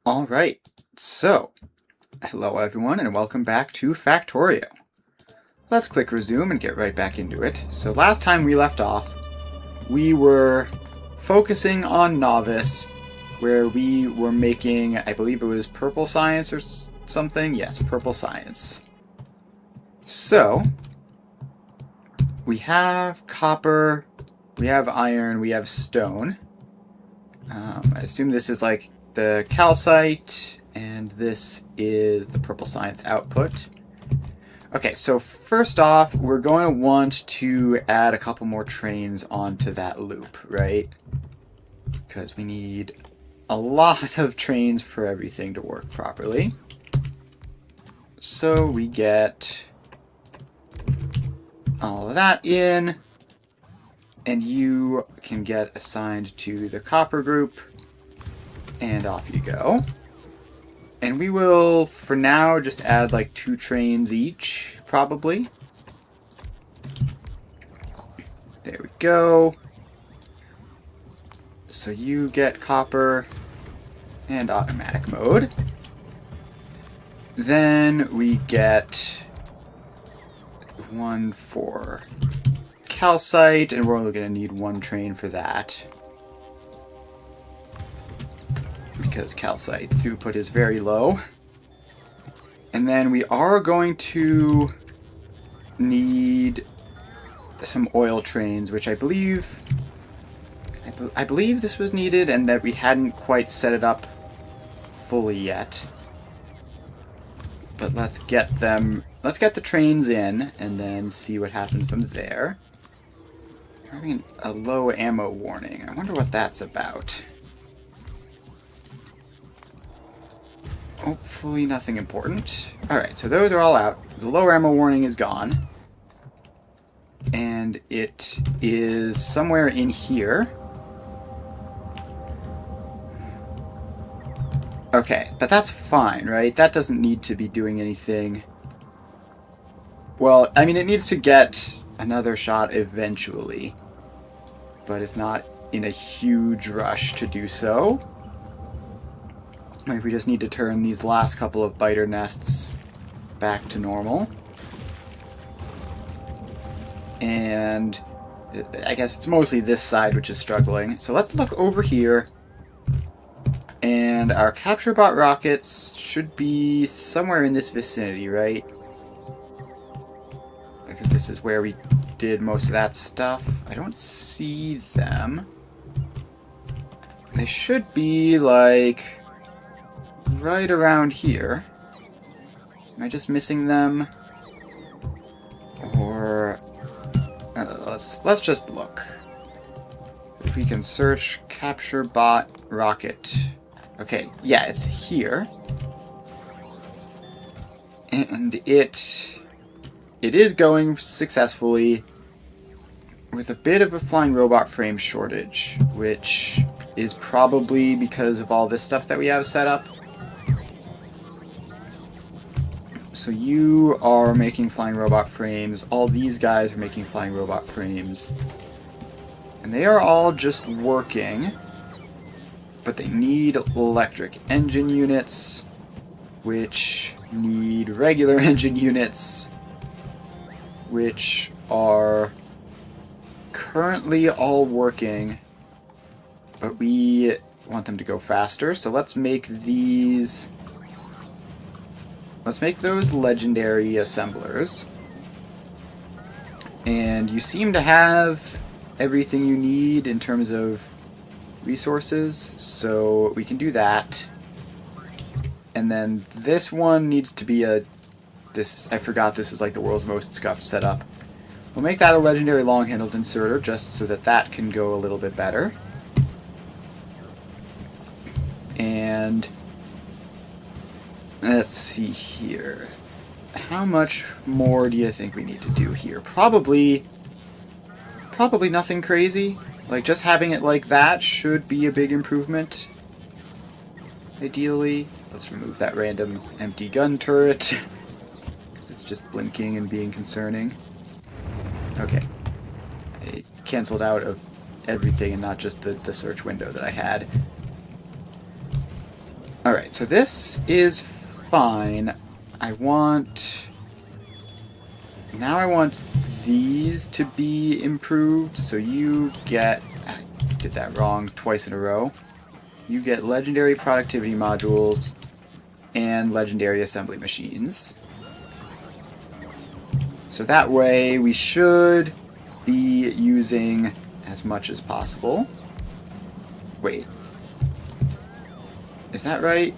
Alright, so, hello everyone and welcome back to Factorio. Let's click resume and get right back into it. So last time we left off, we were focusing on Novice, where we were making, I believe it was purple science or something? Yes, purple science. So, we have copper, we have iron, we have stone. I assume this is like the calcite, and this is the purple science output. Okay, so first off, we're going to want to add a couple more trains onto that loop, right? Because we need a lot of trains for everything to work properly. So we get all of that in, and you can get assigned to the copper group, and off you go. And we will, for now, just add like 2 trains each, probably. There we go. So you get copper and automatic mode. Then we get 1 for calcite, and we're only going to need 1 train for that, because calcite throughput is very low. And then we are going to need some oil trains, which I believe this was needed, and that we hadn't quite set it up fully yet. But let's get the trains in, and then see what happens from there. We're having a low ammo warning. I wonder what that's about. Hopefully nothing important. Alright, so those are all out. The low ammo warning is gone. And it is somewhere in here. Okay, but that's fine, right? That doesn't need to be doing anything. Well, I mean, it needs to get another shot eventually, but it's not in a huge rush to do so. Like, we just need to turn these last couple of biter nests back to normal. And I guess it's mostly this side which is struggling. So let's look over here. And our capture bot rockets should be somewhere in this vicinity, right? Because this is where we did most of that stuff. I don't see them. They should be, like, right around here. Am I just missing them? Or... let's just look. If we can search capture bot rocket. Okay, yeah, it's here. And it is going successfully, with a bit of a flying robot frame shortage, which is probably because of all this stuff that we have set up. So you are making flying robot frames, all these guys are making flying robot frames, and they are all just working, but they need electric engine units, which need regular engine units, which are currently all working, but we want them to go faster, so let's make these... Let's make those legendary assemblers. And you seem to have everything you need in terms of resources, so we can do that. And then this one needs to be I forgot this is like the world's most scuffed setup. We'll make that a legendary long-handled inserter, just so that that can go a little bit better. And let's see here. How much more do you think we need to do here? Probably nothing crazy. Like, just having it like that should be a big improvement. Ideally. Let's remove that random empty gun turret, because it's just blinking and being concerning. Okay. It canceled out of everything and not just the search window that I had. Alright, so this is fine. Now I want these to be improved, so you get... I did that wrong twice in a row. You get legendary productivity modules and legendary assembly machines. So that way we should be using as much as possible. Wait. Is that right?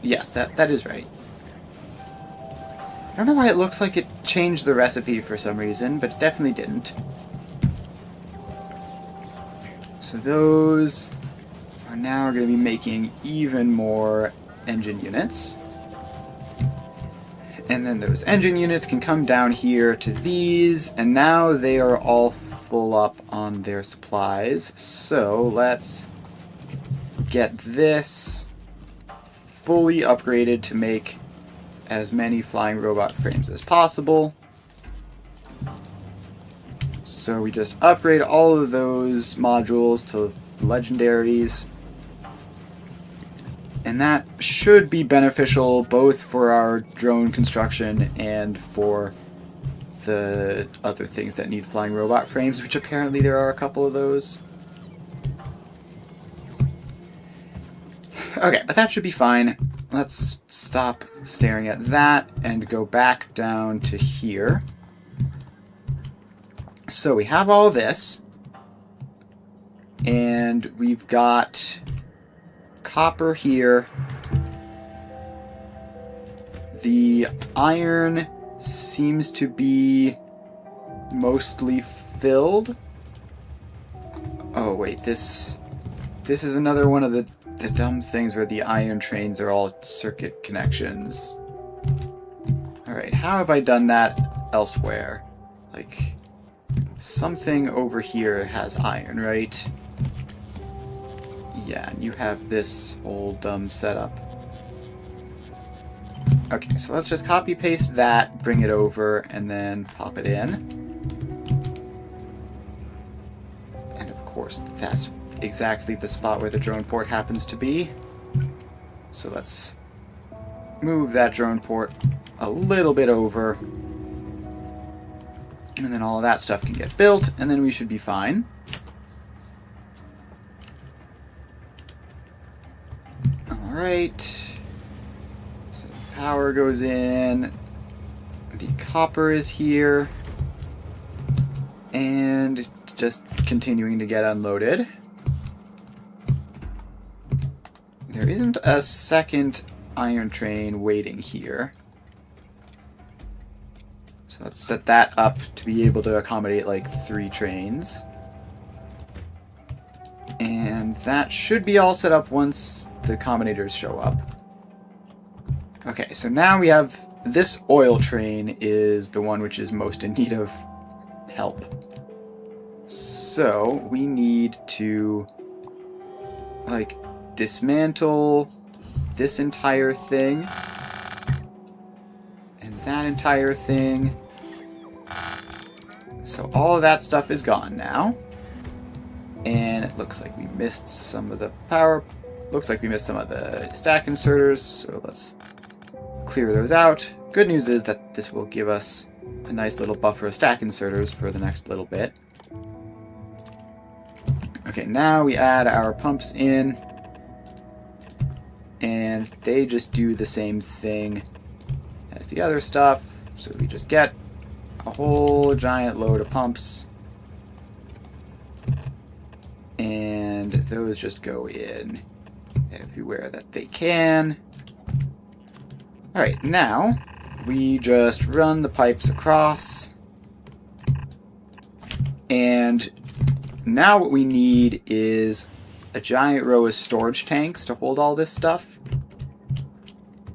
Yes, that is right. I don't know why it looked like it changed the recipe for some reason, but it definitely didn't. So those are now going to be making even more engine units. And then those engine units can come down here to these, and now they are all full up on their supplies. So let's get this fully upgraded to make as many flying robot frames as possible. So we just upgrade all of those modules to legendaries. And that should be beneficial both for our drone construction and for the other things that need flying robot frames, which apparently there are a couple of those. Okay, but that should be fine. Let's stop staring at that and go back down to here. So we have all this, and we've got copper here. The iron seems to be mostly filled. Oh wait, this is another one of the dumb things where the iron trains are all circuit connections. Alright, how have I done that elsewhere? Like, something over here has iron, right? Yeah, and you have this whole dumb setup. Okay, so let's just copy-paste that, bring it over, and then pop it in. And of course, that's exactly the spot where the drone port happens to be. So let's move that drone port a little bit over. And then all of that stuff can get built, and then we should be fine. Alright. So the power goes in. The copper is here. And just continuing to get unloaded. There isn't a second iron train waiting here. So let's set that up to be able to accommodate like 3 trains. And that should be all set up once the combinators show up. Okay, so now we have this oil train is the one which is most in need of help. So we need to like dismantle this entire thing and that entire thing. So all of that stuff is gone now. And it looks like we missed some of the power. Looks like we missed some of the stack inserters, so let's clear those out. Good news is that this will give us a nice little buffer of stack inserters for the next little bit. Okay, now we add our pumps in. And they just do the same thing as the other stuff. So we just get a whole giant load of pumps. And those just go in everywhere that they can. Alright, now we just run the pipes across. And now what we need is a giant row of storage tanks to hold all this stuff.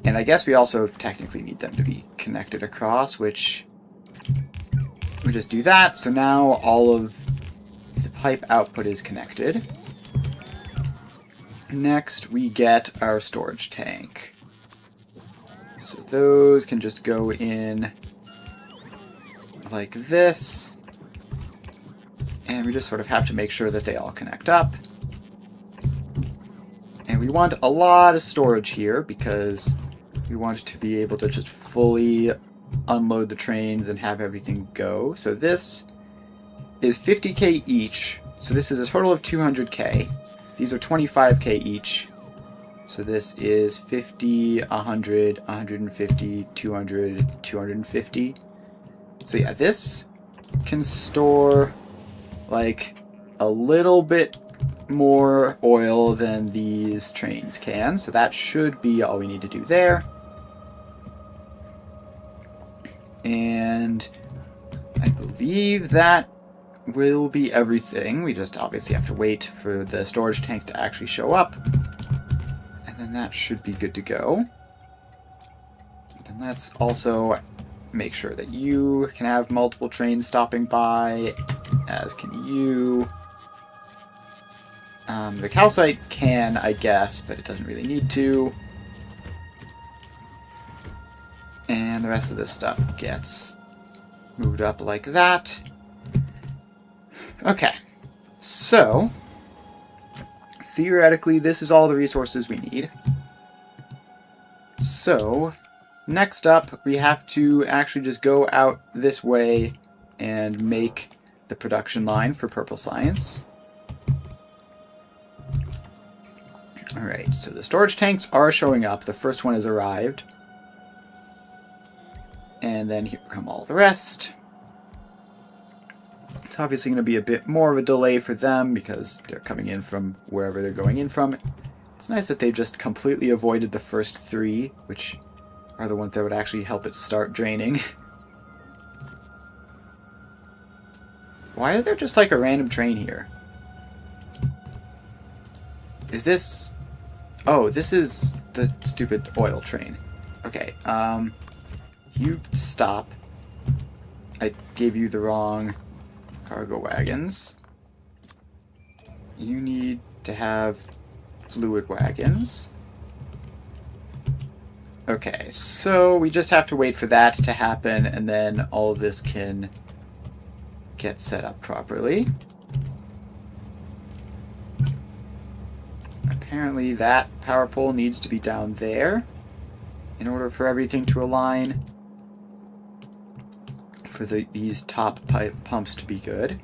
And I guess we also technically need them to be connected across, which we just do that. So now all of the pipe output is connected. Next, we get our storage tank. So those can just go in like this. And we just sort of have to make sure that they all connect up. And we want a lot of storage here because we want to be able to just fully unload the trains and have everything go. So this is 50k each. So this is a total of 200k. These are 25k each. So this is 50, 100, 150, 200, 250. So yeah, this can store like a little bit more oil than these trains can. So that should be all we need to do there. And I believe that will be everything. We just obviously have to wait for the storage tanks to actually show up. And then that should be good to go. And let's also make sure that you can have multiple trains stopping by, as can you. The calcite can, I guess, but it doesn't really need to. And the rest of this stuff gets moved up like that. Okay, so theoretically this is all the resources we need. So next up we have to actually just go out this way and make the production line for purple science. Alright, so the storage tanks are showing up. The first one has arrived. And then here come all the rest. It's obviously going to be a bit more of a delay for them because they're coming in from wherever they're going in from. It's nice that they've just completely avoided the first three, which are the ones that would actually help it start draining. Why is there just like a random train here? Is this... Oh, this is the stupid oil train. Okay, you stop. I gave you the wrong cargo wagons. You need to have fluid wagons. Okay, so we just have to wait for that to happen, and then all of this can get set up properly. Apparently that power pole needs to be down there in order for everything to align for these top pipe pumps to be good.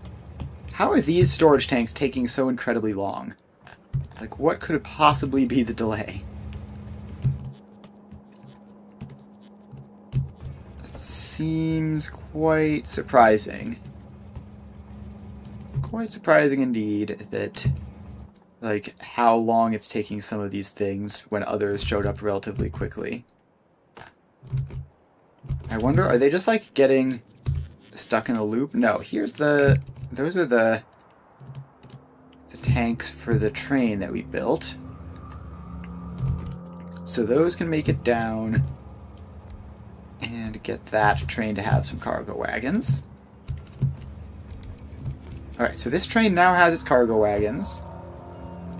How are these storage tanks taking so incredibly long? Like, what could possibly be the delay? That seems quite surprising. Quite surprising indeed that, like, how long it's taking some of these things when others showed up relatively quickly. I wonder, are they just, like, getting stuck in a loop? No, here's the... Those are the tanks for the train that we built. So those can make it down and get that train to have some cargo wagons. Alright, so this train now has its cargo wagons.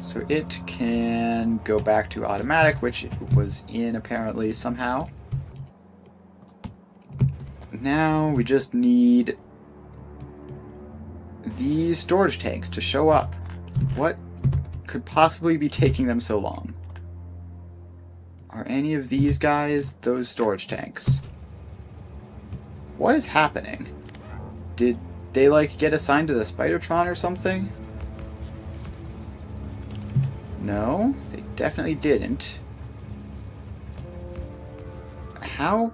So it can go back to automatic, which it was in apparently somehow. Now we just need these storage tanks to show up. What could possibly be taking them so long? Are any of these guys those storage tanks? What is happening? Did they, like, get assigned to the Spidertron or something? No, they definitely didn't. How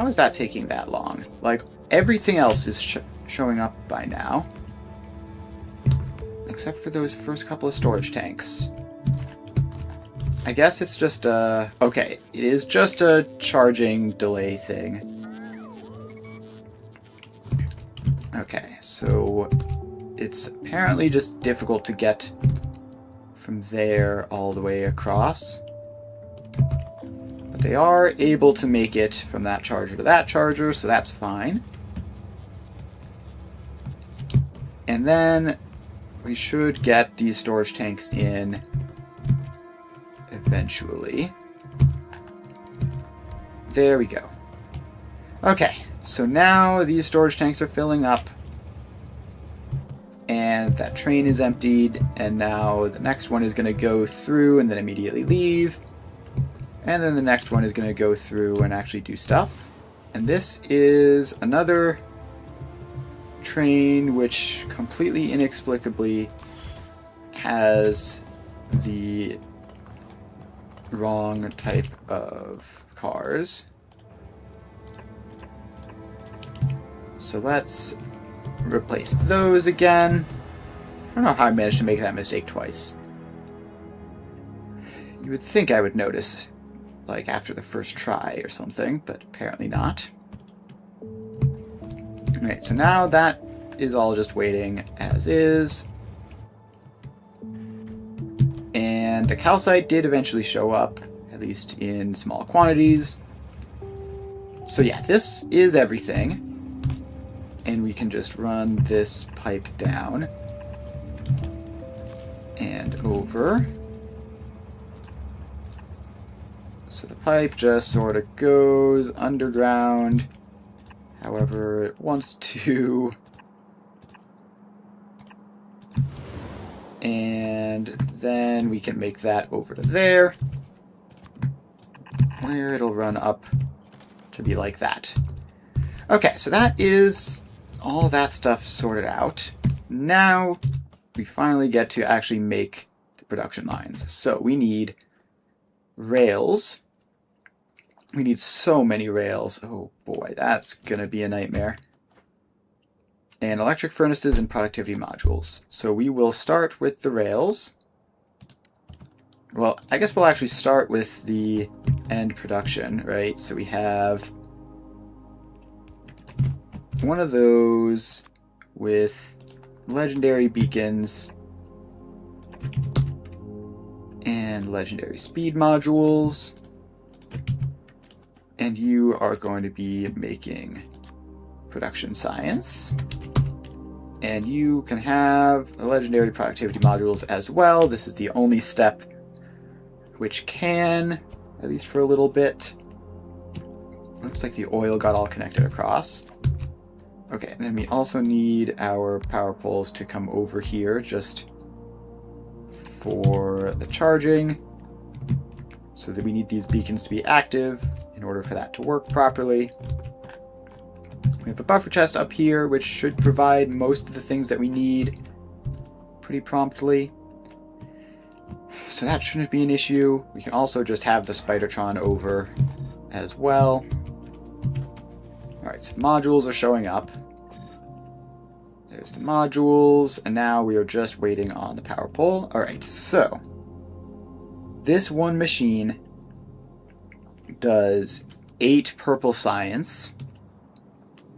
is that taking that long? Like, everything else is showing up by now. Except for those first couple of storage tanks. I guess it's just a... Okay, it is just a charging delay thing. Okay, so it's apparently just difficult to get from there all the way across. But they are able to make it from that charger to that charger, so that's fine. And then we should get these storage tanks in eventually. There we go. Okay, so now these storage tanks are filling up. and that train is emptied, and now the next one is going to go through and then immediately leave, and then the next one is going to go through and actually do stuff. And this is another train which completely inexplicably has the wrong type of cars. So let's replace those again. I don't know how I managed to make that mistake twice. You would think I would notice, like after the first try or something, but apparently not. Alright, so now that is all just waiting as is. And the calcite did eventually show up, at least in small quantities. So yeah, this is everything. And we can just run this pipe down and over. So the pipe just sort of goes underground however it wants to. And then we can make that over to there, where it'll run up to be like that. Okay, so that is all that stuff sorted out. Now we finally get to actually make the production lines. So we need rails. We need so many rails. Oh boy, that's gonna be a nightmare. And electric furnaces and productivity modules. So we will start with the rails. Well, I guess we'll actually start with the end production, right? So we have one of those with legendary beacons and legendary speed modules. And you are going to be making production science. And you can have the legendary productivity modules as well. This is the only step which can, at least for a little bit. Looks like the oil got all connected across. Okay, and then we also need our power poles to come over here just for the charging. So that we need these beacons to be active in order for that to work properly. We have a buffer chest up here, which should provide most of the things that we need pretty promptly. So that shouldn't be an issue. We can also just have the Spidertron over as well. Alright, so modules are showing up. There's the modules, and now we are just waiting on the power pole. Alright, so this one machine does 8 purple science,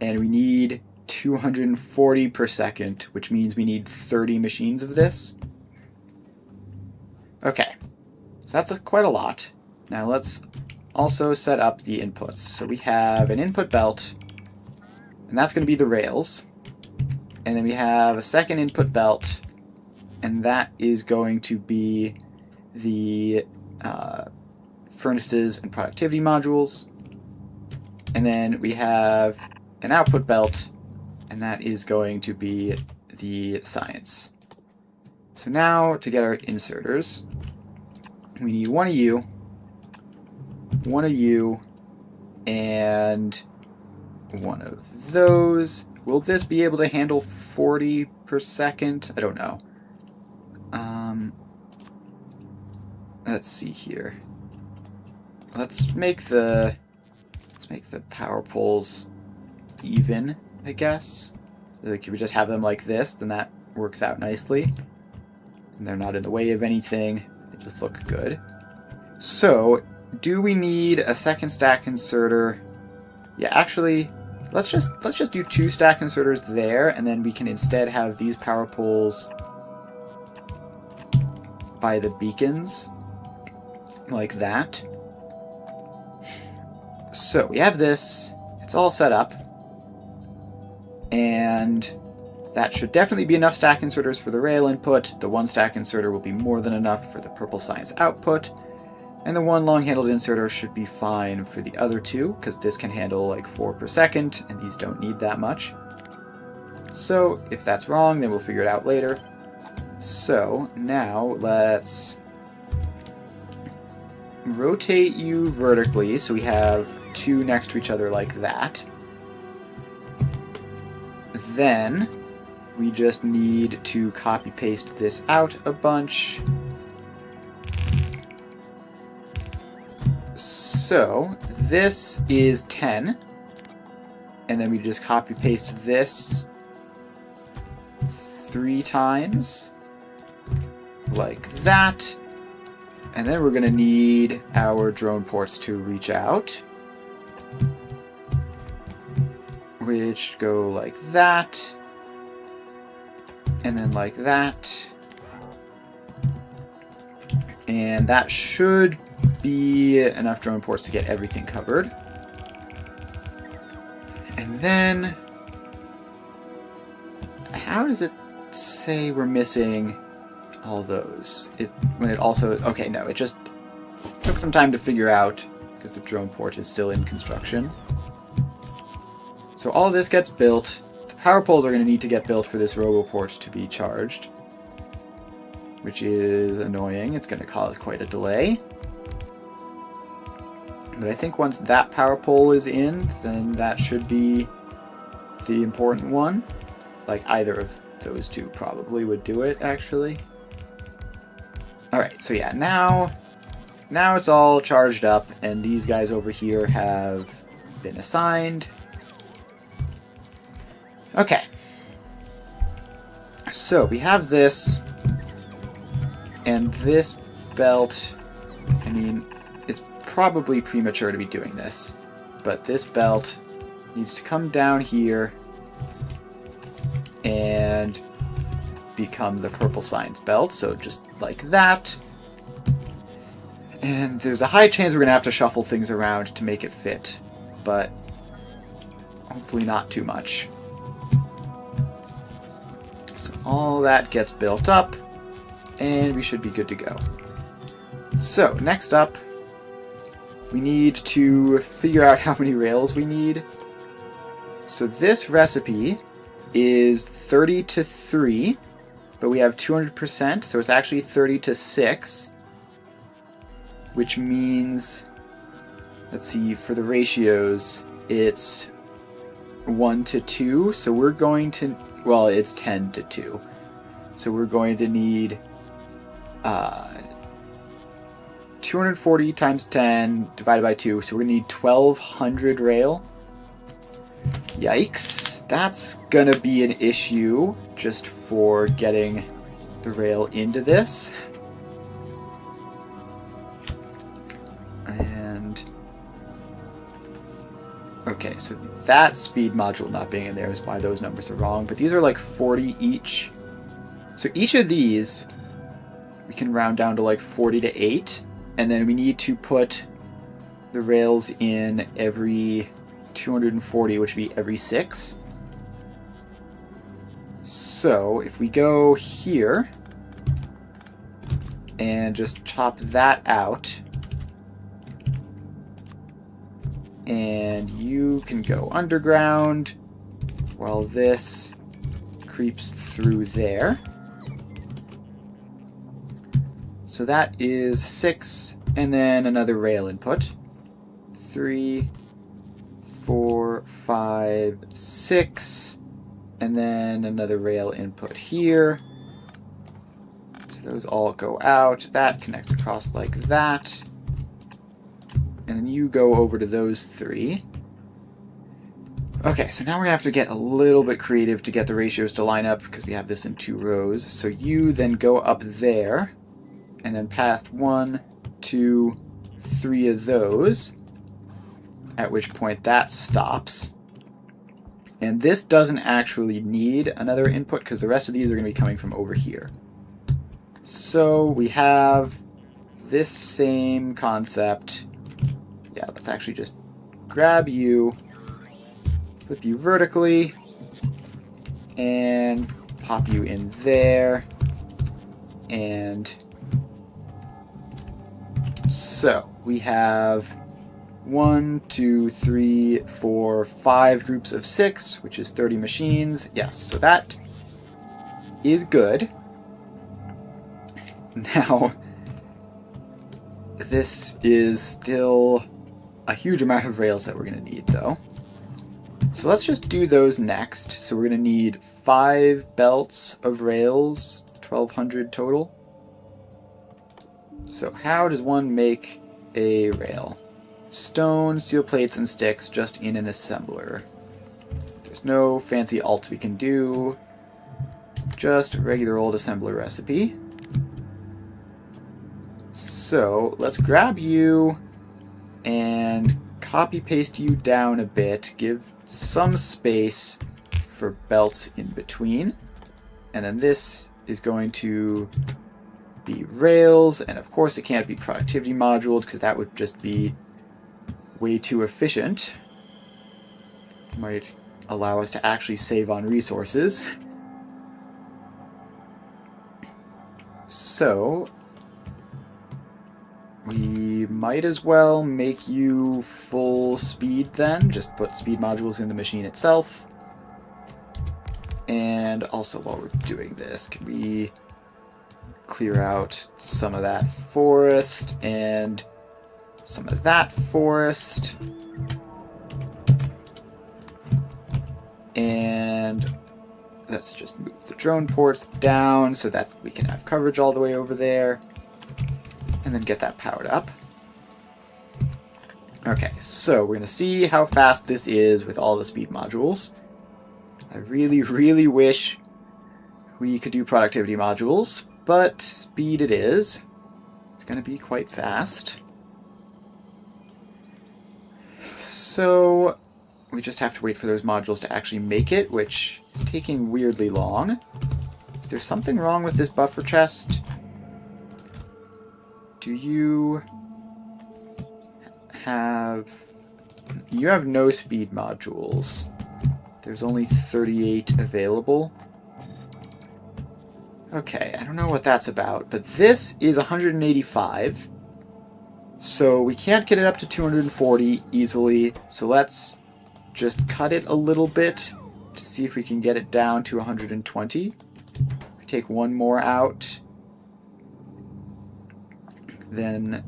and we need 240 per second, which means we need 30 machines of this. Okay, so that's quite a lot. Now let's also set up the inputs. So we have an input belt, and that's going to be the rails. And then we have a second input belt, and that is going to be the furnaces and productivity modules. And then we have an output belt, and that is going to be the science. So now to get our inserters, we need one of you, and one of those. Will this be able to handle 40 per second? I don't know. Let's see here. Let's make the power poles even, I guess. Like, if we just have them like this, then that works out nicely. And they're not in the way of anything. They just look good. So, do we need a second stack inserter? Yeah, actually, let's just do 2 stack inserters there, and then we can instead have these power poles by the beacons, like that. So we have this, it's all set up, and that should definitely be enough stack inserters for the rail input. The 1 stack inserter will be more than enough for the purple science output, and the 1 long-handled inserter should be fine for the other 2, because this can handle like 4 per second, and these don't need that much. So if that's wrong, then we'll figure it out later. So now let's rotate you vertically so we have two next to each other like that. Then we just need to copy paste this out a bunch. So this is 10, and then we just copy paste this 3 times like that. And then we're going to need our drone ports to reach out, which go like that, and then like that. And that should be enough drone ports to get everything covered. And then, how does it say we're missing all those? When it also, okay, no, it just took some time to figure out because the drone port is still in construction. So all of this gets built. The power poles are going to need to get built for this RoboPort to be charged, which is annoying. It's going to cause quite a delay. But I think once that power pole is in, then that should be the important one. Like either of those two probably would do it, actually. Alright, so yeah, now it's all charged up, and these guys over here have been assigned. Okay. So we have this, and this belt, I mean, it's probably premature to be doing this, but this belt needs to come down here and become the purple science belt, so just like that. And there's a high chance we're going to have to shuffle things around to make it fit, but hopefully not too much. So all that gets built up, and we should be good to go. So next up, we need to figure out how many rails we need. So this recipe is 30 to 3, but we have 200%, so it's actually 30 to 6, which means, let's see, for the ratios, it's 1 to 2, so we're going to, well, it's 10 to 2. So we're going to need 240 times 10 divided by 2, so we're going to need 1200 rail. Yikes, that's going to be an issue just for getting the rail into this. And okay, so that speed module not being in there is why those numbers are wrong, but these are like 40 each. So each of these we can round down to like 40 to 8, and then we need to put the rails in every 240, which would be every 6. So if we go here and just chop that out, and you can go underground while this creeps through there. So that is 6, and then another rail input. 3, 4, 5, 6, and then another rail input here. So those all go out. That connects across like that. And then you go over to those 3. Okay, so now we're going to have to get a little bit creative to get the ratios to line up because we have this in 2 rows. So you then go up there and then past 1, 2, 3 of those, at which point that stops. And this doesn't actually need another input because the rest of these are going to be coming from over here. So we have this same concept. Yeah, let's actually just grab you, flip you vertically, and pop you in there. And so we have 1, 2, 3, 4, 5 groups of 6, which is 30 machines. Yes, so that is good. Now, this is still a huge amount of rails that we're going to need, though. So let's just do those next. So we're going to need 5 belts of rails, 1,200 total. So how does one make a rail? Stone, steel plates, and sticks just in an assembler. There's no fancy alt we can do. Just a regular old assembler recipe. So let's grab you and copy paste you down a bit. Give some space for belts in between. And then this is going to be rails. And of course it can't be productivity moduled because that would just be way too efficient. Might allow us to actually save on resources. So we might as well make you full speed then. Just put speed modules in the machine itself. And also while we're doing this, can we clear out some of that forest and some of that forest. And let's just move the drone ports down so that we can have coverage all the way over there. And then get that powered up. Okay, so we're going to see how fast this is with all the speed modules. I really, really wish we could do productivity modules, but speed it is. It's going to be quite fast. So we just have to wait for those modules to actually make it, which is taking weirdly long. Is there something wrong with this buffer chest? Do you have... You have no speed modules. There's only 38 available. Okay, I don't know what that's about, but this is 185. So we can't get it up to 240 easily, so let's just cut it a little bit to see if we can get it down to 120. We take one more out. Then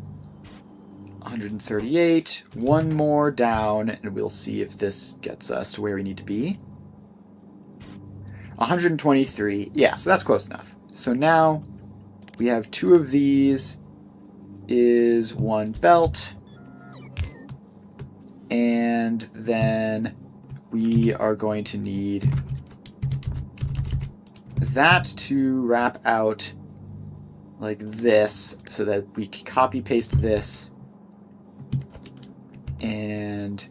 138, one more down, and we'll see if this gets us to where we need to be. 123, yeah, so that's close enough. So now we have 2 of these is 1 belt, and then we are going to need that to wrap out like this, so that we can copy paste this and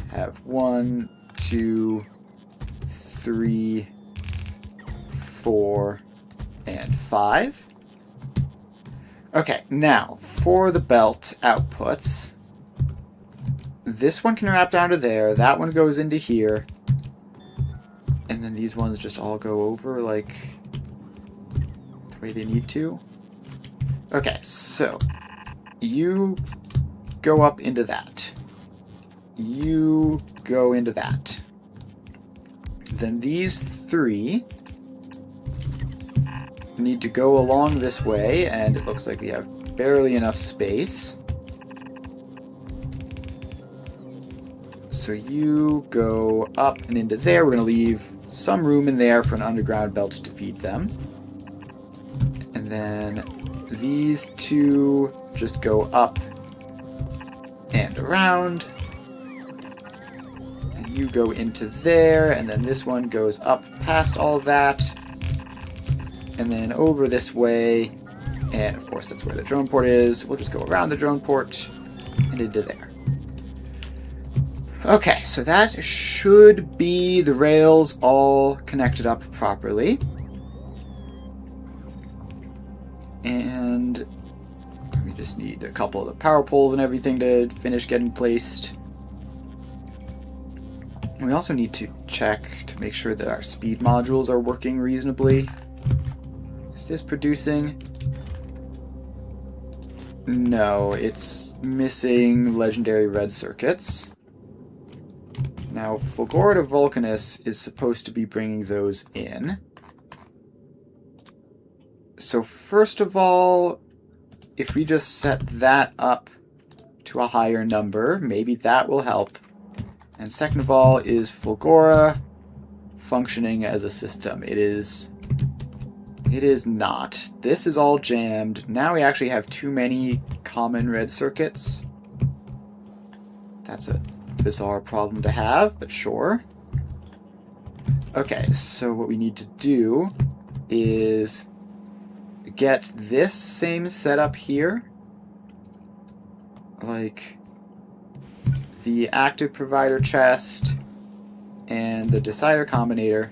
have 1, 2, 3, 4, and 5. Okay, now for the belt outputs, this one can wrap down to there, that one goes into here, and then these ones just all go over like the way they need to. Okay, so you go up into that. You go into that. Then these 3 need to go along this way, and it looks like we have barely enough space. So you go up and into there. We're going to leave some room in there for an underground belt to feed them. And then these 2 just go up and around. And you go into there, and then this one goes up past all that. And then over this way, and of course that's where the drone port is. We'll just go around the drone port and into there. Okay, so that should be the rails all connected up properly. And we just need a couple of the power poles and everything to finish getting placed. We also need to check to make sure that our speed modules are working reasonably. Is this producing? No, it's missing legendary red circuits. Now, Fulgora to Vulcanus is supposed to be bringing those in. So first of all, if we just set that up to a higher number, maybe that will help. And second of all, is Fulgora functioning as a system? It is not. This is all jammed. Now we actually have too many common red circuits. That's a bizarre problem to have, but sure. Okay, so what we need to do is get this same setup here. Like the active provider chest and the decider combinator.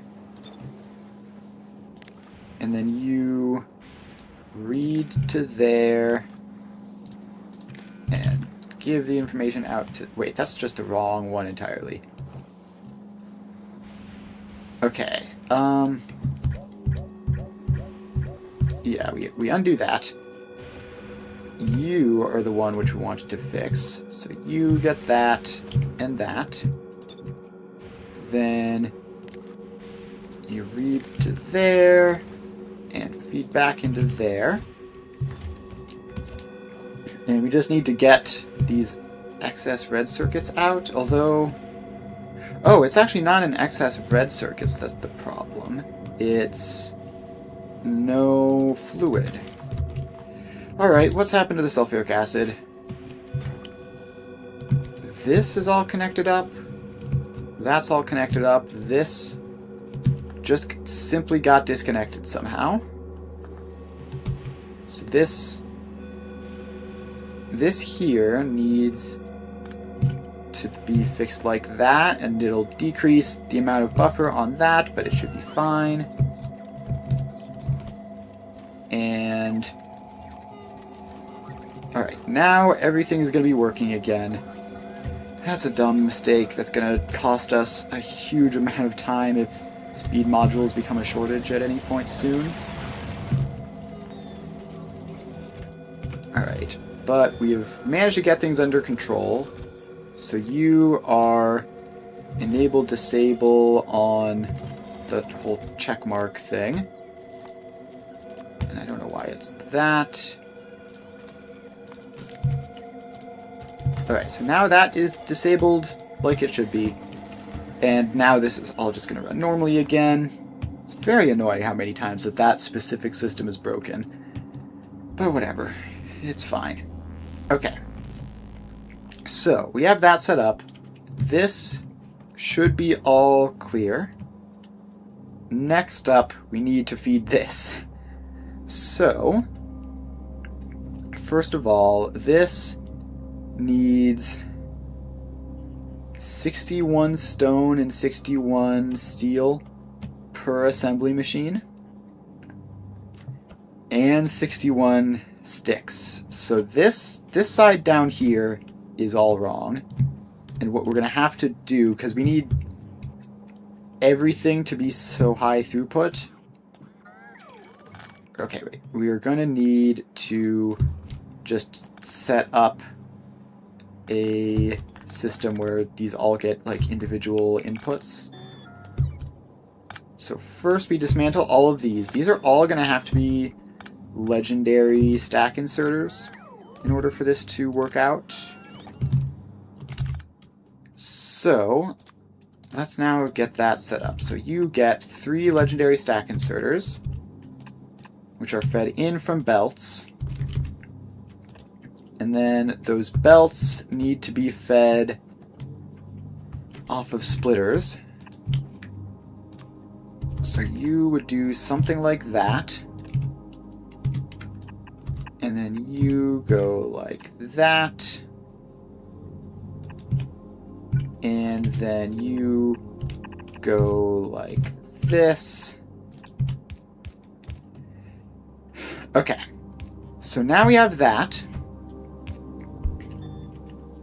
And then you read to there and give the information out to... Wait, that's just the wrong one entirely. Okay, yeah, we undo that. You are the one which we wanted to fix. So you get that and that. Then you read to there and feed back into there. And we just need to get these excess red circuits out, although... Oh, it's actually not an excess of red circuits that's the problem. It's no fluid. Alright, what's happened to the sulfuric acid? This is all connected up. That's all connected up. This just simply got disconnected somehow. So this here needs to be fixed like that, and it'll decrease the amount of buffer on that, but it should be fine. And alright, now everything is going to be working again. That's a dumb mistake. That's going to cost us a huge amount of time if speed modules become a shortage at any point soon. Alright, but we have managed to get things under control. So you are enable disable on the whole checkmark thing. And I don't know why it's that. Alright, so now that is disabled like it should be. And now this is all just going to run normally again. It's very annoying how many times that specific system is broken. But whatever. It's fine. Okay. So, we have that set up. This should be all clear. Next up, we need to feed this. So, first of all, this needs 61 stone and 61 steel per assembly machine. And 61 sticks. So this side down here is all wrong. And what we're going to have to do, because we need everything to be so high throughput. Okay, wait. We are going to need to just set up a system where these all get like individual inputs. So first we dismantle all of these. These are all going to have to be legendary stack inserters in order for this to work out. So let's now get that set up. So you get 3 legendary stack inserters, which are fed in from belts. And then those belts need to be fed off of splitters. So you would do something like that. And then you go like that. And then you go like this. Okay. So now we have that.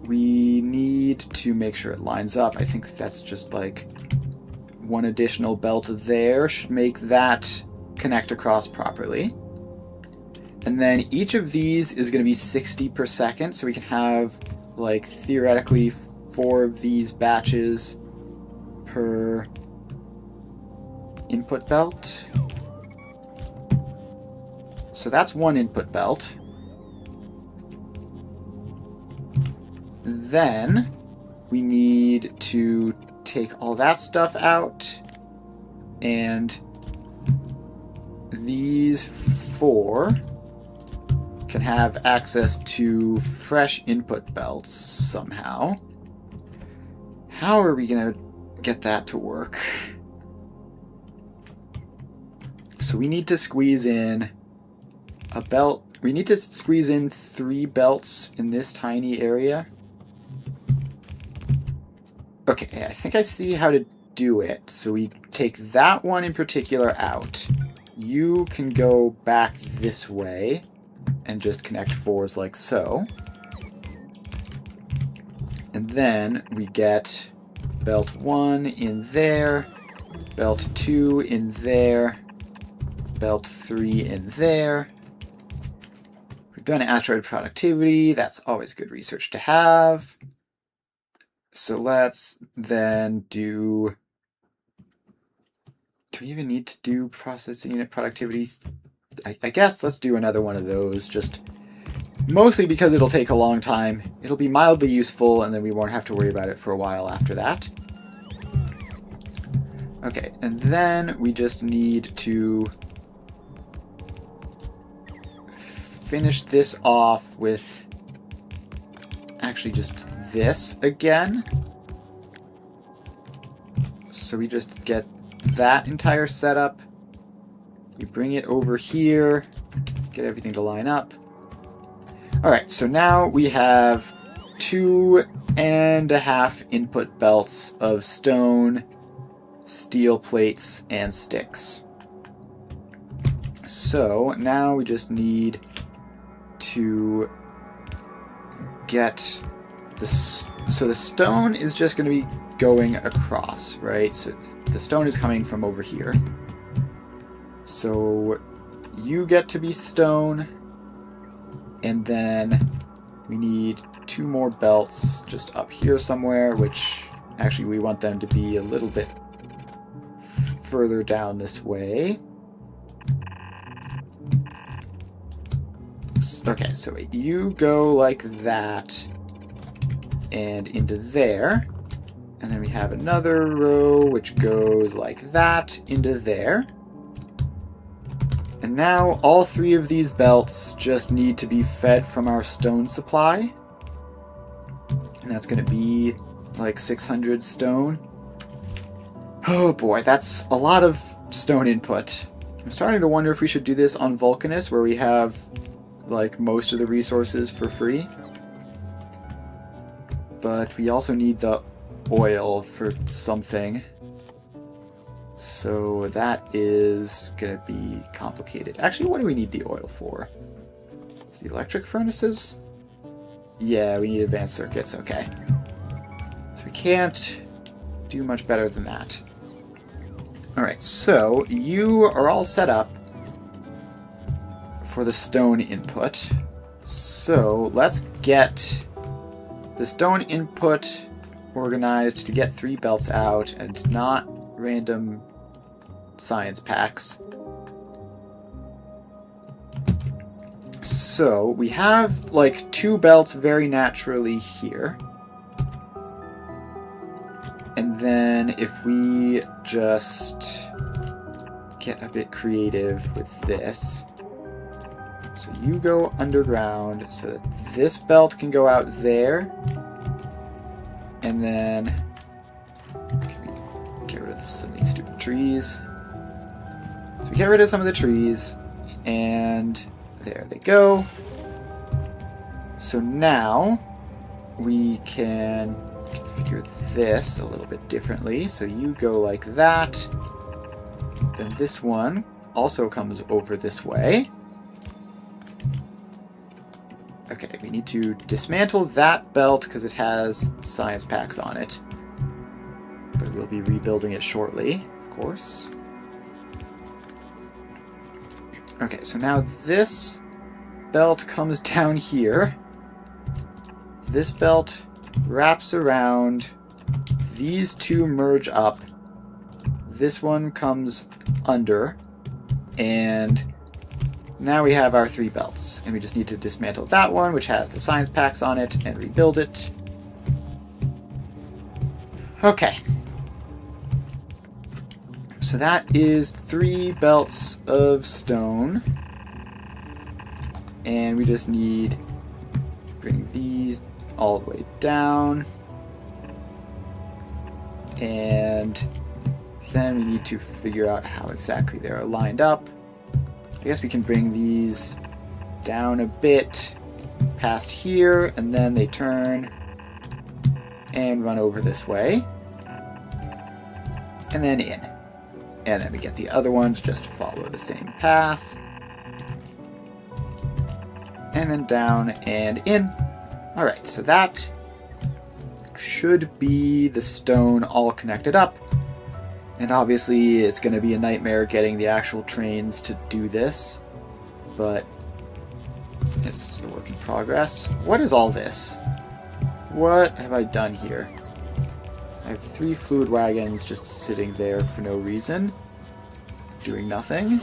We need to make sure it lines up. I think that's just like one additional belt there should make that connect across properly. And then each of these is going to be 60 per second, so we can have, like, theoretically 4 of these batches per input belt. So that's one input belt. Then we need to take all that stuff out, and these 4 can have access to fresh input belts somehow. How are we going to get that to work? So we need to squeeze in a belt. We need to squeeze in 3 belts in this tiny area. Okay, I think I see how to do it. So we take that one in particular out. You can go back this way and just connect 4s like so. And then we get belt 1 in there, belt 2 in there, belt 3 in there. We've done asteroid productivity. That's always good research to have. So let's then do... Do we even need to do processing unit productivity? I guess let's do another one of those, just mostly because it'll take a long time. It'll be mildly useful, and then we won't have to worry about it for a while after that. Okay, and then we just need to finish this off with actually just this again. So we just get that entire setup. We bring it over here, get everything to line up. Alright, so now we have 2.5 input belts of stone, steel plates, and sticks. So now we just need to get this. So the stone is just going to be going across, right? So the stone is coming from over here. So you get to be stone, and then we need 2 more belts just up here somewhere, which actually we want them to be a little bit further down this way. Okay, so you go like that and into there, and then we have another row which goes like that into there. And now all 3 of these belts just need to be fed from our stone supply. And that's going to be like 600 stone. Oh boy, that's a lot of stone input. I'm starting to wonder if we should do this on Vulcanus, where we have like most of the resources for free. But we also need the oil for something. So that is going to be complicated. Actually, what do we need the oil for? Is the electric furnaces? Yeah, we need advanced circuits. Okay. So we can't do much better than that. Alright, so you are all set up for the stone input. So let's get the stone input organized to get 3 belts out and not random science packs. So we have like 2 belts very naturally here. And then if we just get a bit creative with this. So you go underground so that this belt can go out there. And then get rid of some of these stupid trees. So we get rid of some of the trees, and there they go. So now we can configure this a little bit differently. So you go like that. Then this one also comes over this way. Okay, we need to dismantle that belt because it has science packs on it. But we'll be rebuilding it shortly, of course. Okay, so now this belt comes down here. This belt wraps around. These two merge up. This one comes under. And now we have our 3 belts. And we just need to dismantle that one, which has the science packs on it, and rebuild it. Okay. So that is 3 belts of stone. And we just need to bring these all the way down. And then we need to figure out how exactly they're lined up. I guess we can bring these down a bit past here, and then they turn and run over this way. And then in. And then we get the other ones just to follow the same path. And then down and in. Alright, so that should be the stone all connected up. And obviously it's going to be a nightmare getting the actual trains to do this. But it's a work in progress. What is all this? What have I done here? I have 3 fluid wagons just sitting there for no reason, doing nothing.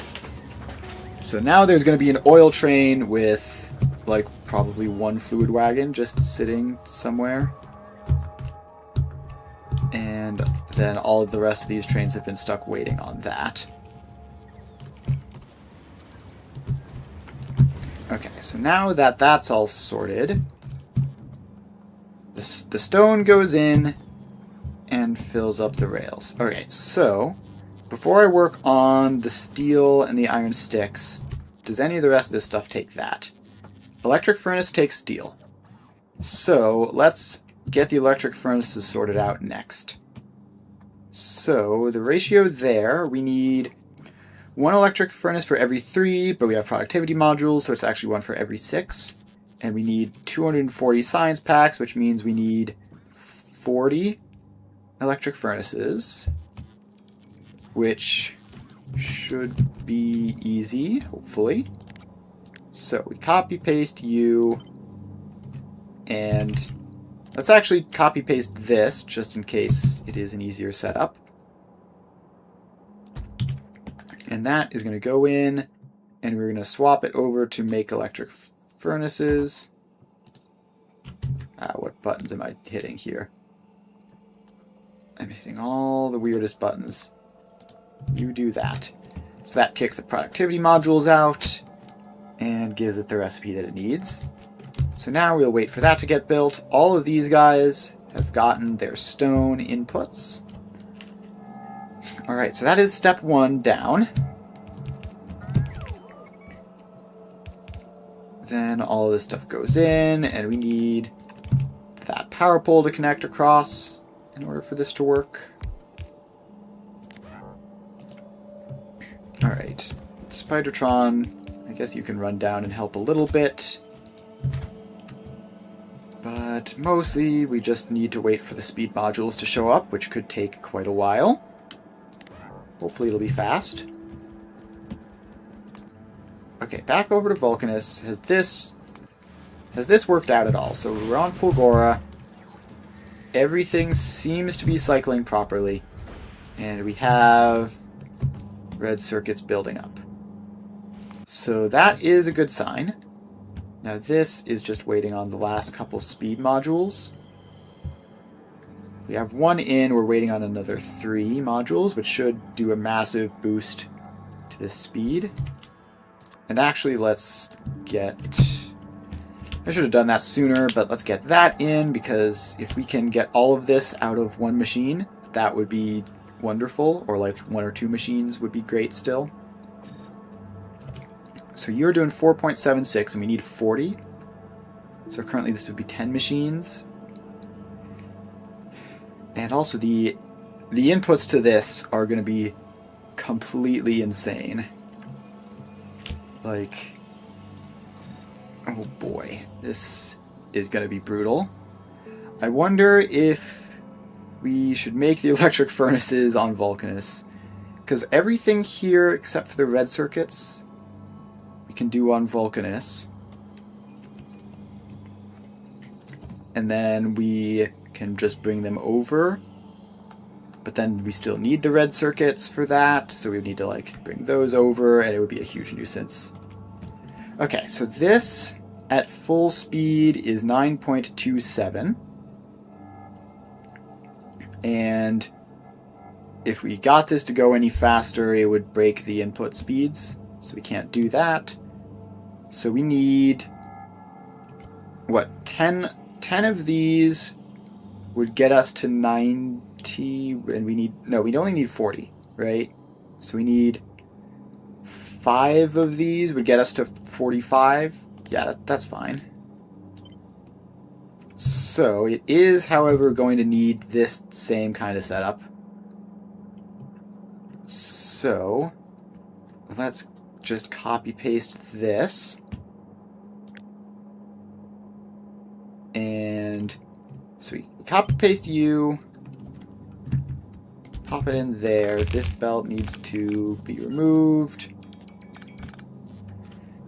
So now there's going to be an oil train with, like, probably 1 fluid wagon just sitting somewhere. And then all of the rest of these trains have been stuck waiting on that. Okay, so now that that's all sorted, the stone goes in and fills up the rails. Okay, so before I work on the steel and the iron sticks, does any of the rest of this stuff take that? Electric furnace takes steel. So let's get the electric furnaces sorted out next. So the ratio there, we need 1 electric furnace for every 3, but we have productivity modules, so it's actually 1 for every 6. And we need 240 science packs, which means we need 40 electric furnaces, which should be easy, hopefully. So we copy paste you, and let's actually copy paste this just in case it is an easier setup. And that is going to go in, and we're going to swap it over to make electric furnaces. What buttons am I hitting here? I'm hitting all the weirdest buttons. You do that. So that kicks the productivity modules out and gives it the recipe that it needs. So now we'll wait for that to get built. All of these guys have gotten their stone inputs. Alright, so that is step 1 down. Then all of this stuff goes in, and we need that power pole to connect across in order for this to work. Alright, Spidertron, I guess you can run down and help a little bit. But mostly we just need to wait for the speed modules to show up, which could take quite a while. Hopefully it'll be fast. Okay, back over to Vulcanus. Has this worked out at all? So we're on Fulgora. Everything seems to be cycling properly. And we have red circuits building up. So that is a good sign. Now this is just waiting on the last couple speed modules. We have 1 in, we're waiting on another 3 modules, which should do a massive boost to the speed. And actually, let's get... I should have done that sooner, but let's get that in, because if we can get all of this out of 1 machine, that would be wonderful, or like 1 or 2 machines would be great still. So you're doing 4.76, and we need 40. So currently this would be 10 machines. And also the inputs to this are going to be completely insane. Like, oh boy, this is going to be brutal. I wonder if we should make the electric furnaces on Vulcanus, because everything here except for the red circuits we can do on Vulcanus. and then we can just bring them over. But then we still need the red circuits for that, so we would need to like bring those over, and it would be a huge nuisance. Okay, so this at full speed is 9.27. And if we got this to go any faster, it would break the input speeds, so we can't do that. So we need, what, 10 of these would get us to 90, and we only need 40, right? So we need 5 of these would get us to 45. Yeah, that's fine. So it is, however, going to need this same kind of setup. So let's just copy paste this. And so we copy paste you, pop it in there. This belt needs to be removed.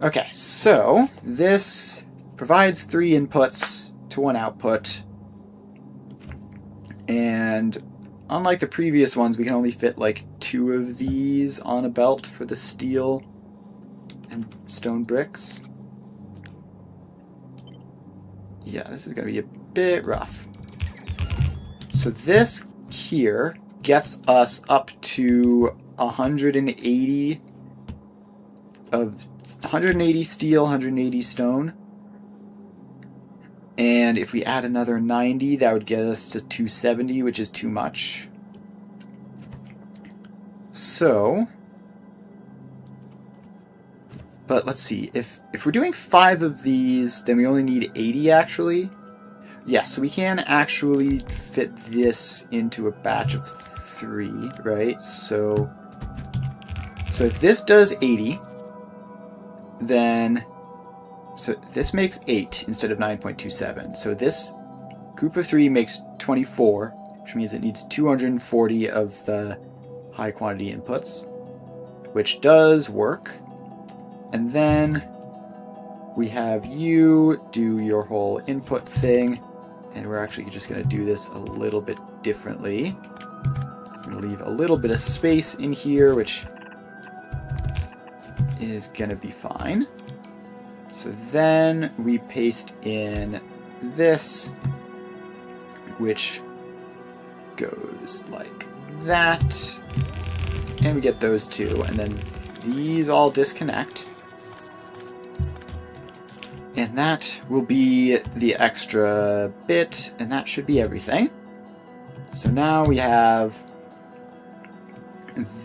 Okay, so this provides 3 inputs to 1 output. And unlike the previous ones, we can only fit like 2 of these on a belt for the steel and stone bricks. Yeah, this is going to be a bit rough. So this here gets us up to 180 steel, 180 stone. And if we add another 90, that would get us to 270, which is too much. So, but let's see, if we're doing 5 of these, then we only need 80 actually. Yeah, so we can actually fit this into a batch of 3, right? So if this does 80, then, so this makes 8 instead of 9.27. So this group of 3 makes 24, which means it needs 240 of the high quantity inputs, which does work. And then we have you do your whole input thing, and we're actually just going to do this a little bit differently. I'm going to leave a little bit of space in here, which is going to be fine. So then we paste in this, which goes like that, and we get those 2, and then these all disconnect, and that will be the extra bit, and that should be everything. So now we have,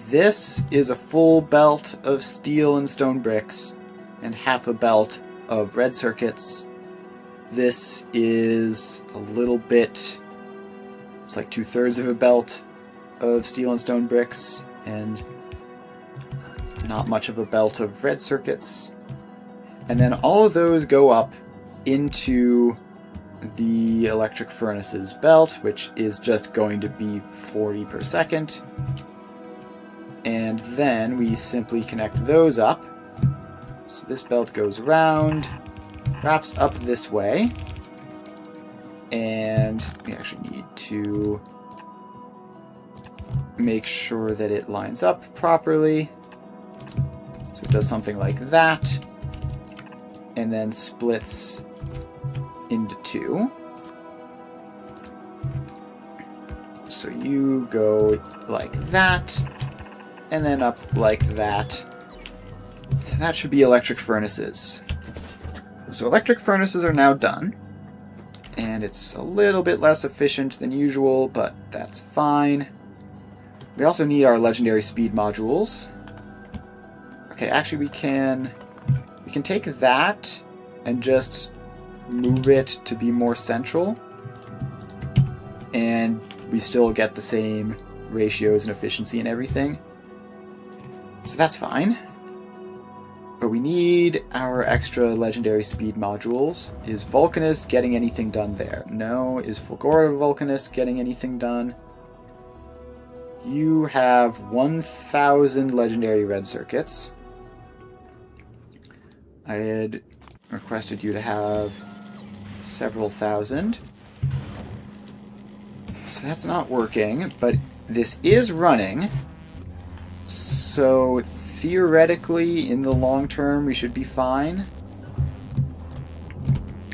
this is a full belt of steel and stone bricks, and half a belt of red circuits. This is a little bit, it's like 2/3 of a belt of steel and stone bricks, and not much of a belt of red circuits. And then all of those go up into the electric furnaces belt, which is just going to be 40 per second. And then we simply connect those up. So this belt goes around, wraps up this way, and we actually need to make sure that it lines up properly. So it does something like that, and then splits into 2. So you go like that, and then up like that. So that should be electric furnaces. So electric furnaces are now done, and it's a little bit less efficient than usual, but that's fine. We also need our legendary speed modules. Okay, actually we can take that and just move it to be more central, and we still get the same ratios and efficiency and everything. So that's fine. But we need our extra legendary speed modules. Is Vulcanist getting anything done there? No. Is Fulgora Vulcanist getting anything done? You have 1,000 legendary red circuits. I had requested you to have several thousand. So that's not working, but this is running. So theoretically, in the long term, we should be fine.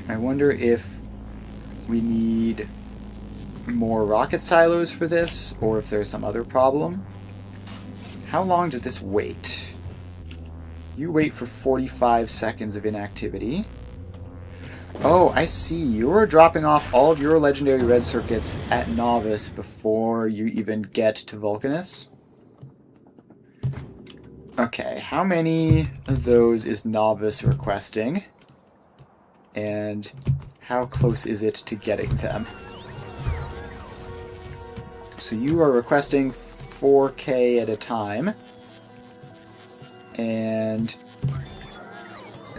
I wonder if we need more rocket silos for this, or if there's some other problem. How long does this wait? You wait for 45 seconds of inactivity. Oh, I see. You're dropping off all of your legendary red circuits at Novice before you even get to Vulcanus. Okay, how many of those is Novice requesting? And how close is it to getting them? So you are requesting 4K at a time. And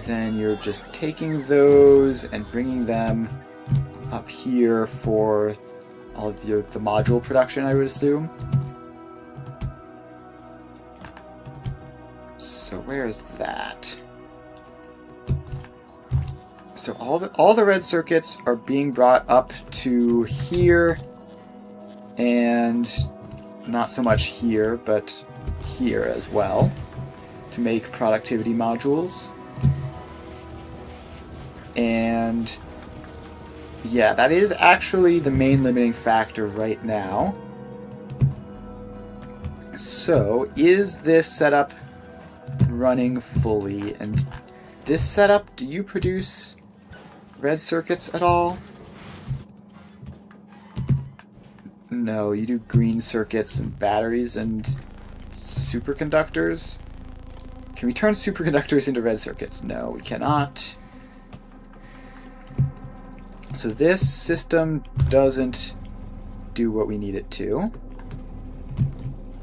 then you're just taking those and bringing them up here for all of the module production, I would assume. So where's that? So all the red circuits are being brought up to here, and not so much here, but here as well, to make productivity modules. And yeah, that is actually the main limiting factor right now. So is this setup running fully? And this setup, do you produce red circuits at all? No, you do green circuits and batteries and superconductors. Can we turn superconductors into red circuits? No, we cannot. So this system doesn't do what we need it to.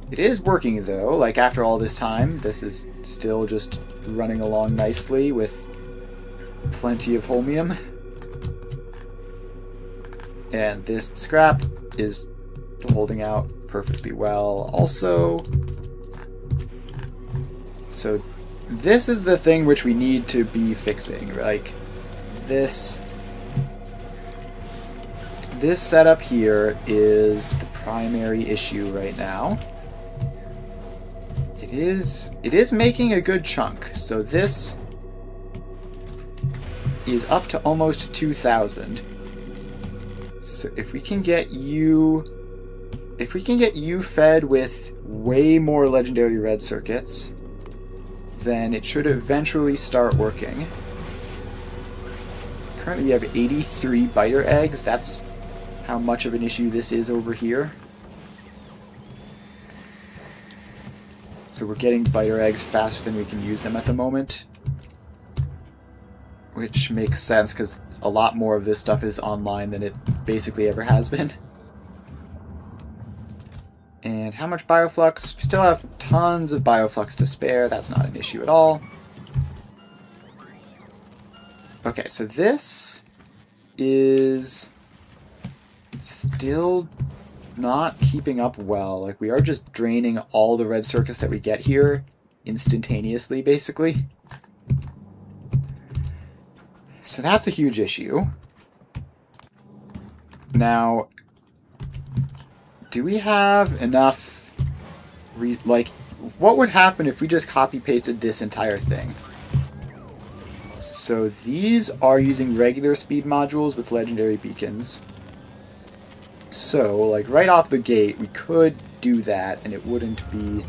It is working though, like after all this time, this is still just running along nicely with plenty of holmium. And this scrap is holding out perfectly well also. So this is the thing which we need to be fixing. Like this setup here is the primary issue right now. It is making a good chunk. So this is up to almost 2,000. So if we can get you fed with way more legendary red circuits, then it should eventually start working. Currently we have 83 biter eggs. That's how much of an issue this is over here. So we're getting biter eggs faster than we can use them at the moment, which makes sense because a lot more of this stuff is online than it basically ever has been. And how much bioflux? We still have tons of bioflux to spare. That's not an issue at all. Okay, so this is still not keeping up well. Like, we are just draining all the red circuits that we get here instantaneously, basically. So that's a huge issue. Now, do we have enough... like, what would happen if we just copy-pasted this entire thing? So these are using regular speed modules with legendary beacons. So, like, right off the gate, we could do that, and it wouldn't be...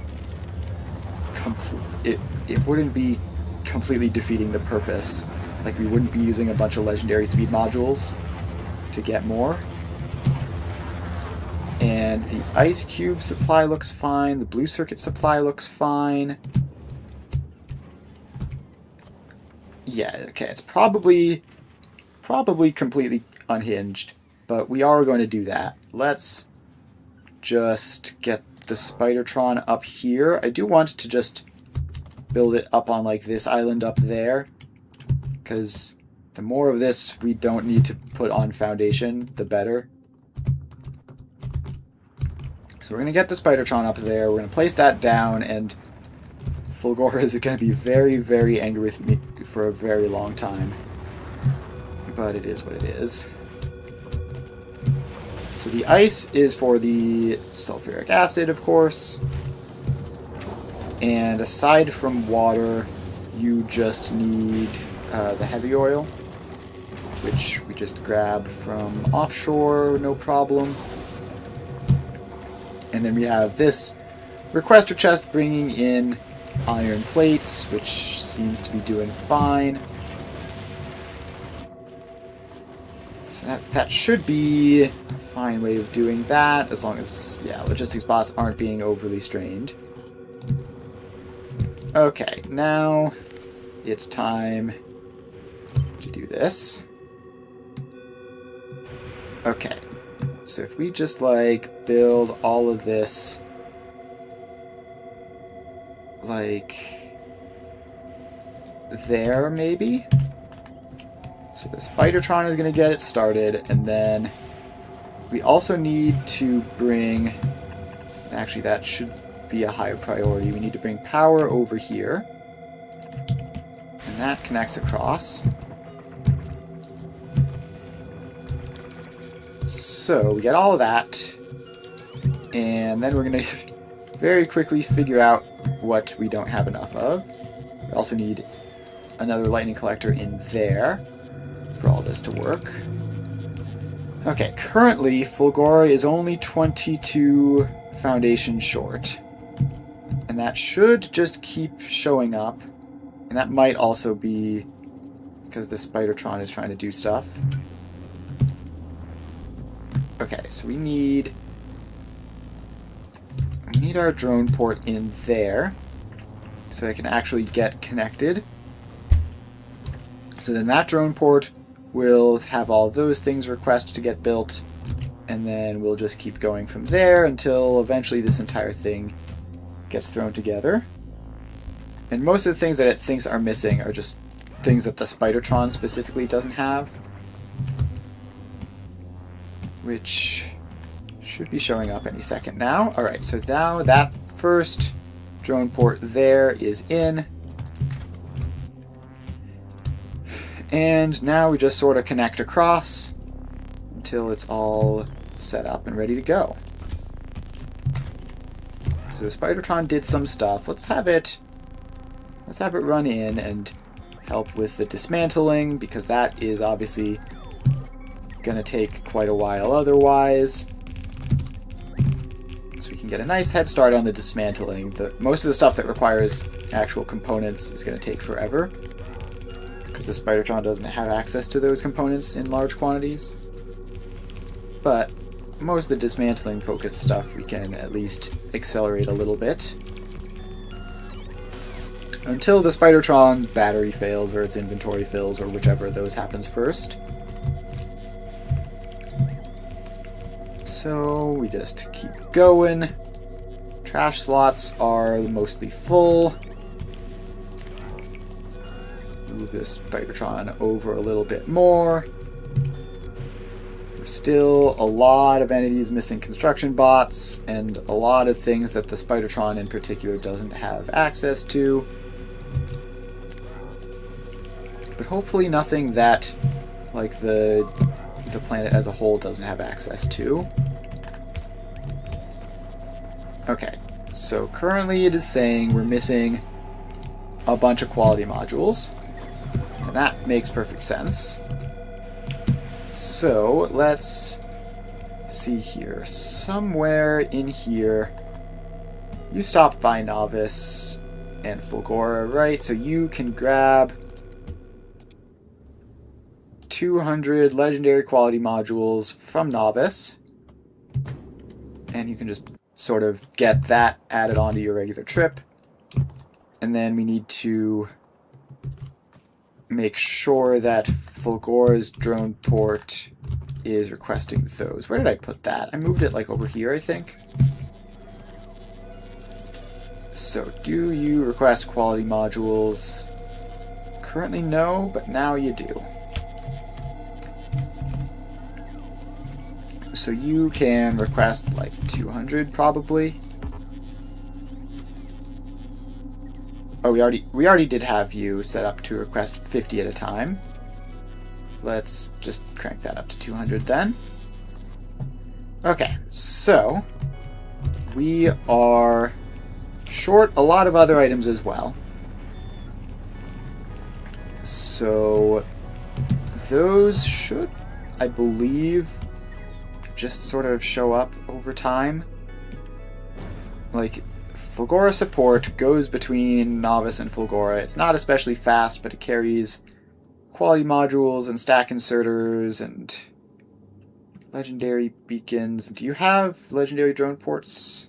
it wouldn't be completely defeating the purpose. Like, we wouldn't be using a bunch of legendary speed modules to get more. And the ice cube supply looks fine. The blue circuit supply looks fine. Yeah, okay, it's probably completely unhinged, but we are going to do that. Let's just get the Spidertron up here. I do want to just build it up on, like, this island up there, because the more of this we don't need to put on foundation, the better. So we're going to get the Spidertron up there, we're going to place that down, and Fulgora is going to be very, very angry with me for a very long time. But it is what it is. So the ice is for the sulfuric acid, of course. And aside from water, you just need the heavy oil, which we just grab from offshore, no problem. And then we have this requester chest bringing in iron plates, which seems to be doing fine. So that should be a fine way of doing that, as long as, yeah, logistics bots aren't being overly strained. Okay, now it's time to do this. Okay, so if we just, like, build all of this, like, there, maybe? So the Spidertron is going to get it started, and then we also need to bring... Actually, that should be a higher priority. We need to bring power over here. And that connects across. So we get all of that, and then we're going to very quickly figure out what we don't have enough of. We also need another lightning collector in there for all this to work. Okay, currently Fulgora is only 22 foundations short, and that should just keep showing up, and that might also be because the Spidertron is trying to do stuff. Okay, so we need our drone port in there so they can actually get connected. So then that drone port will have all those things request to get built, and then we'll just keep going from there until eventually this entire thing gets thrown together. And most of the things that it thinks are missing are just things that the Spidertron specifically doesn't have, which should be showing up any second now. Alright, so now that first drone port there is in. And now we just sort of connect across until it's all set up and ready to go. So the Spidertron did some stuff. Let's have it run in and help with the dismantling, because that is obviously going to take quite a while otherwise. So we can get a nice head start on the dismantling. Most of the stuff that requires actual components is going to take forever, because the Spidertron doesn't have access to those components in large quantities. But most of the dismantling focused stuff we can at least accelerate a little bit. Until the Spidertron battery fails or its inventory fills, or whichever of those happens first. So we just keep going. Trash slots are mostly full. Move this Spidertron over a little bit more. There's still a lot of entities missing construction bots, and a lot of things that the Spidertron in particular doesn't have access to. But hopefully nothing that, like, the planet as a whole doesn't have access to. Okay, so currently it is saying we're missing a bunch of quality modules, and that makes perfect sense. So let's see here. Somewhere in here, you stopped by Novice and Fulgora, right? So you can grab 200 legendary quality modules from Novice, and you can just sort of get that added onto your regular trip. And then we need to make sure that Fulgora's drone port is requesting those. Where did I put that? I moved it like over here, I think. So do you request quality modules? Currently no, but now you do. So you can request like 200 probably. Oh, we already did have you set up to request 50 at a time. Let's just crank that up to 200 then. Okay, so we are short a lot of other items as well. So those should, I believe, just sort of show up over time. Like, Fulgora support goes between Novice and Fulgora. It's not especially fast, but it carries quality modules and stack inserters and legendary beacons. Do you have legendary drone ports?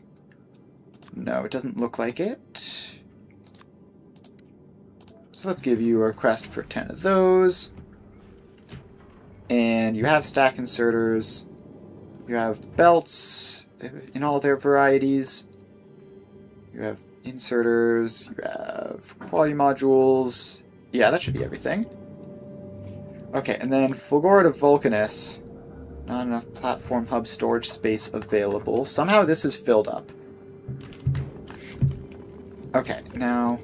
No, it doesn't look like it. So let's give you a request for 10 of those. And you have stack inserters. You have belts in all their varieties. You have inserters. You have quality modules. Yeah, that should be everything. Okay, and then Fulgora to Vulcanus. Not enough platform hub storage space available. Somehow this is filled up. Okay, now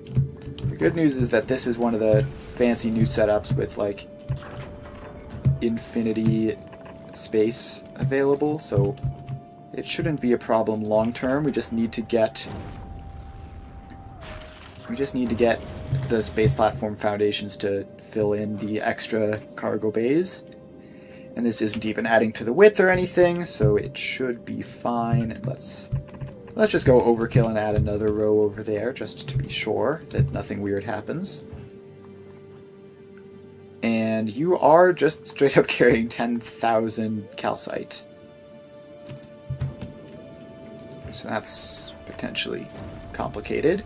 the good news is that this is one of the fancy new setups with like infinity space available, so it shouldn't be a problem long term. We just need to get the space platform foundations to fill in the extra cargo bays. And this isn't even adding to the width or anything, so it should be fine. And let's just go overkill and add another row over there, just to be sure that nothing weird happens. And you are just straight up carrying 10,000 calcite. So that's potentially complicated.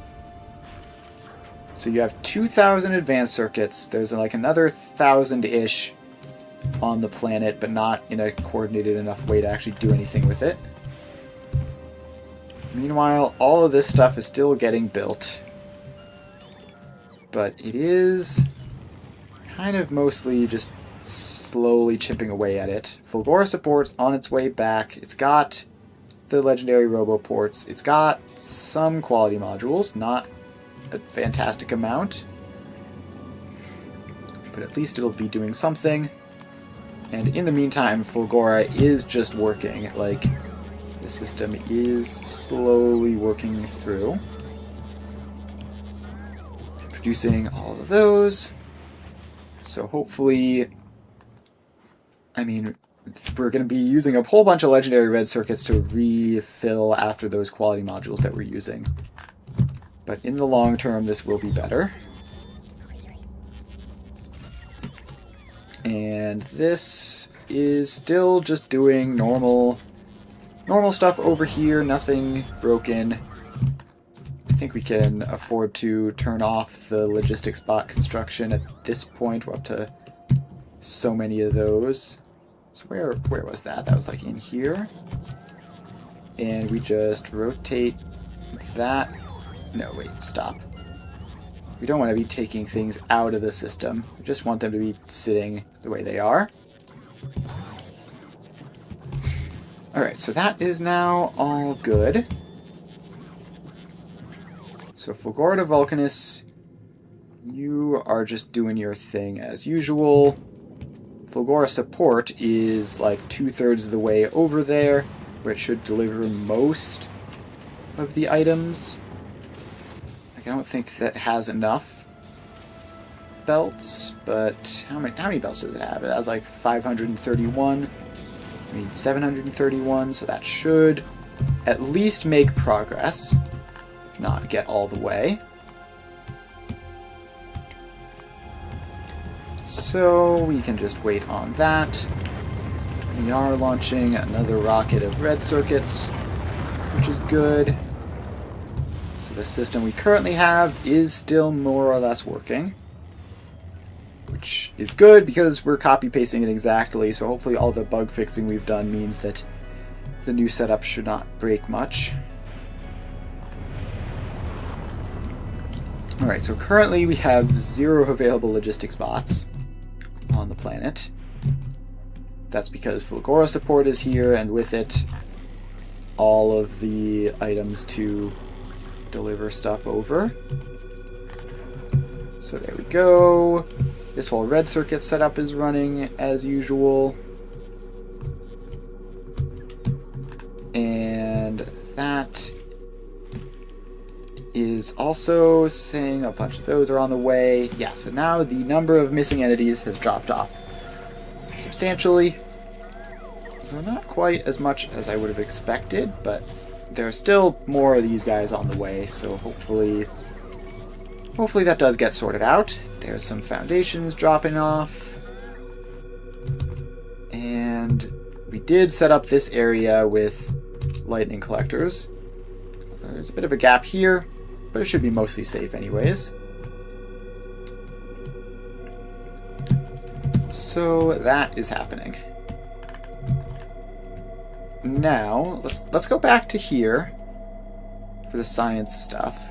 So you have 2,000 advanced circuits. There's like another 1,000-ish on the planet, but not in a coordinated enough way to actually do anything with it. Meanwhile, all of this stuff is still getting built, but it is kind of mostly just slowly chipping away at it. Fulgora support's on its way back. It's got the legendary robo ports. It's got some quality modules, not a fantastic amount, but at least it'll be doing something. And in the meantime, Fulgora is just working. Like, the system is slowly working through, producing all of those. So hopefully, I mean, we're going to be using a whole bunch of legendary red circuits to refill after those quality modules that we're using. But in the long term, this will be better. And this is still just doing normal stuff over here, nothing broken. I think we can afford to turn off the logistics bot construction at this point. We're up to so many of those. So where was that? That was like in here. And we just rotate that. No, wait, stop. We don't want to be taking things out of the system. We just want them to be sitting the way they are. Alright, so that is now all good. So Fulgora to Vulcanus, you are just doing your thing as usual. Fulgora support is like 2/3 of the way over there, where it should deliver most of the items. I don't think that has enough belts, but how many belts does it have? It has like 531. I mean 731, so that should at least make progress, if not get all the way. So we can just wait on that. We are launching another rocket of red circuits, which is good. The system we currently have is still more or less working, which is good because we're copy-pasting it exactly, so hopefully all the bug fixing we've done means that the new setup should not break much. Alright, so currently we have 0 available logistics bots on the planet. That's because Fulgora support is here, and with it, all of the items to deliver stuff over. So there we go. This whole red circuit setup is running as usual. that is also saying a bunch of those are on the way. Yeah, so now the number of missing entities has dropped off substantially. Well, not quite as much as I would have expected, but there are still more of these guys on the way, so hopefully that does get sorted out. There's some foundations dropping off. And we did set up this area with lightning collectors. There's a bit of a gap here, but it should be mostly safe anyways. So that is happening. Now, let's go back to here for the science stuff.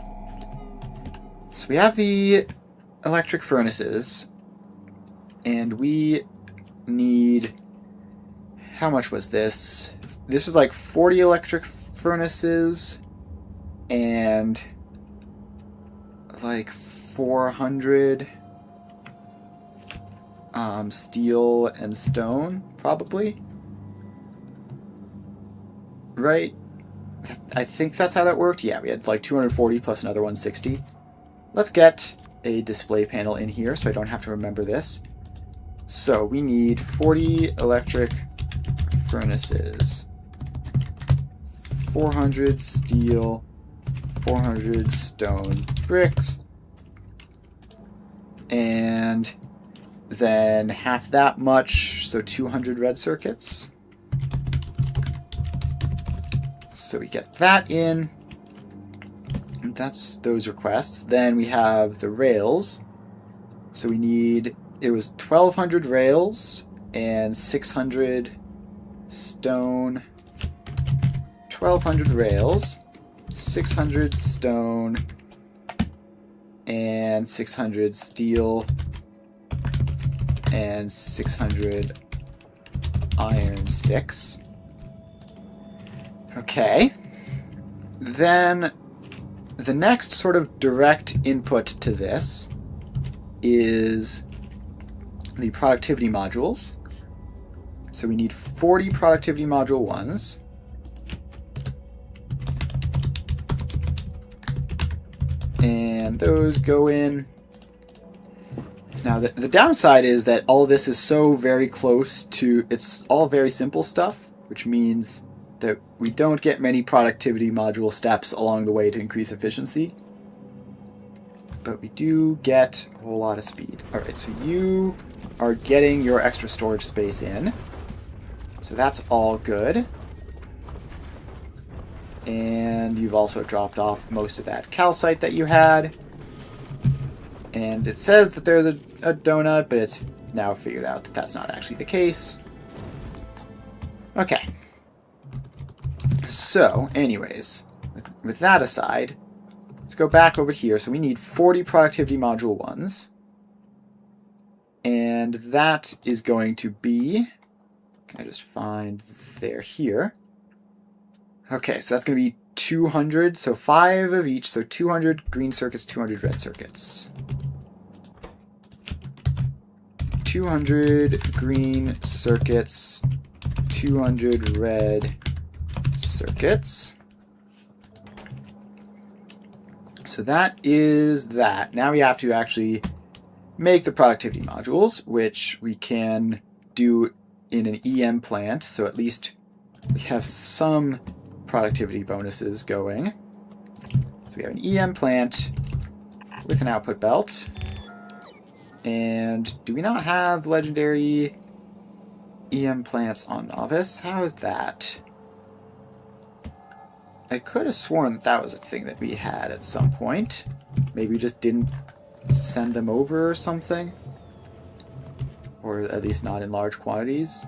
So we have the electric furnaces, and we need... How much was this? This was like 40 electric furnaces and like 400 steel and stone, probably. Right? I think that's how that worked. Yeah, we had like 240 plus another 160. Let's get a display panel in here so I don't have to remember this. So we need 40 electric furnaces, 400 steel, 400 stone bricks, and then half that much, so 200 red circuits. So we get that in. And that's those requests. Then we have the rails. So we need, it was 1,200 rails and 600 stone. 1,200 rails, 600 stone, and 600 steel, and 600 iron sticks. Okay. Then the next sort of direct input to this is the productivity modules. So we need 40 productivity module 1s. And those go in. Now the downside is that all this is so very close to, it's all very simple stuff, which means that we don't get many productivity module steps along the way to increase efficiency. But we do get a whole lot of speed. Alright, so you are getting your extra storage space in. So that's all good. And you've also dropped off most of that calcite that you had. And it says that there's a donut, but it's now figured out that that's not actually the case. Okay. So, anyways, with that aside, let's go back over here. So we need 40 productivity module 1s. And that is going to be... I just find they're here. Okay, so that's going to be 200. So 5 of each. So 200 green circuits, 200 red circuits. 200 green circuits, 200 red circuits. So that is that. Now we have to actually make the productivity modules, which we can do in an EM plant. So at least we have some productivity bonuses going. So we have an EM plant with an output belt. And do we not have legendary EM plants on Novice? How is that? I could have sworn that that was a thing that we had at some point. Maybe we just didn't send them over or something. Or at least not in large quantities.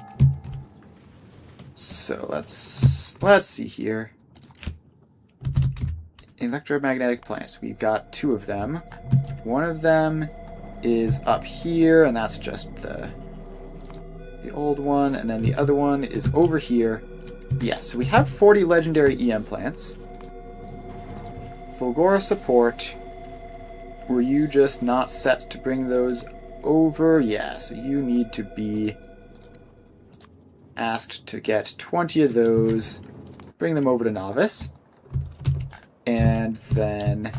So let's see here. Electromagnetic plants. We've got 2 of them. One of them is up here, and that's just the old one, and then the other one is over here. Yes, so we have 40 legendary EM plants. Fulgora support. Were you just not set to bring those over? Yeah, so you need to be asked to get 20 of those, bring them over to Novice. And then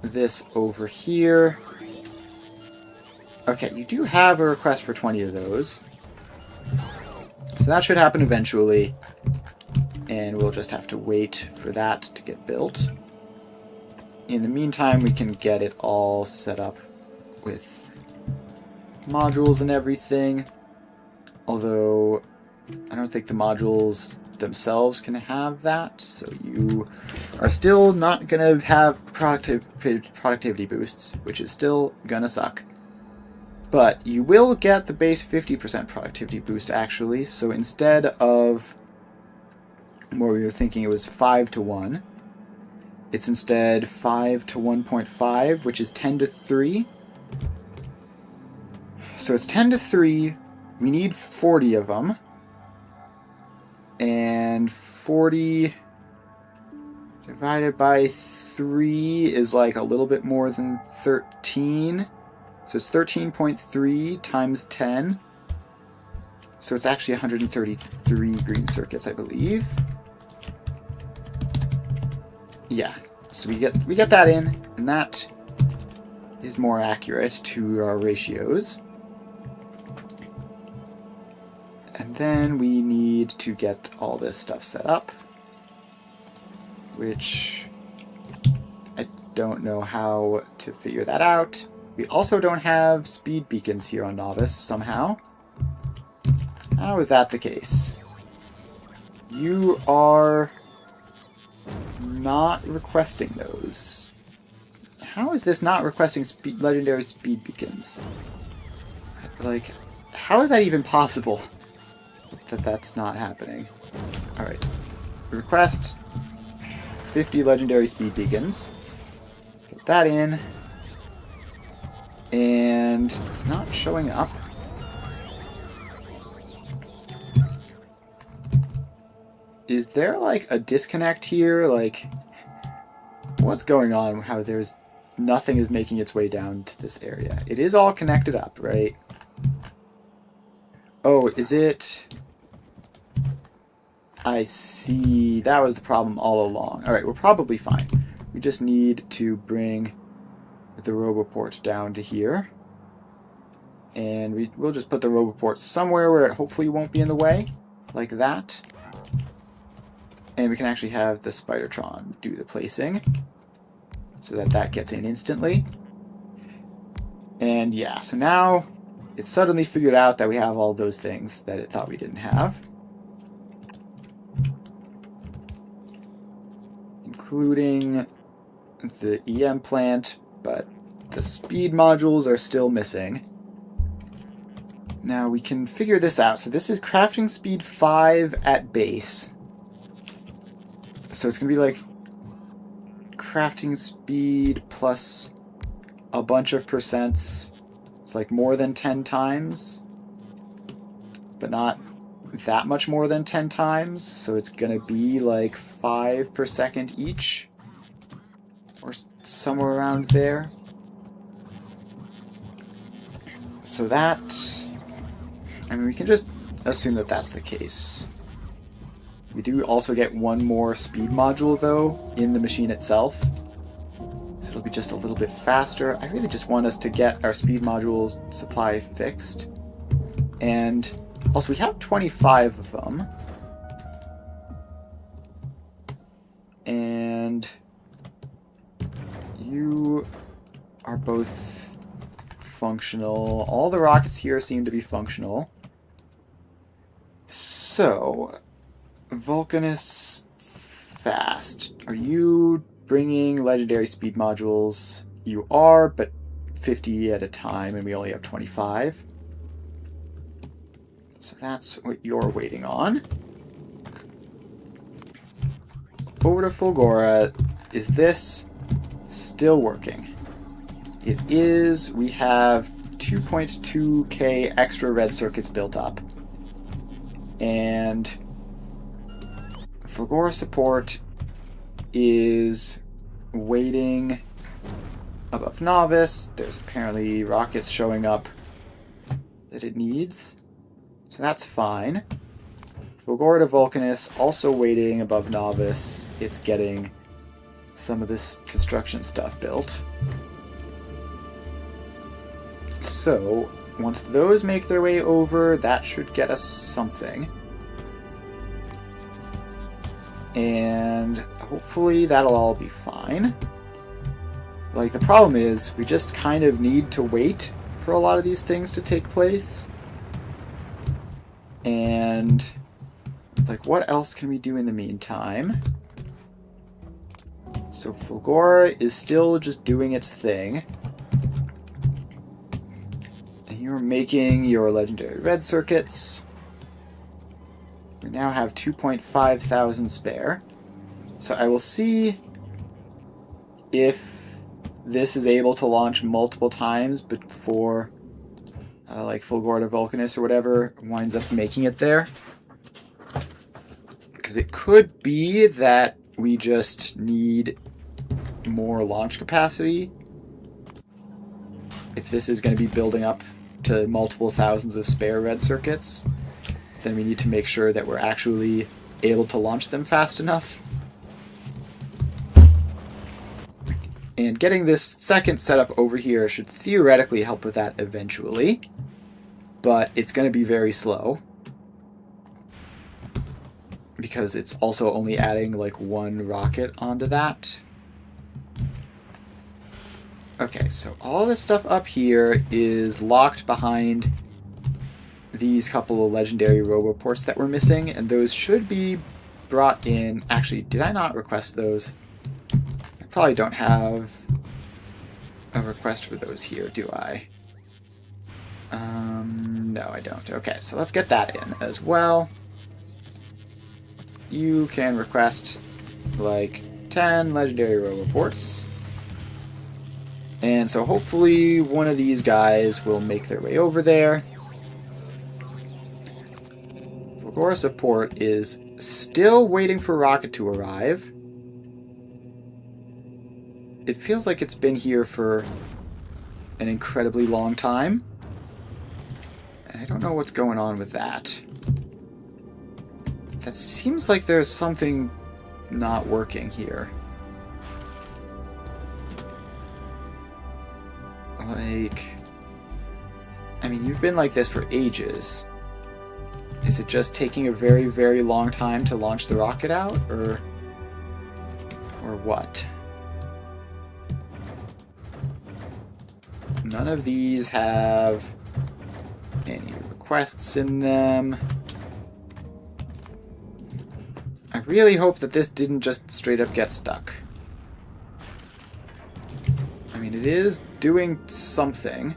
this over here. Okay, you do have a request for 20 of those. So that should happen eventually. And we'll just have to wait for that to get built. In the meantime, we can get it all set up with modules and everything. Although, I don't think the modules themselves can have that. So you are still not going to have productivity boosts, which is still going to suck. But you will get the base 50% productivity boost, actually. So instead of where we were thinking it was 5 to 1, it's instead 5 to 1.5, which is 10 to 3. So it's 10 to 3. We need 40 of them. And 40 divided by 3 is like a little bit more than 13. So it's 13.3 times 10. So it's actually 133 green circuits, I believe. Yeah, so we get that in, and that is more accurate to our ratios. And then we need to get all this stuff set up, which I don't know how to figure that out. We also don't have speed beacons here on Novice, somehow. How is that the case? You are not requesting those. How is this not requesting legendary speed beacons? Like, how is that even possible that that's not happening? Alright. Request 50 legendary speed beacons. Put that in. And it's not showing up. Is there, like, a disconnect here? Like, what's going on? How there's nothing is making its way down to this area. It is all connected up, right? Oh, is it? I see. That was the problem all along. Alright, we're probably fine. We just need to bring the Roboport down to here. And we'll just put the Roboport somewhere where it hopefully won't be in the way. Like that. And we can actually have the Spidertron do the placing. So that that gets in instantly. And yeah, so now it's suddenly figured out that we have all those things that it thought we didn't have. Including the EM plant, but the speed modules are still missing. Now we can figure this out. So this is crafting speed 5 at base. So it's going to be like crafting speed plus a bunch of percents. It's like more than 10 times, but not that much more than 10 times. So it's going to be like 5 per second each, or somewhere around there. So that, I mean, we can just assume that that's the case. We do also get one more speed module, though, in the machine itself. So it'll be just a little bit faster. I really just want us to get our speed modules supply fixed. And also, we have 25 of them. And you are both functional. All the rockets here seem to be functional. So, Vulcanus Fast. Are you bringing legendary speed modules? You are, but 50 at a time, and we only have 25. So that's what you're waiting on. Over to Fulgora. Is this still working? It is. We have 2.2k extra red circuits built up. And Fulgora support is waiting above Novice. There's apparently rockets showing up that it needs. So that's fine. Fulgora to Vulcanus, also waiting above Novice. It's getting some of this construction stuff built. So, once those make their way over, that should get us something. And hopefully that'll all be fine. Like, the problem is, we just kind of need to wait for a lot of these things to take place. And, like, what else can we do in the meantime? So Fulgora is still just doing its thing. And you're making your legendary red circuits. We now have 2.5 thousand spare. So I will see if this is able to launch multiple times before like Fulgora Vulcanus or whatever winds up making it there. Because it could be that we just need more launch capacity. If this is going to be building up to multiple thousands of spare red circuits, then we need to make sure that we're actually able to launch them fast enough. And getting this second setup over here should theoretically help with that eventually, but it's going to be very slow because it's also only adding like one rocket onto that. Okay, so all this stuff up here is locked behind these couple of legendary roboports that we're missing, and those should be brought in. Actually, did I not request those? I probably don't have a request for those here, do I? No, I don't. Okay, so let's get that in as well. You can request like 10 legendary roboports. And so hopefully one of these guys will make their way over there. Fulgora support is still waiting for rocket to arrive. It feels like it's been here for an incredibly long time. And I don't know what's going on with that. That seems like there's something not working here. Like, I mean, you've been like this for ages. Is it just taking a very, very long time to launch the rocket out, or what? None of these have any requests in them. I really hope that this didn't just straight up get stuck. I mean, it is doing something.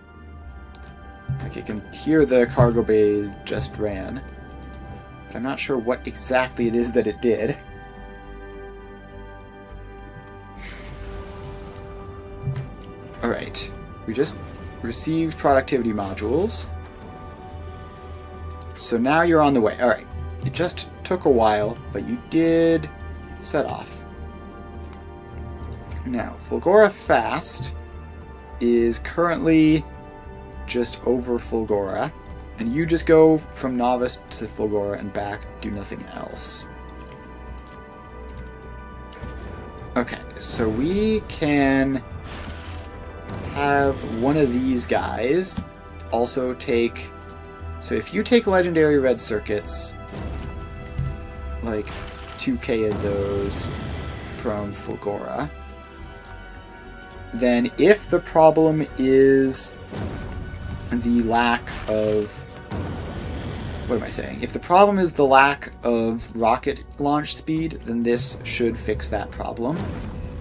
Like, you can hear the cargo bay just ran. But I'm not sure what exactly it is that it did. Alright. We just received productivity modules. So now you're on the way. Alright. It just took a while, but you did set off. Now, Fulgora Fast is currently just over Fulgora, and you just go from Novice to Fulgora and back, do nothing else. Okay, so we can have one of these guys also take... So if you take legendary red circuits, like 2k of those from Fulgora, then if the problem is the lack of... What am I saying? If the problem is the lack of rocket launch speed, then this should fix that problem.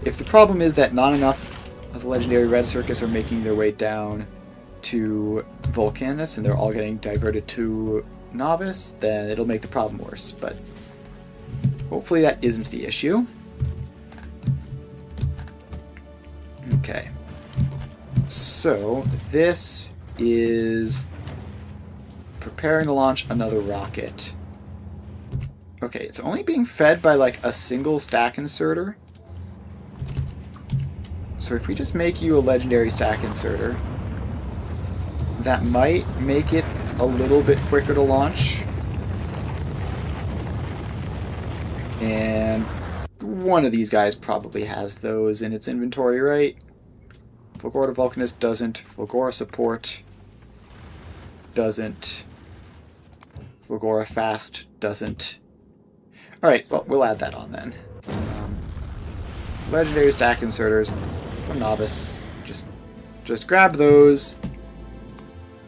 If the problem is that not enough of the legendary red circuits are making their way down to Vulcanus and they're all getting diverted to Novice, then it'll make the problem worse. But hopefully that isn't the issue. Okay. So this is preparing to launch another rocket. Okay, it's only being fed by like a single stack inserter. So if we just make you a legendary stack inserter, that might make it a little bit quicker to launch. And one of these guys probably has those in its inventory, right? Fulgora Vulcanus doesn't. Fulgora Support doesn't. Fulgora Fast doesn't. Alright, well, we'll add that on then. Legendary stack inserters from Novice. Just grab those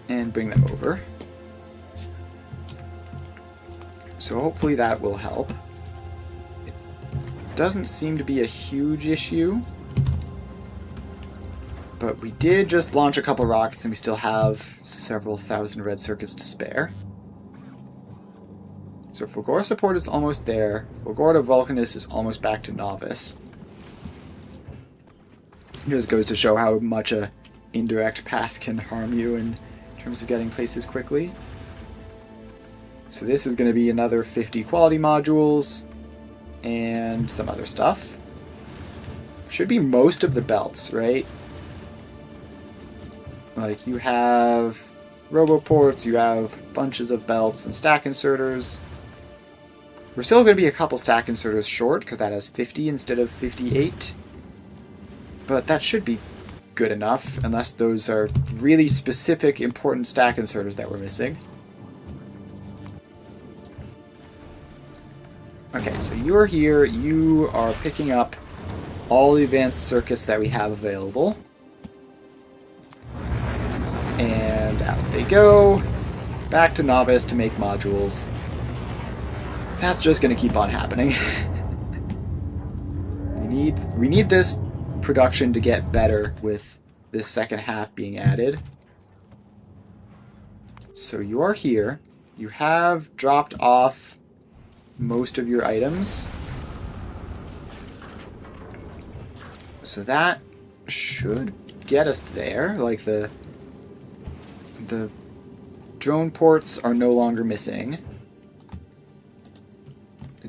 and bring them over. So hopefully that will help. It doesn't seem to be a huge issue. But we did just launch a couple rockets and we still have several thousand red circuits to spare. So Fulgora Support is almost there. Fulgora Vulcanus is almost back to Novice. It just goes to show how much a indirect path can harm you in terms of getting places quickly. So this is going to be another 50 quality modules and some other stuff. Should be most of the belts, right? Like, you have roboports, you have bunches of belts and stack inserters. We're still going to be a couple stack inserters short, because that has 50 instead of 58. But that should be good enough, unless those are really specific, important stack inserters that we're missing. Okay, so you're here, you are picking up all the advanced circuits that we have available. And out they go, back to Novice to make modules. That's just going to keep on happening. we need this production to get better with this second half being added. So you are here. You have dropped off most of your items. So that should get us there. Like, the drone ports are no longer missing.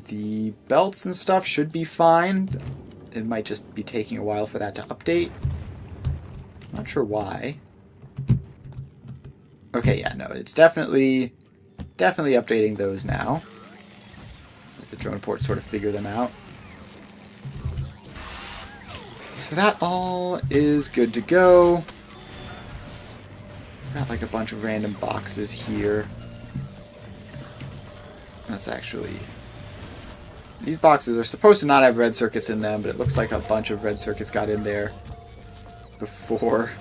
The belts and stuff should be fine. It might just be taking a while for that to update. Not sure why. Okay, yeah, no, it's definitely updating those now. Let the drone ports sort of figure them out. So that all is good to go. Got like a bunch of random boxes here. That's actually... These boxes are supposed to not have red circuits in them, but it looks like a bunch of red circuits got in there before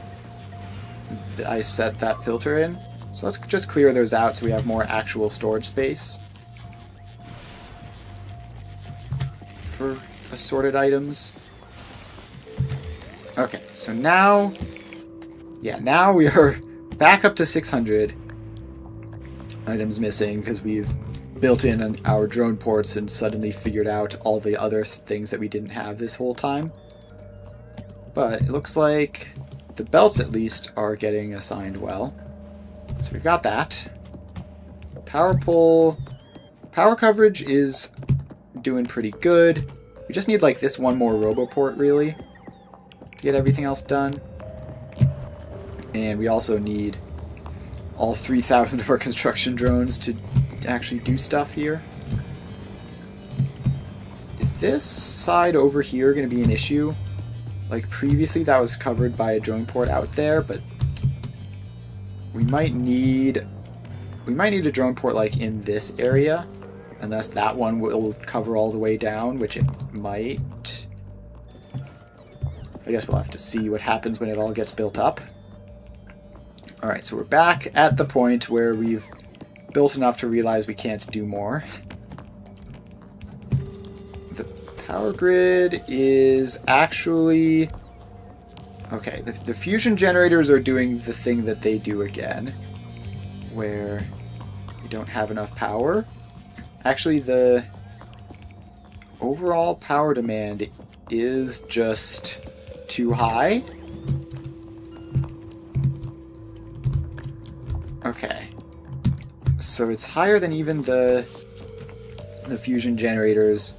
I set that filter in. So let's just clear those out so we have more actual storage space for assorted items. Okay, so now... Yeah, now we are back up to 600 items missing because we've built in our drone ports and suddenly figured out all the other things that we didn't have this whole time. But it looks like the belts at least are getting assigned well. So we've got that. Power pole. Power coverage is doing pretty good. We just need like this one more roboport really to get everything else done. And we also need all 3,000 of our construction drones to actually do stuff here. Is this side over here going to be an issue? Like previously that was covered by a drone port out there, but we might need a drone port like in this area, unless that one will cover all the way down, which it might. I guess we'll have to see what happens when it all gets built up. Alright, so we're back at the point where we've built enough to realize we can't do more. The power grid is actually... Okay, the fusion generators are doing the thing that they do again, where we don't have enough power. Actually, the overall power demand is just too high. Okay. So it's higher than even the fusion generators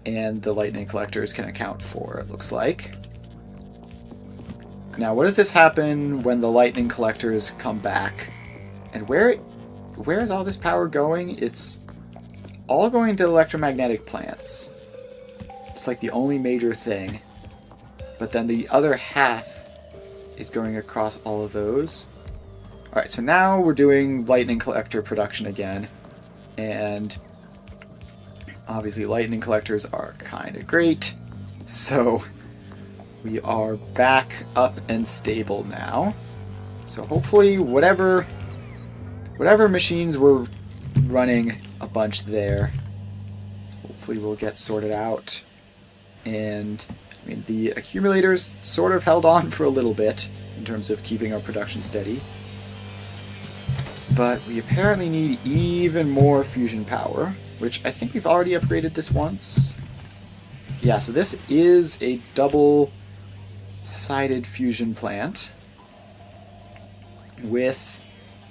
and the lightning collectors can account for, it looks like. Now, what does this happen when the lightning collectors come back? And where is all this power going? It's all going to electromagnetic plants. It's like the only major thing. But then the other half is going across all of those. Alright, so now we're doing lightning collector production again. And obviously lightning collectors are kind of great. So we are back up and stable now. So hopefully whatever machines were running a bunch there, hopefully we'll get sorted out. And I mean, the accumulators sort of held on for a little bit in terms of keeping our production steady. But we apparently need even more fusion power, which I think we've already upgraded this once. Yeah, so this is a double-sided fusion plant with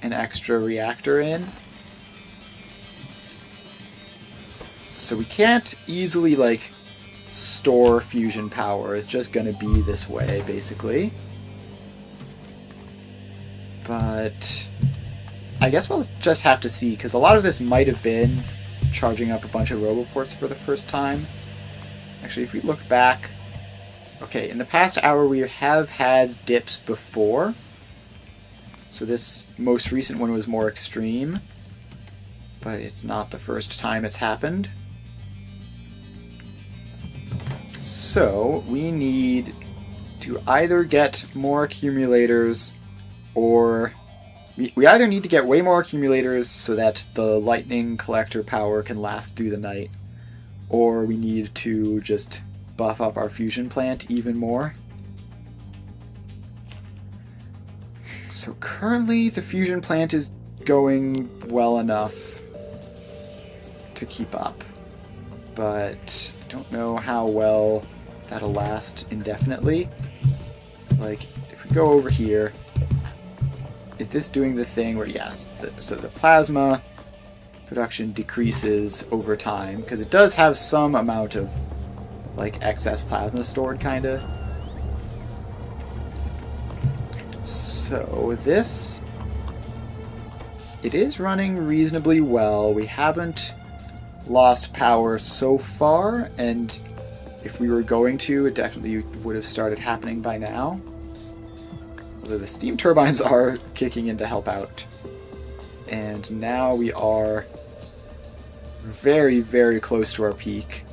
an extra reactor in. So we can't easily, like, store fusion power. It's just going to be this way, basically. But I guess we'll just have to see, because a lot of this might have been charging up a bunch of roboports for the first time. Actually, if we look back... Okay, in the past hour we have had dips before. So this most recent one was more extreme. But it's not the first time it's happened. So we need to either get more accumulators, or we either need to get way more accumulators so that the lightning collector power can last through the night, or we need to just buff up our fusion plant even more. So currently the fusion plant is going well enough to keep up, but I don't know how well that'll last indefinitely. Like, if we go over here, is this doing the thing where, yes, so the plasma production decreases over time, because it does have some amount of, like, excess plasma stored, kind of. So this, it is running reasonably well. We haven't lost power so far, and if we were going to, it definitely would have started happening by now. Although the steam turbines are kicking in to help out. And now we are very, very close to our peak.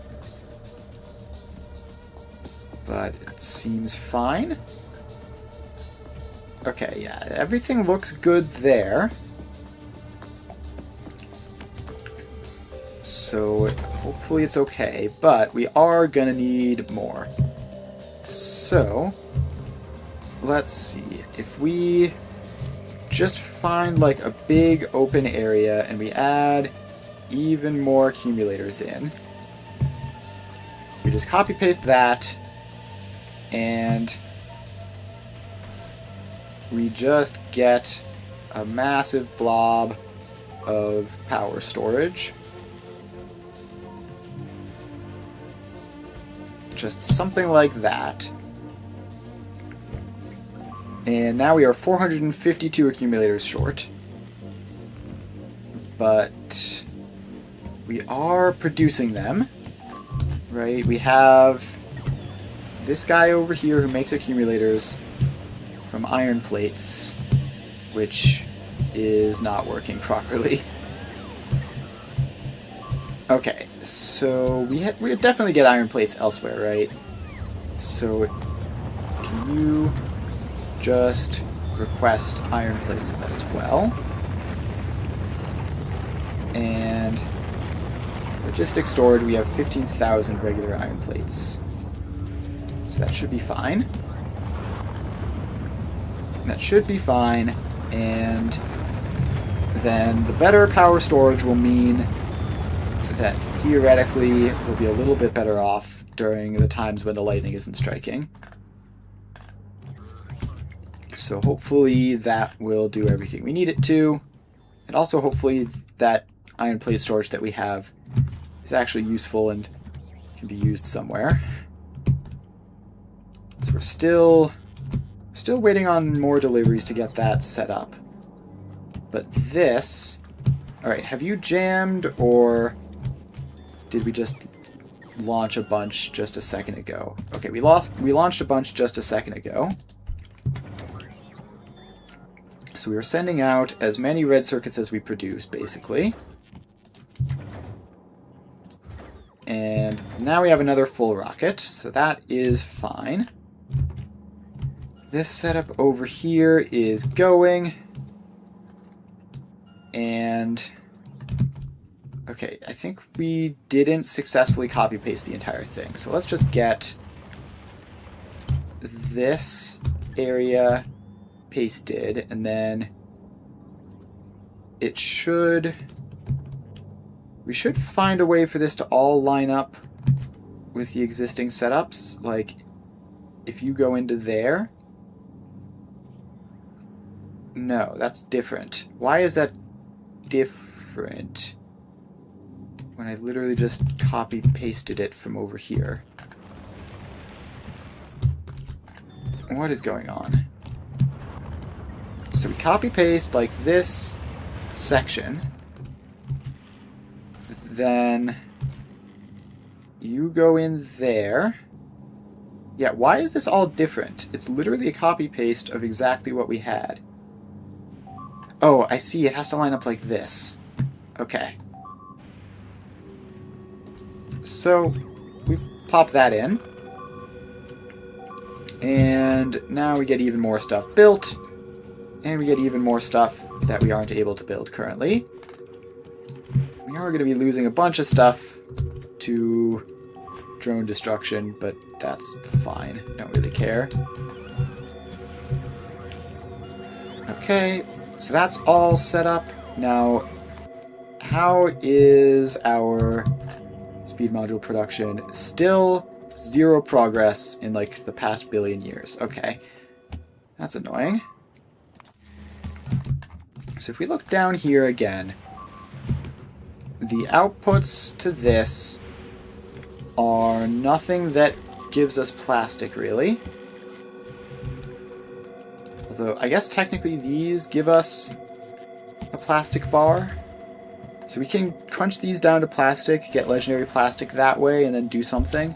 But it seems fine. Okay, yeah, everything looks good there. So hopefully it's okay, but we are gonna need more. So let's see, if we just find like a big open area and we add even more accumulators in. So we just copy paste that, and we just get a massive blob of power storage. Just something like that. And now we are 452 accumulators short. But we are producing them, right? We have this guy over here who makes accumulators from iron plates, which is not working properly. Okay, so we definitely get iron plates elsewhere, right? So can you just request iron plates as well? And logistics storage, we have 15,000 regular iron plates. So that should be fine. That should be fine, and then the better power storage will mean that theoretically we'll be a little bit better off during the times when the lightning isn't striking. So hopefully that will do everything we need it to, and also hopefully that iron plate storage that we have is actually useful and can be used somewhere. So we're still waiting on more deliveries to get that set up. But this... Alright, have you jammed, or did we just launch a bunch just a second ago. Okay, we launched a bunch just a second ago. So we were sending out as many red circuits as we produced, basically. And now we have another full rocket, so that is fine. This setup over here is going. And... okay, I think we didn't successfully copy-paste the entire thing. So let's just get this area pasted, and then it should... we should find a way for this to all line up with the existing setups. Like, if you go into there... no, that's different. Why is that different? When I literally just copy-pasted it from over here. What is going on? So we copy-paste, like, this section. Then you go in there. Yeah, why is this all different? It's literally a copy-paste of exactly what we had. Oh, I see. It has to line up like this. Okay. So we pop that in. And now we get even more stuff built. And we get even more stuff that we aren't able to build currently. We are going to be losing a bunch of stuff to drone destruction, but that's fine. Don't really care. Okay, so that's all set up. Now, how is our speed module production? Still 0 progress in like the past billion years. Okay, that's annoying. So if we look down here again, the outputs to this are nothing that gives us plastic, really. Although, I guess technically these give us a plastic bar. So we can crunch these down to plastic, get legendary plastic that way, and then do something.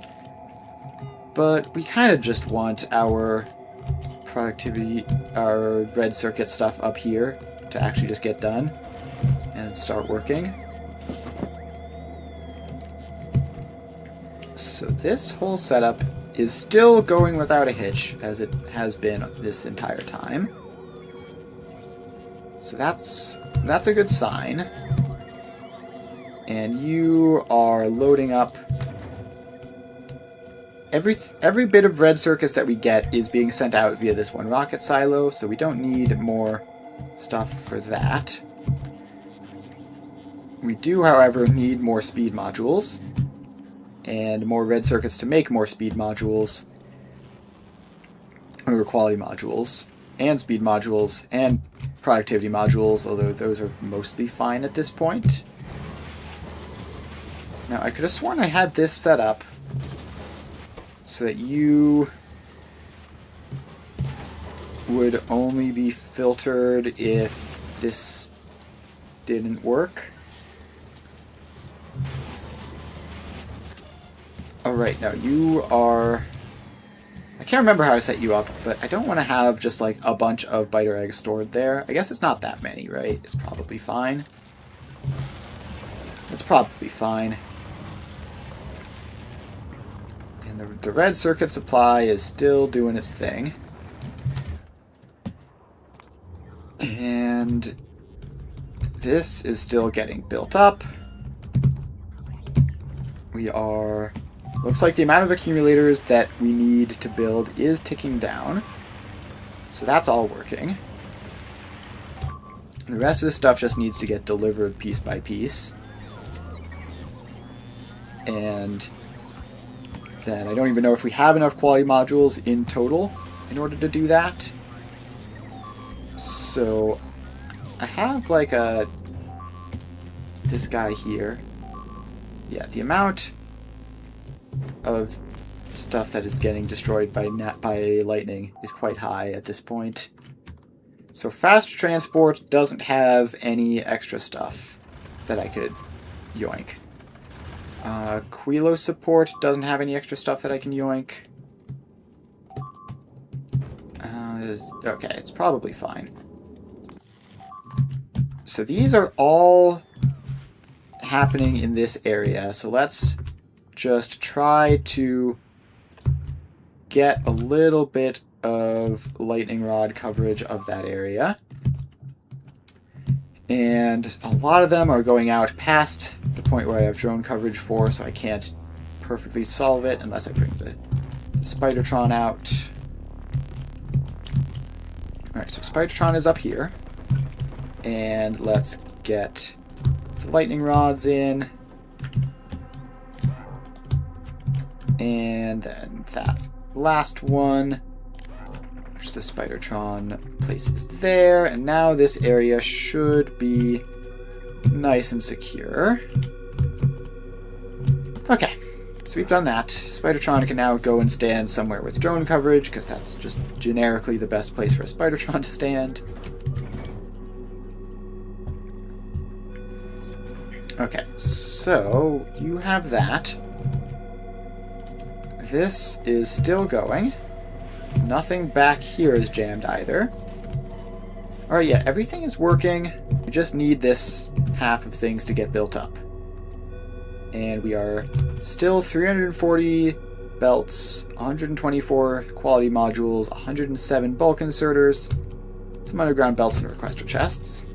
But we kind of just want our productivity, our red circuit stuff up here to actually just get done and start working. So this whole setup is still going without a hitch, as it has been this entire time. So that's a good sign. And you are loading up. Every bit of red circuits that we get is being sent out via this one rocket silo, so we don't need more stuff for that. We do, however, need more speed modules. And more red circuits to make more speed modules, or quality modules, and speed modules, and productivity modules, although those are mostly fine at this point. Now, I could have sworn I had this set up so that you would only be filtered if this didn't work. Oh, right, no, you are... I can't remember how I set you up, but I don't want to have just, like, a bunch of biter eggs stored there. I guess it's not that many, right? It's probably fine. It's probably fine. And the red circuit supply is still doing its thing. And this is still getting built up. We are... looks like the amount of accumulators that we need to build is ticking down. So that's all working. The rest of the stuff just needs to get delivered piece by piece. And then I don't even know if we have enough quality modules in total in order to do that. So I have like this guy here. Yeah, the amount of stuff that is getting destroyed by lightning is quite high at this point. So fast transport doesn't have any extra stuff that I could yoink. Quilo support doesn't have any extra stuff that I can yoink. Okay, it's probably fine. So these are all happening in this area, so let's just try to get a little bit of lightning rod coverage of that area. And a lot of them are going out past the point where I have drone coverage for, so I can't perfectly solve it unless I bring the Spidertron out. Alright, so Spidertron is up here. And let's get the lightning rods in. And then that last one, which the Spidertron places there. And now this area should be nice and secure. Okay, so we've done that. Spidertron can now go and stand somewhere with drone coverage, because that's just generically the best place for a Spidertron to stand. Okay, so you have that. This is still going. Nothing back here is jammed either. Alright, yeah, everything is working. We just need this half of things to get built up. And we are still 340 belts, 124 quality modules, 107 bulk inserters, some underground belts and requester chests.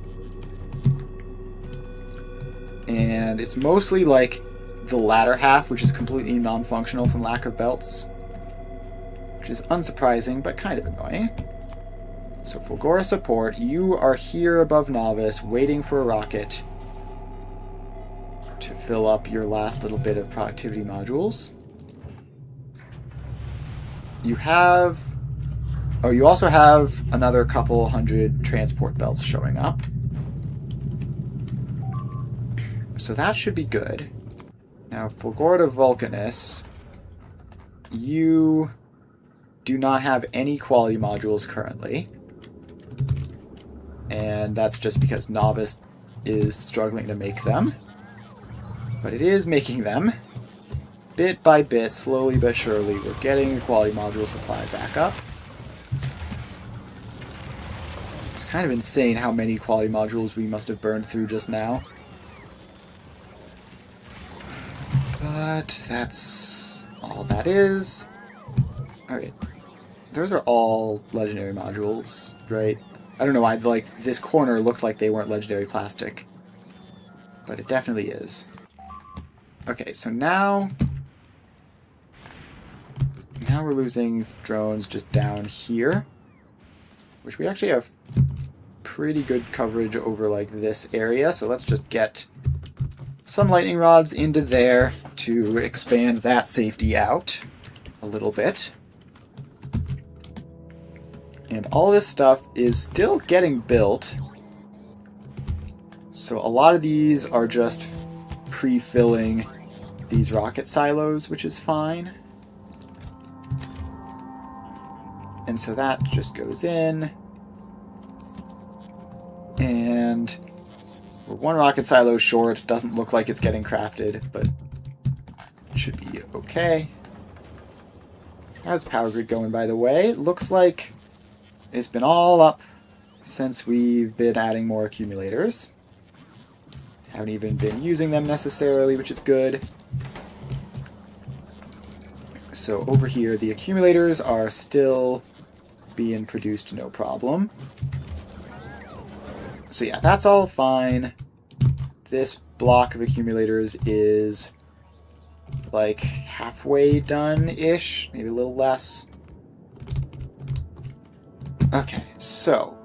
And it's mostly like the latter half, which is completely non-functional from lack of belts, which is unsurprising, but kind of annoying. So Fulgora support, you are here above Novice, waiting for a rocket to fill up your last little bit of productivity modules. You have... Oh, you also have another couple hundred transport belts showing up. So that should be good. Now, Fulgora Vulcanus, you do not have any quality modules currently. And that's just because Novice is struggling to make them. But it is making them. Bit by bit, slowly but surely, we're getting the quality module supply back up. It's kind of insane how many quality modules we must have burned through just now. But that's all that is. Alright. Those are all legendary modules, right? I don't know why, like, this corner looked like they weren't legendary plastic. But it definitely is. Okay, so now we're losing drones just down here. Which we actually have pretty good coverage over, like, this area. So let's just get some lightning rods into there to expand that safety out a little bit. And all this stuff is still getting built. So a lot of these are just pre-filling these rocket silos, which is fine. And so that just goes in. And we're one rocket silo short. Doesn't look like it's getting crafted, but it should be okay. How's the power grid going, by the way? It looks like it's been all up since we've been adding more accumulators. Haven't even been using them necessarily, which is good. So over here, the accumulators are still being produced no problem. So yeah, that's all fine. This block of accumulators is like halfway done-ish, maybe a little less. Okay, so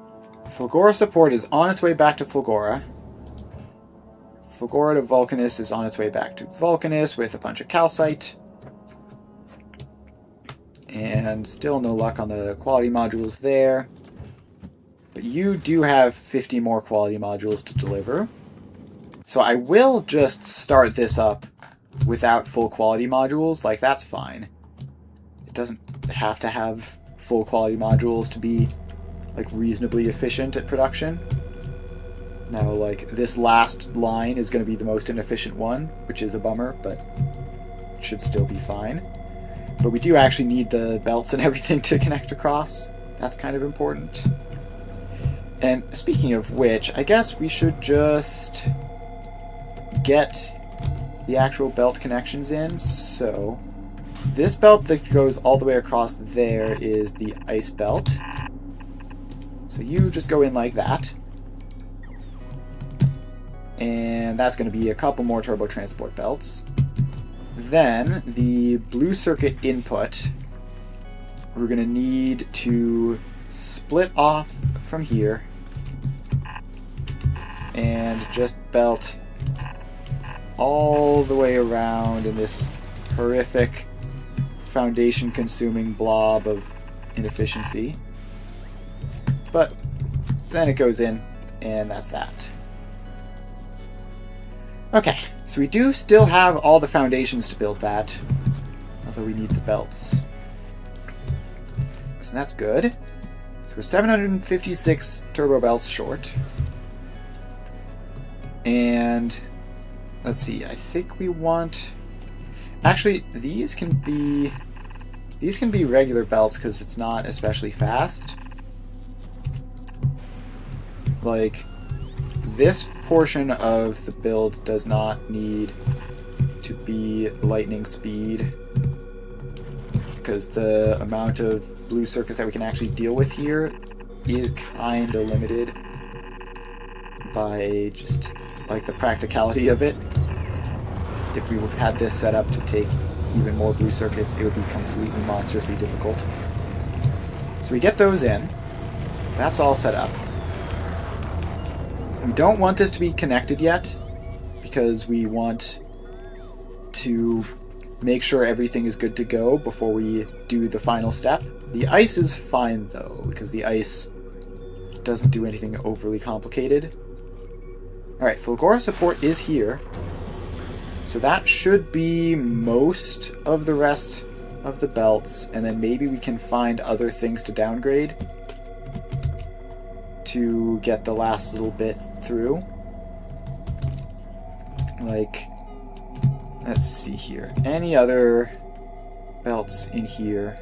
Fulgora support is on its way back to Fulgora. Fulgora to Vulcanus is on its way back to Vulcanus with a bunch of calcite. And still no luck on the quality modules there. But you do have 50 more quality modules to deliver. So I will just start this up without full quality modules. Like, that's fine. It doesn't have to have full quality modules to be, like, reasonably efficient at production. Now, like, this last line is going to be the most inefficient one, which is a bummer, but it should still be fine. But we do actually need the belts and everything to connect across. That's kind of important. And speaking of which, I guess we should just get the actual belt connections in. So this belt that goes all the way across there is the ice belt. So you just go in like that. And that's going to be a couple more turbo transport belts. Then the blue circuit input, we're going to need to split off from here and just belt all the way around in this horrific foundation consuming blob of inefficiency. But then it goes in, and that's that. Okay, so we do still have all the foundations to build that, although we need the belts. So that's good. So we're 756 turbo belts short. And let's see, I think we want... Actually, these can be regular belts because it's not especially fast. Like, this portion of the build does not need to be lightning speed because the amount of blue circuits that we can actually deal with here is kind of limited by just like the practicality of it. If we had this set up to take even more blue circuits, it would be completely monstrously difficult. So we get those in. That's all set up. We don't want this to be connected yet because we want to make sure everything is good to go before we do the final step. The ice is fine though, because the ice doesn't do anything overly complicated. Alright, Fulgora support is here. So that should be most of the rest of the belts, and then maybe we can find other things to downgrade to get the last little bit through. Like, let's see here. Any other belts in here?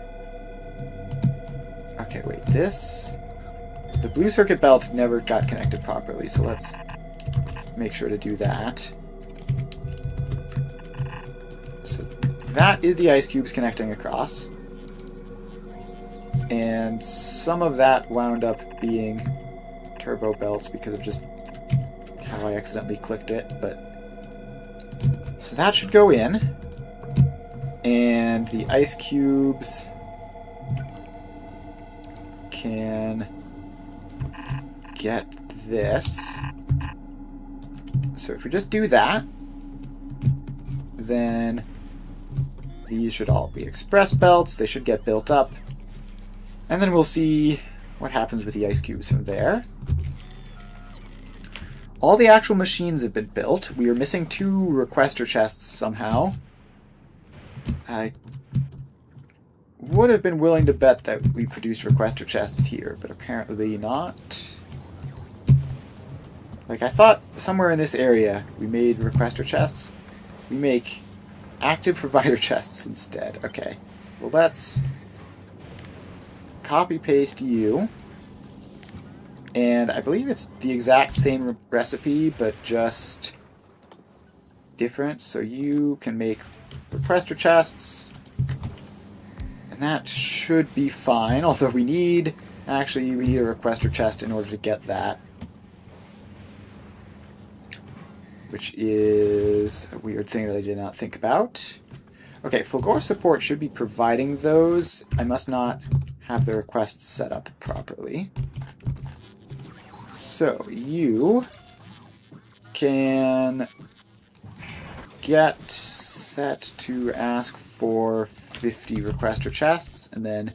Okay, wait, this... The blue circuit belt never got connected properly, so let's make sure to do that. So that is the ice cubes connecting across. And some of that wound up being turbo belts because of just how I accidentally clicked it, but so that should go in, and the ice cubes can get this. So if we just do that, then these should all be express belts. They should get built up, and then we'll see what happens with the ice cubes from there. All the actual machines have been built. We are missing 2 requester chests somehow. I would have been willing to bet that we produced requester chests here, but apparently not. Like, I thought somewhere in this area we made requester chests. We make active provider chests instead. Okay, well let's copy-paste you. And I believe it's the exact same recipe, but just different. So you can make requester chests, and that should be fine. Although we need a requester chest in order to get that, which is a weird thing that I did not think about. Okay, Fulgora support should be providing those. I must not have the requests set up properly. So you can get set to ask for 50 requester chests, and then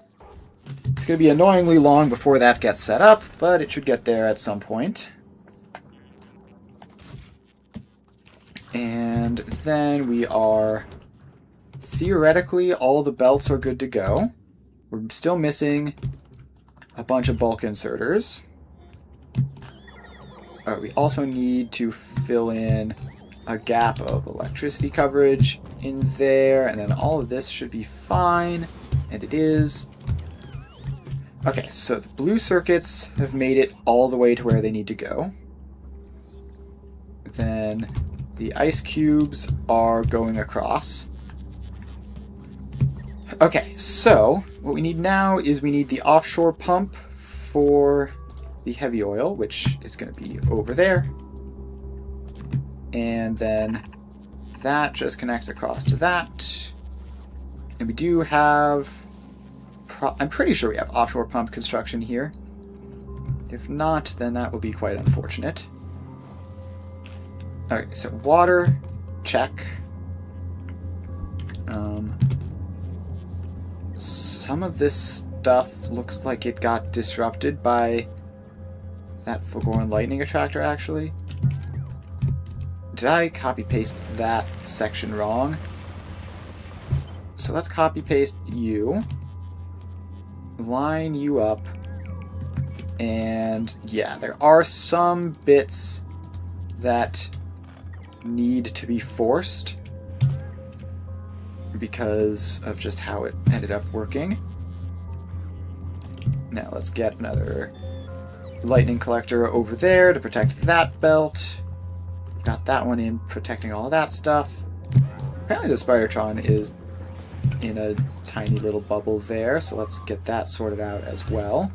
it's going to be annoyingly long before that gets set up, but it should get there at some point. And then we are... Theoretically, all the belts are good to go. We're still missing a bunch of bulk inserters. We also need to fill in a gap of electricity coverage in there, and then all of this should be fine, and it is. Okay, so the blue circuits have made it all the way to where they need to go. Then the ice cubes are going across. Okay, so what we need now is we need the offshore pump for the heavy oil, which is going to be over there. And then that just connects across to that. And we do have... I'm pretty sure we have offshore pump construction here. If not, then that will be quite unfortunate. Okay, so water, check. Some of this stuff looks like it got disrupted by that Fulgoran lightning attractor, actually. Did I copy-paste that section wrong? So let's copy-paste you. Line you up. And yeah, there are some bits that need to be forced because of just how it ended up working. Now let's get another lightning collector over there to protect that belt. We've got that one in protecting all that stuff. Apparently the Spidertron is in a tiny little bubble there, so let's get that sorted out as well.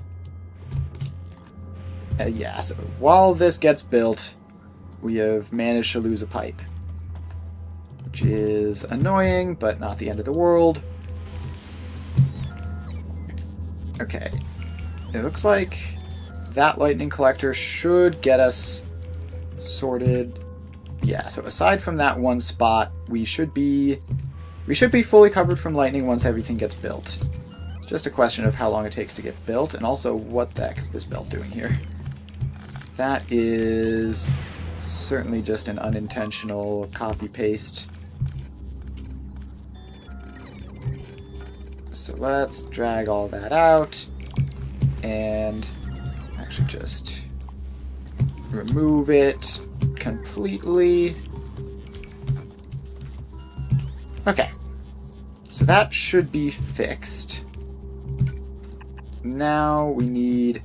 Yeah, so while this gets built, we have managed to lose a pipe, which is annoying, but not the end of the world. Okay, it looks like that lightning collector should get us sorted. Yeah, so aside from that one spot, we should be fully covered from lightning once everything gets built. It's just a question of how long it takes to get built, and also what the heck is this belt doing here? That is certainly just an unintentional copy-paste. So let's drag all that out and actually just remove it completely. Okay, so that should be fixed. Now we need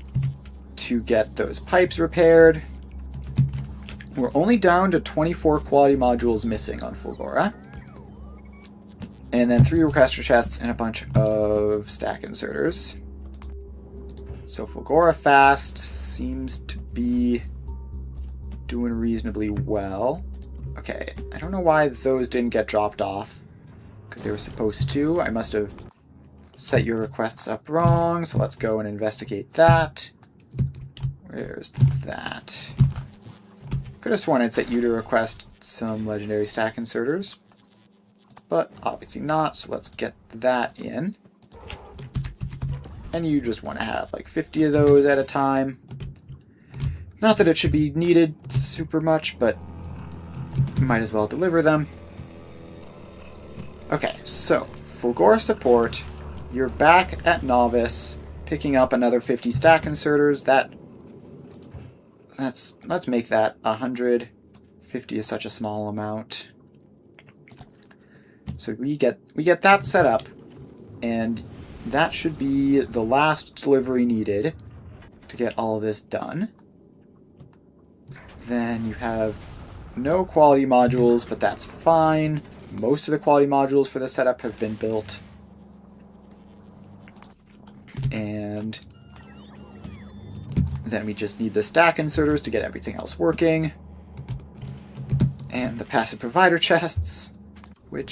to get those pipes repaired. We're only down to 24 quality modules missing on Fulgora. And then 3 requester chests and a bunch of stack inserters. So Fulgora Fast seems to be doing reasonably well. Okay, I don't know why those didn't get dropped off, because they were supposed to. I must have set your requests up wrong, so let's go and investigate that. Where's that? Could have sworn I'd set you to request some legendary stack inserters, but obviously not, so let's get that in. And you just want to have like 50 of those at a time. Not that it should be needed super much, but might as well deliver them. Okay, so Fulgora support, you're back at Novice, picking up another 50 stack inserters. Let's make that 100. 50 is such a small amount. So we get that set up, and that should be the last delivery needed to get all this done. Then you have no quality modules, but that's fine. Most of the quality modules for the setup have been built. And then we just need the stack inserters to get everything else working. And the passive provider chests, or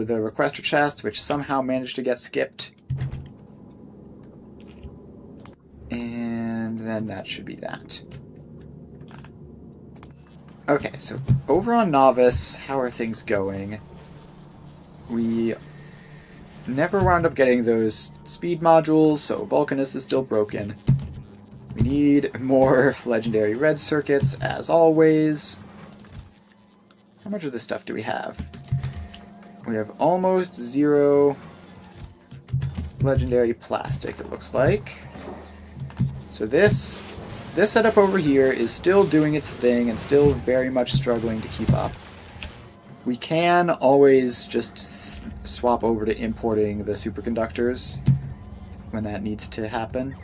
the requester chest, which somehow managed to get skipped. And then that should be that. Okay, so over on Novice, how are things going? We never wound up getting those speed modules, so Vulcanus is still broken. We need more legendary red circuits, as always. How much of this stuff do we have? We have almost 0 legendary plastic, it looks like. So this this setup over here is still doing its thing and still very much struggling to keep up. We can always just swap over to importing the superconductors when that needs to happen.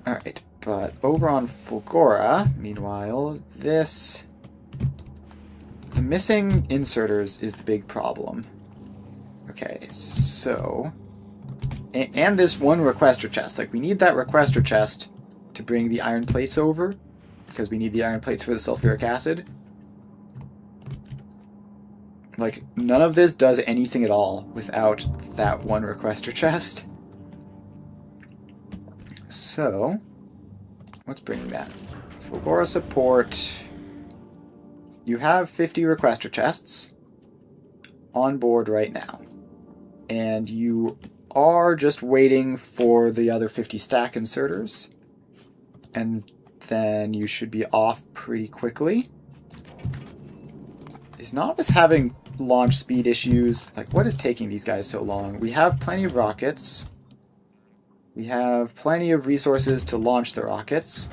Alright, but over on Fulgora, meanwhile, the missing inserters is the big problem. Okay, so... And this one requester chest. Like, we need that requester chest to bring the iron plates over, because we need the iron plates for the sulfuric acid. Like, none of this does anything at all without that one requester chest. So, what's bringing that? Fulgora support. You have 50 requester chests on board right now. And you are just waiting for the other 50 stack inserters. And then you should be off pretty quickly. Is Novice having launch speed issues? Like, what is taking these guys so long? We have plenty of rockets. We have plenty of resources to launch the rockets.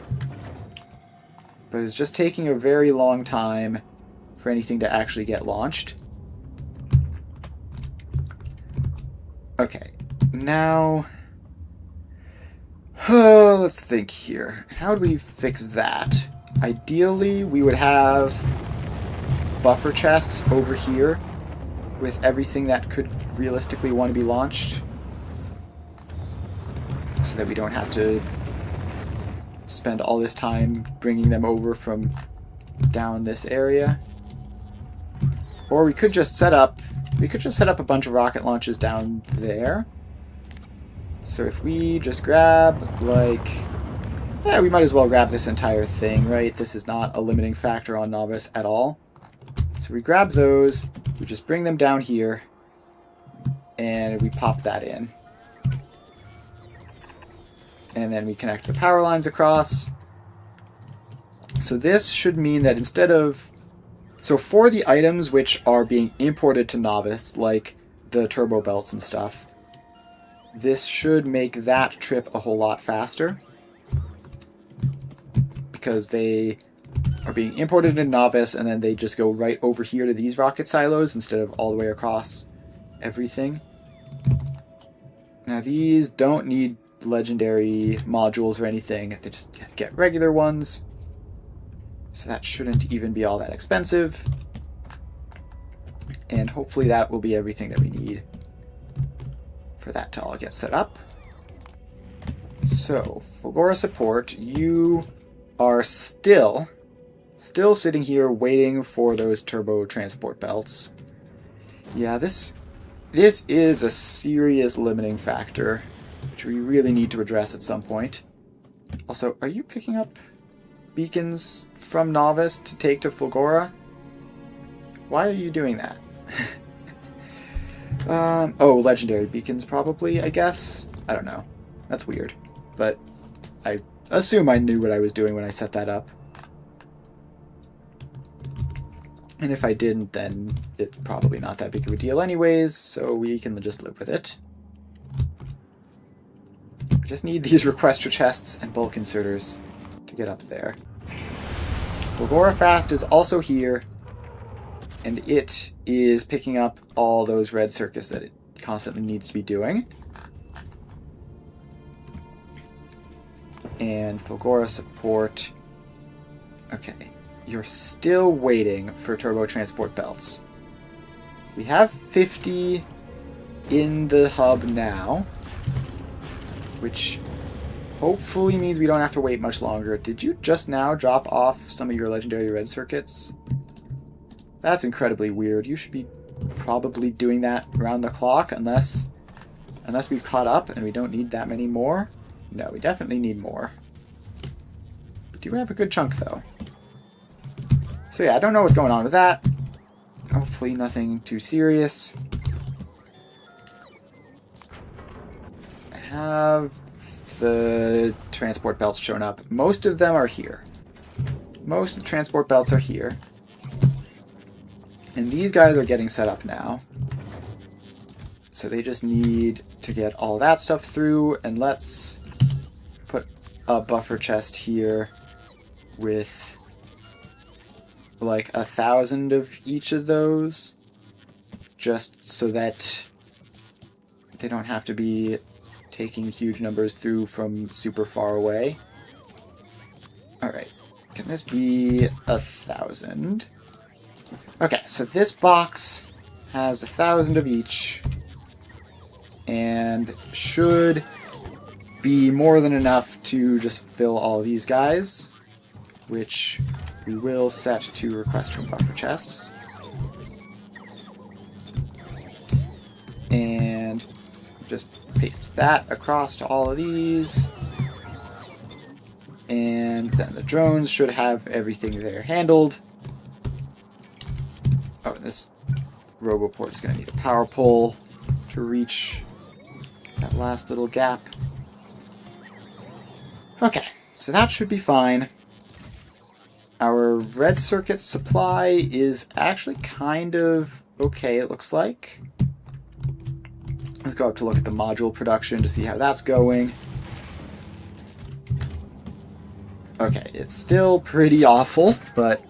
But it's just taking a very long time for anything to actually get launched. Okay, now... let's think here. How do we fix that? Ideally, we would have buffer chests over here with everything that could realistically want to be launched, so that we don't have to spend all this time bringing them over from down this area. Or we could just set up a bunch of rocket launches down there. So if we just grab, like... Yeah, we might as well grab this entire thing, right? This is not a limiting factor on Novice at all. So we grab those, we just bring them down here, and we pop that in. And then we connect the power lines across. So this should mean that instead of... So for the items which are being imported to Novice, like the turbo belts and stuff, this should make that trip a whole lot faster, because they are being imported in Novice and then they just go right over here to these rocket silos instead of all the way across everything. Now these don't need legendary modules or anything, they just get regular ones, so that shouldn't even be all that expensive, and hopefully that will be everything that we need for that to all get set up. So, Fulgora support, you are still sitting here waiting for those turbo transport belts. Yeah, this is a serious limiting factor, which we really need to address at some point. Also, are you picking up beacons from Novice to take to Fulgora? Why are you doing that? Oh, legendary beacons probably, I guess? I don't know. That's weird. But I assume I knew what I was doing when I set that up. And if I didn't, then it's probably not that big of a deal anyways, so we can just live with it. I just need these requester chests and bulk inserters to get up there. Fulgora Fast is also here, and it is picking up all those red circuits that it constantly needs to be doing. And Fulgora support... Okay, you're still waiting for turbo transport belts. We have 50 in the hub now, which hopefully means we don't have to wait much longer. Did you just now drop off some of your legendary red circuits? That's incredibly weird. You should be probably doing that around the clock, unless we've caught up and we don't need that many more. No, we definitely need more. We do have a good chunk, though. So yeah, I don't know what's going on with that. Hopefully nothing too serious. Have the transport belts shown up? Most of them are here. Most of the transport belts are here. And these guys are getting set up now. So they just need to get all that stuff through, and let's put a buffer chest here with like 1,000 of each of those, just so that they don't have to be taking huge numbers through from super far away. Alright, can this be 1,000? Okay, so this box has 1,000 of each, and should be more than enough to just fill all these guys, which we will set to request from buffer chests. And just paste that across to all of these. And then the drones should have everything there handled. Oh, this Roboport is going to need a power pole to reach that last little gap. Okay, so that should be fine. Our red circuit supply is actually kind of okay, it looks like. Let's go up to look at the module production to see how that's going. Okay, it's still pretty awful, but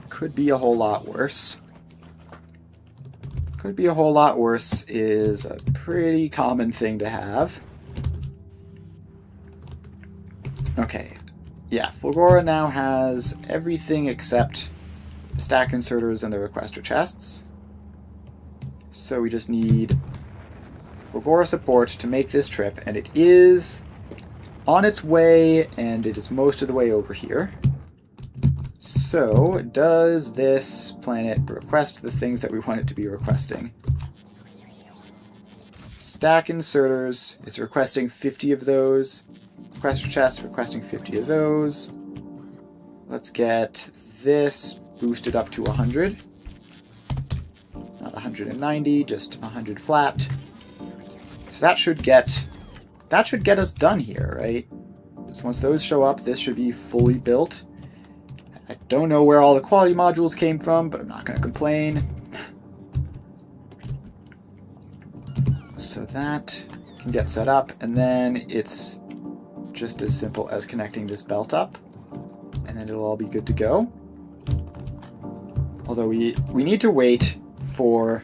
could be a whole lot worse. Could be a whole lot worse is a pretty common thing to have. Okay, yeah, Fulgora now has everything except the stack inserters and the requester chests. So we just need Fulgora support to make this trip, and it is on its way, and it is most of the way over here. So, does this planet request the things that we want it to be requesting? Stack inserters, it's requesting 50 of those. Requester chest requesting 50 of those. Let's get this boosted up to 100. Not 190, just 100 flat. So that should get us done here, right? So once those show up, this should be fully built. I don't know where all the quality modules came from, but I'm not going to complain. So that can get set up, and then it's just as simple as connecting this belt up, and then it'll all be good to go. Although we need to wait for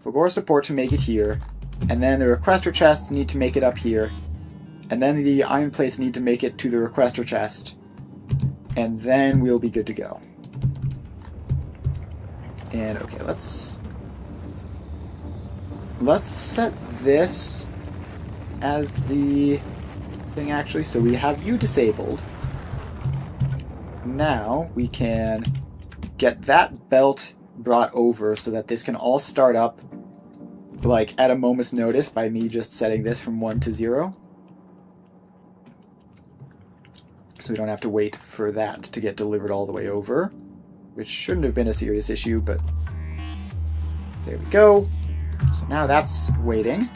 Fulgora support to make it here, and then the requester chests need to make it up here, and then the iron plates need to make it to the requester chest, and then we'll be good to go. And okay, let's set this as the thing actually, so we have you disabled. Now we can get that belt brought over so that this can all start up like at a moment's notice by me just setting this from 1 to 0. So we don't have to wait for that to get delivered all the way over, which shouldn't have been a serious issue, but there we go. So now that's waiting.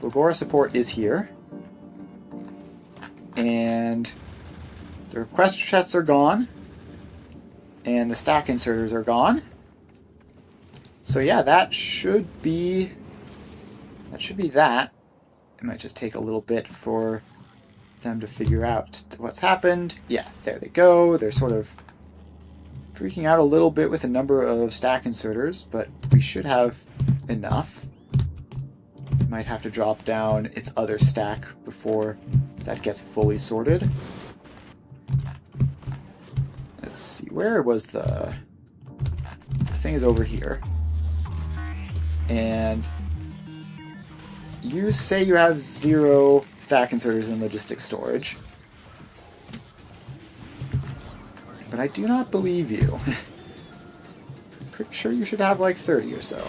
Fulgora support is here. And the request chests are gone. And the stack inserters are gone. So yeah, that should be that. It might just take a little bit for them to figure out what's happened. Yeah, there they go. They're sort of freaking out a little bit with the number of stack inserters, but we should have enough. Might have to drop down its other stack before that gets fully sorted. Let's see, where was the thing is over here. And you say you have 0 stack inserters in logistics storage. But I do not believe you. Pretty sure you should have like 30 or so.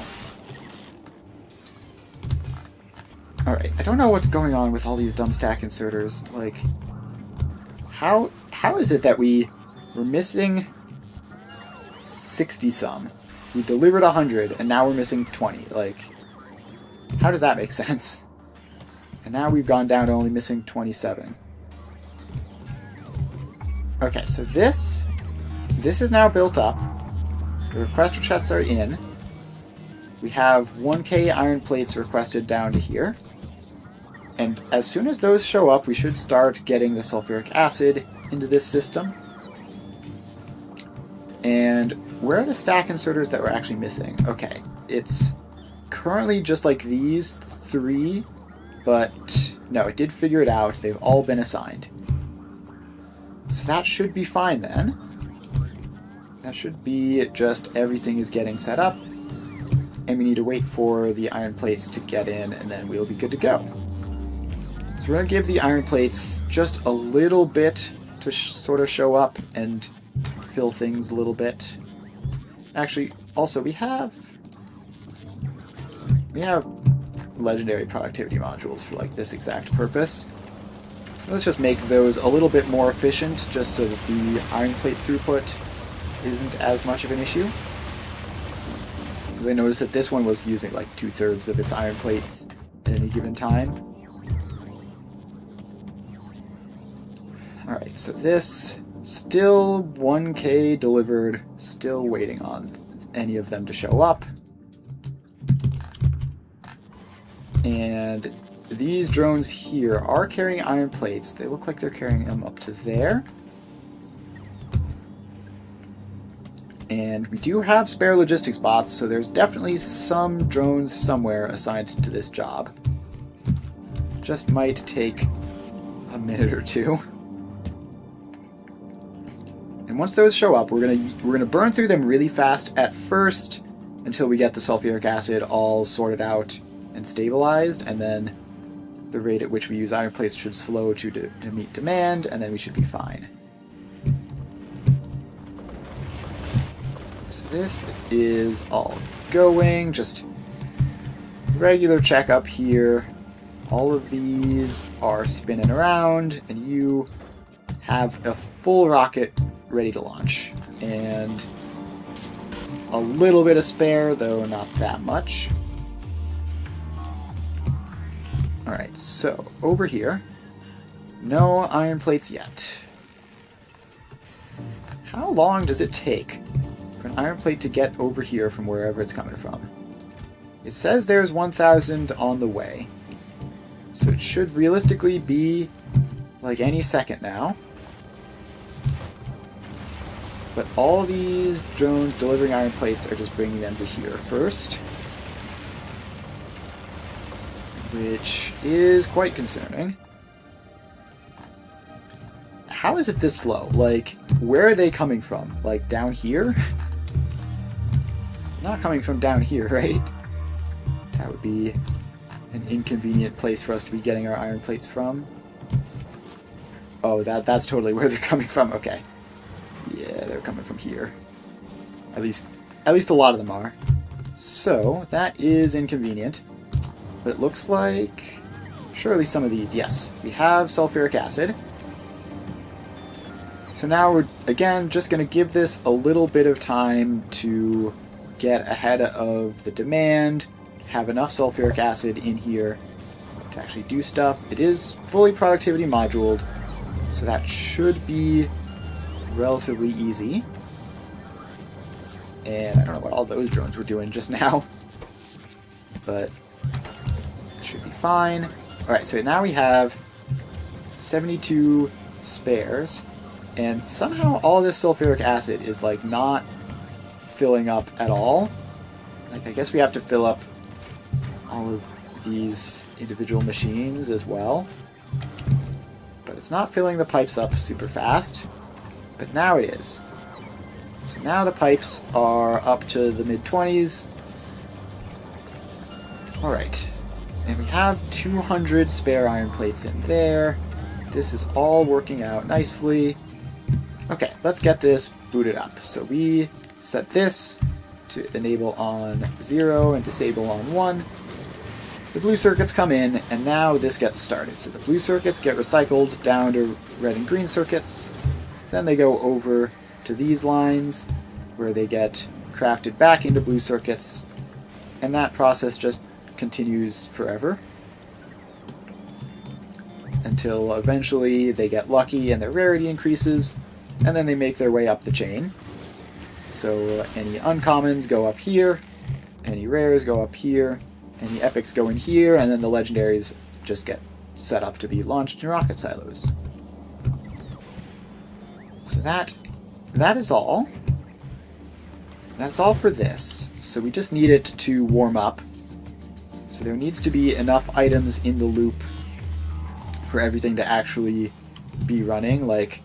Alright, I don't know what's going on with all these dumb stack inserters. Like, how is it that we're missing 60 some? We delivered 100 and now we're missing 20. Like, how does that make sense? And now we've gone down to only missing 27. Okay, so this is now built up. The requester chests are in. We have 1K iron plates requested down to here. And as soon as those show up, we should start getting the sulfuric acid into this system. And where are the stack inserters that we're actually missing? Okay, it's currently just like these 3, but no, it did figure it out. They've all been assigned. So that should be fine then. That should be just everything is getting set up, and we need to wait for the iron plates to get in, and then we'll be good to go. So we're going to give the iron plates just a little bit to sort of show up and fill things a little bit. Actually, also we have legendary productivity modules for like this exact purpose. So let's just make those a little bit more efficient, just so that the iron plate throughput isn't as much of an issue. I noticed that this one was using like 2/3 of its iron plates at any given time. Alright, so this still 1K delivered, still waiting on any of them to show up. And these drones here are carrying iron plates. They look like they're carrying them up to there. And we do have spare logistics bots, so there's definitely some drones somewhere assigned to this job. Just might take a minute or two. And once those show up, we're gonna burn through them really fast at first until we get the sulfuric acid all sorted out and stabilized, and then the rate at which we use iron plates should slow to meet demand, and then we should be fine. So this is all going, just regular checkup here. All of these are spinning around, and you have a full rocket ready to launch. And a little bit of spare, though not that much. Alright, so over here, no iron plates yet. How long does it take for an iron plate to get over here from wherever it's coming from? It says there's 1,000 on the way, so it should realistically be like any second now. But all these drones delivering iron plates are just bringing them to here first, which is quite concerning. How is it this slow? Like, where are they coming from? Like, down here? Not coming from down here, right? That would be an inconvenient place for us to be getting our iron plates from. Oh, that's totally where they're coming from. Okay. Yeah, they're coming from here. At least a lot of them are. So, that is inconvenient. But it looks like... surely some of these, yes. We have sulfuric acid. So now we're, again, just going to give this a little bit of time to get ahead of the demand, have enough sulfuric acid in here to actually do stuff. It is fully productivity moduled, so that should be relatively easy. And I don't know what all those drones were doing just now, but it should be fine. Alright, so now we have 72 spares, and somehow all this sulfuric acid is like not filling up at all. Like, I guess we have to fill up all of these individual machines as well, but it's not filling the pipes up super fast. But now it is. So now the pipes are up to the mid-20s. Alright. And we have 200 spare iron plates in there. This is all working out nicely. Okay, let's get this booted up. So we set this to enable on 0 and disable on 1. The blue circuits come in, and now this gets started. So the blue circuits get recycled down to red and green circuits. Then they go over to these lines, where they get crafted back into blue circuits, and that process just continues forever, until eventually they get lucky and their rarity increases, and then they make their way up the chain. So any uncommons go up here, any rares go up here, any epics go in here, and then the legendaries just get set up to be launched in rocket silos. So that is all. That's all for this. So we just need it to warm up. So there needs to be enough items in the loop for everything to actually be running. Like,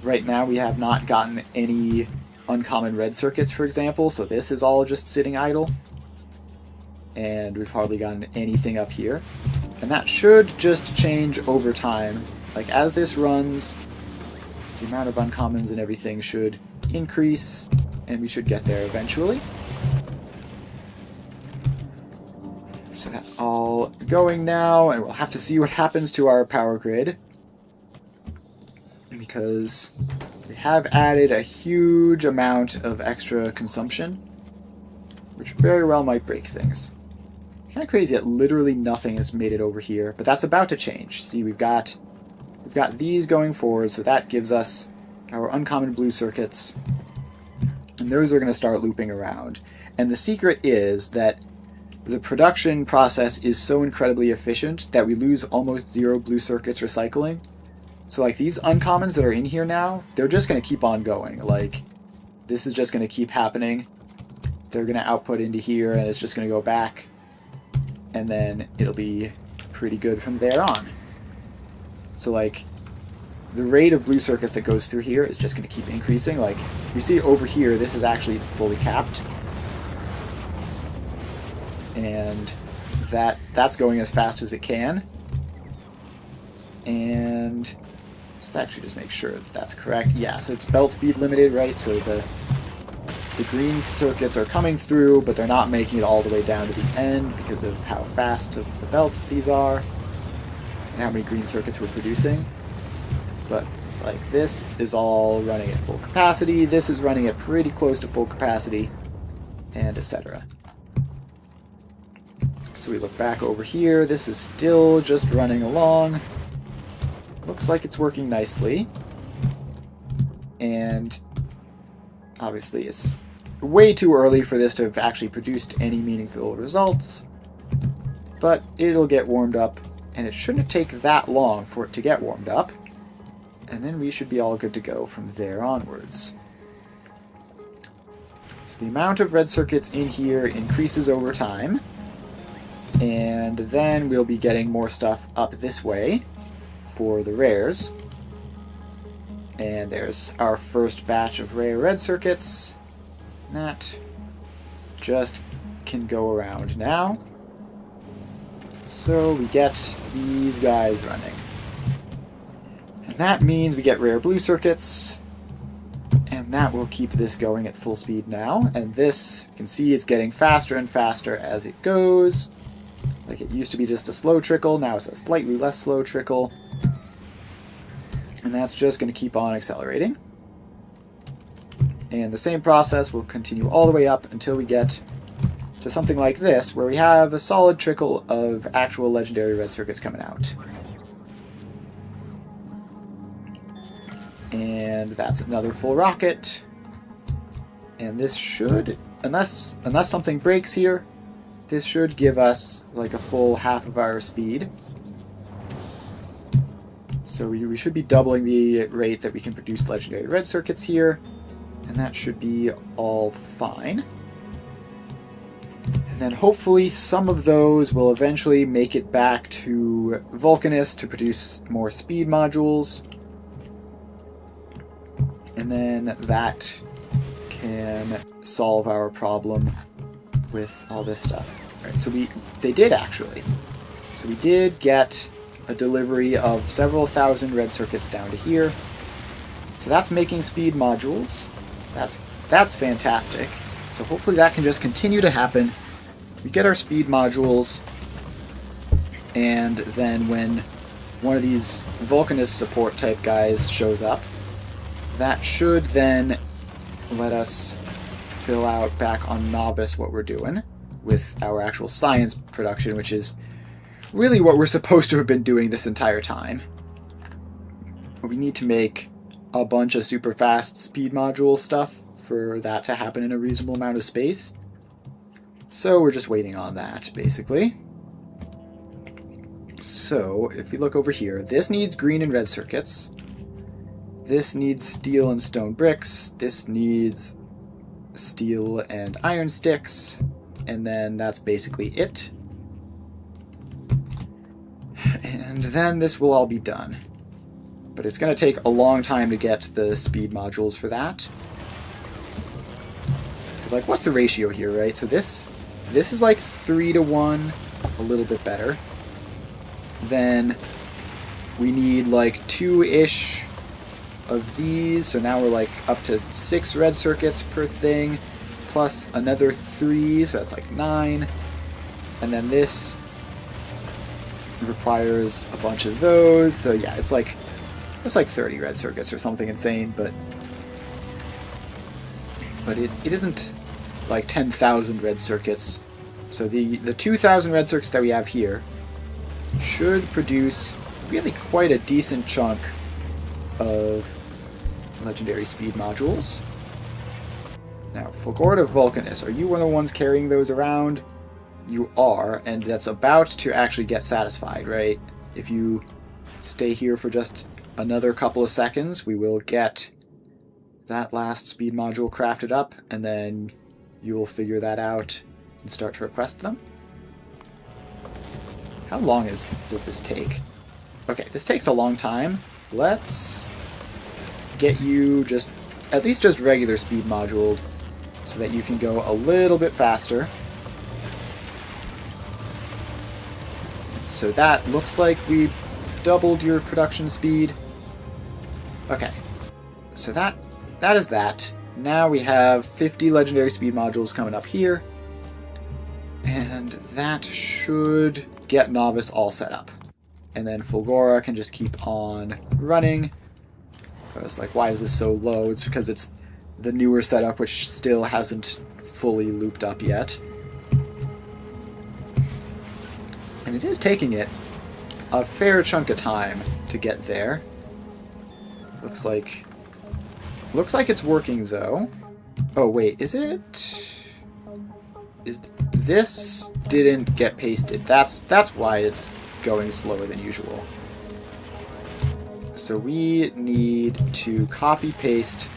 right now we have not gotten any uncommon red circuits, for example, so this is all just sitting idle. And we've hardly gotten anything up here. And that should just change over time. Like, as this runs, the amount of uncommons and everything should increase, and we should get there eventually. So that's all going now, and we'll have to see what happens to our power grid, because we have added a huge amount of extra consumption, which very well might break things. Kind of crazy that literally nothing has made it over here, but that's about to change. See, we've got these going forward, so that gives us our uncommon blue circuits, and those are going to start looping around. And the secret is that the production process is so incredibly efficient that we lose almost 0 blue circuits recycling. So like these uncommons that are in here now, they're just going to keep on going. Like, this is just going to keep happening. They're going to output into here, and it's just going to go back. And then it'll be pretty good from there on. So like, the rate of blue circuits that goes through here is just going to keep increasing. Like, you see over here, this is actually fully capped. And that's going as fast as it can. And let's actually just make sure that that's correct. Yeah, so it's belt speed limited, right? So the green circuits are coming through, but they're not making it all the way down to the end because of how fast of the belts these are and how many green circuits we're producing. But like, this is all running at full capacity, this is running at pretty close to full capacity, and etc. So we look back over here, this is still just running along. Looks like it's working nicely. And obviously it's way too early for this to have actually produced any meaningful results. But it'll get warmed up, and it shouldn't take that long for it to get warmed up. And then we should be all good to go from there onwards. So the amount of red circuits in here increases over time. And then we'll be getting more stuff up this way for the rares. And there's our first batch of rare red circuits. That just can go around now. So we get these guys running. And that means we get rare blue circuits. And that will keep this going at full speed now. And this, you can see it's getting faster and faster as it goes. Like, it used to be just a slow trickle, now it's a slightly less slow trickle. And that's just going to keep on accelerating. And the same process will continue all the way up until we get to something like this, where we have a solid trickle of actual legendary red circuits coming out. And that's another full rocket. And this should, unless something breaks here, this should give us like a full half of our speed. So we should be doubling the rate that we can produce legendary red circuits here, and that should be all fine. And then hopefully some of those will eventually make it back to Vulcanus to produce more speed modules. And then that can solve our problem with all this stuff. All right, so they did actually. So we did get a delivery of several thousand red circuits down to here. So that's making speed modules. That's fantastic. So hopefully that can just continue to happen. We get our speed modules, and then when one of these Vulcanus support type guys shows up, that should then let us fill out back on Novice what we're doing with our actual science production, which is really what we're supposed to have been doing this entire time. But we need to make a bunch of super fast speed module stuff for that to happen in a reasonable amount of space. So we're just waiting on that, basically. So, if we look over here, this needs green and red circuits. This needs steel and stone bricks. This needs steel and iron sticks. And then that's basically it. And then this will all be done. But it's going to take a long time to get the speed modules for that. Like, what's the ratio here, right? So this is like 3-to-1, a little bit better. Then we need like 2-ish of these, so now we're like up to 6 red circuits per thing, plus another 3, so that's like 9. And then this requires a bunch of those, so yeah, it's like 30 red circuits or something insane, but it isn't like 10,000 red circuits. So the 2,000 red circuits that we have here should produce really quite a decent chunk of legendary speed modules. Now, Fulgora Vulcanus, are you one of the ones carrying those around? You are, and that's about to actually get satisfied, right? If you stay here for just another couple of seconds, we will get that last speed module crafted up, and then you'll figure that out and start to request them. How long does this take? Okay, this takes a long time. Let's get you at least just regular speed moduled so that you can go a little bit faster. So that looks like we doubled your production speed. Okay, so that is that. Now we have 50 legendary speed modules coming up here, and that should get Novice all set up. And then Fulgora can just keep on running. I was like, why is this so low? It's because it's the newer setup, which still hasn't fully looped up yet. And it is taking it a fair chunk of time to get there. Looks like it's working, though. Oh, wait, is it? This didn't get pasted. That's why it's going slower than usual. So we need to copy-paste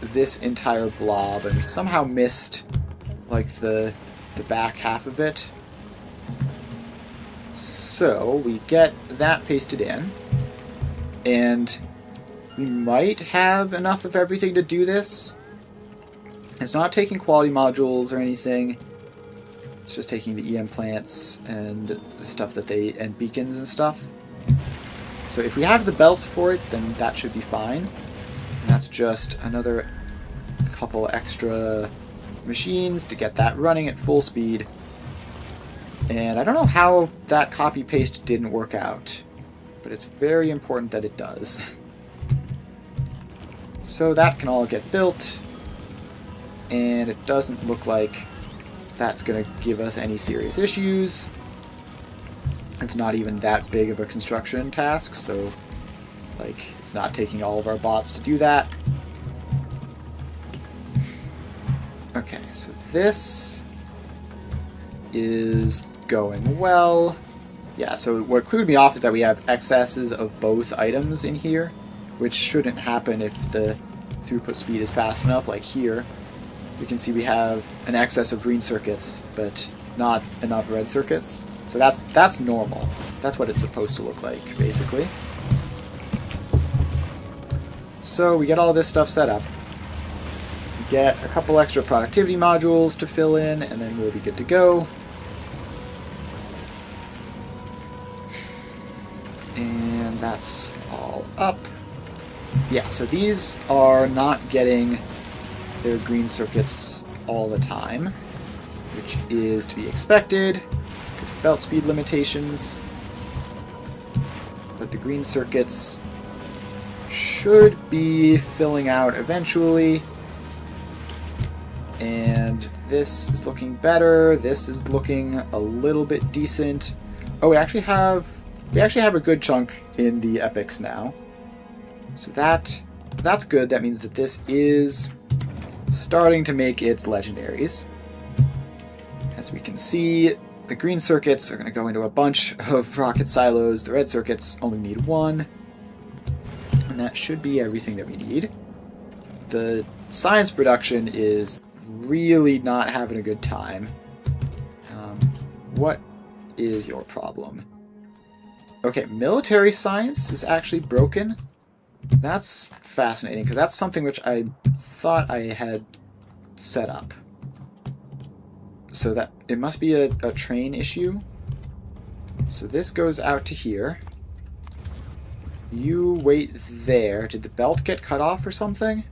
this entire blob, and we somehow missed, like, the back half of it. So we get that pasted in, and we might have enough of everything to do this. It's not taking quality modules or anything. It's just taking the EM plants and the stuff and beacons and stuff. So if we have the belts for it, then that should be fine. And that's just another couple extra machines to get that running at full speed. And I don't know how that copy-paste didn't work out, but it's very important that it does. So that can all get built, and it doesn't look like that's going to give us any serious issues. It's not even that big of a construction task, so like it's not taking all of our bots to do that. Okay, so this is going well. Yeah, so what clued me off is that we have excesses of both items in here, which shouldn't happen if the throughput speed is fast enough. Like here, we can see we have an excess of green circuits, but not enough red circuits. So that's normal. That's what it's supposed to look like, basically. So we get all this stuff set up. We get a couple extra productivity modules to fill in, and then we'll be good to go. And that's all up. Yeah, so these are not getting their green circuits all the time, which is to be expected because of belt speed limitations. But the green circuits should be filling out eventually. And this is looking better. This is looking a little bit decent. Oh, we actually have a good chunk in the epics now. So that's good. That means that this is starting to make its legendaries. As we can see, The green circuits are going to go into a bunch of rocket silos. The red circuits only need one. And that should be everything that we need. The science production is really not having a good time. What is your problem? Okay, military science is actually broken. That's fascinating, because that's something which I thought I had set up. So that it must be a train issue. So this goes out to here. You wait there. Did the belt get cut off or something?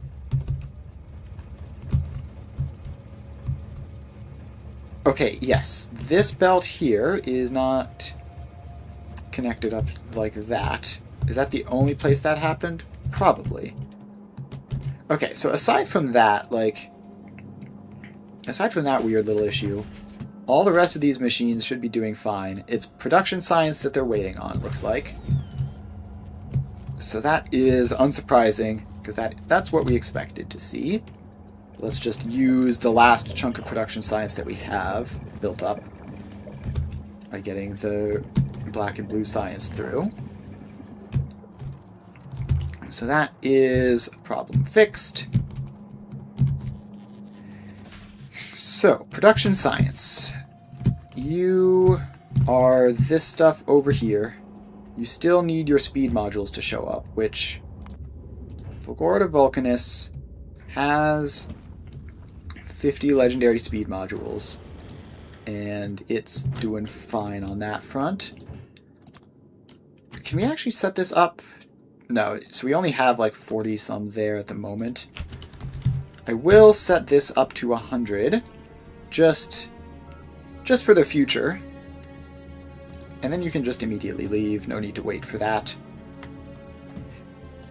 Okay, yes. This belt here is not connected up like that. Is that the only place that happened? Probably. Okay, so aside from that, aside from that weird little issue, all the rest of these machines should be doing fine. It's production science that they're waiting on, looks like. So that is unsurprising, because that's what we expected to see. Let's just use the last chunk of production science that we have built up by getting the black and blue science through. So that is problem fixed. So, production science. You are this stuff over here. You still need your speed modules to show up, which Fulgorda Vulcanus has 50 legendary speed modules, and it's doing fine on that front. Can we actually set this up? No, so we only have like 40 some there at the moment. I will set this up to 100, just for the future. And then you can just immediately leave, no need to wait for that.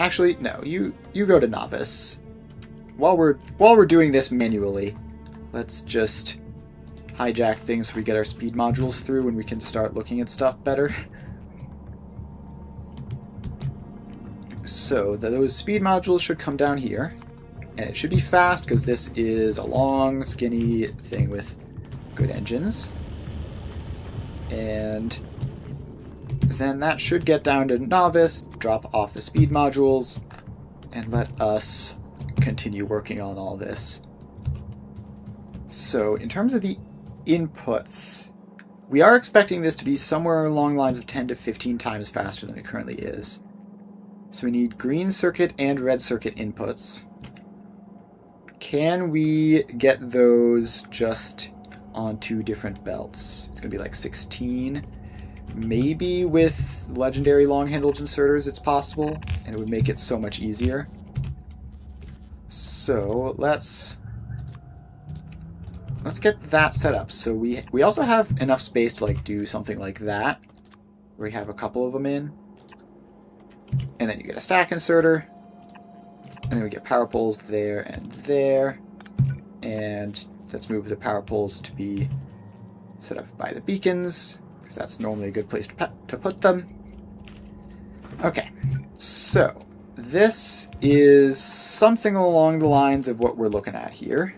Actually, no, you go to novice. While we're doing this manually, let's just hijack things so we get our speed modules through and we can start looking at stuff better. So those speed modules should come down here, and it should be fast because this is a long, skinny thing with good engines. And then that should get down to novice, drop off the speed modules, and let us continue working on all this. So in terms of the inputs, we are expecting this to be somewhere along the lines of 10 to 15 times faster than it currently is. So we need green circuit and red circuit inputs. Can we get those just on 2 different belts? It's going to be like 16. Maybe with legendary long-handled inserters it's possible, and it would make it so much easier. So let's get that set up. So we also have enough space to do something like that, where we have a couple of them in. And then you get a stack inserter, and then we get power poles there and there. And let's move the power poles to be set up by the beacons, because that's normally a good place to put them. Okay, so this is something along the lines of what we're looking at here.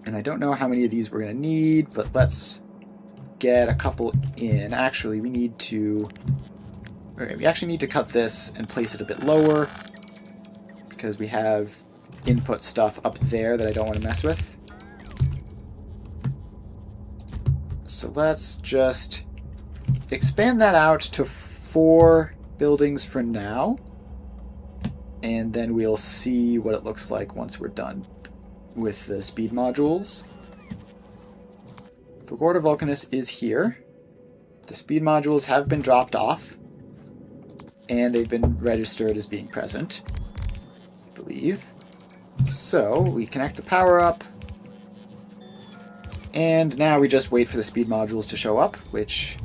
And I don't know how many of these we're going to need, but let's get a couple in. Actually, we need to... Okay, we actually need to cut this and place it a bit lower, because we have input stuff up there that I don't want to mess with. So let's just expand that out to 4 buildings for now, and then we'll see what it looks like once we're done with the speed modules. Fulgorda Vulcanus is here. The speed modules have been dropped off, and they've been registered as being present, I believe. So we connect the power up, and now we just wait for the speed modules to show up, which...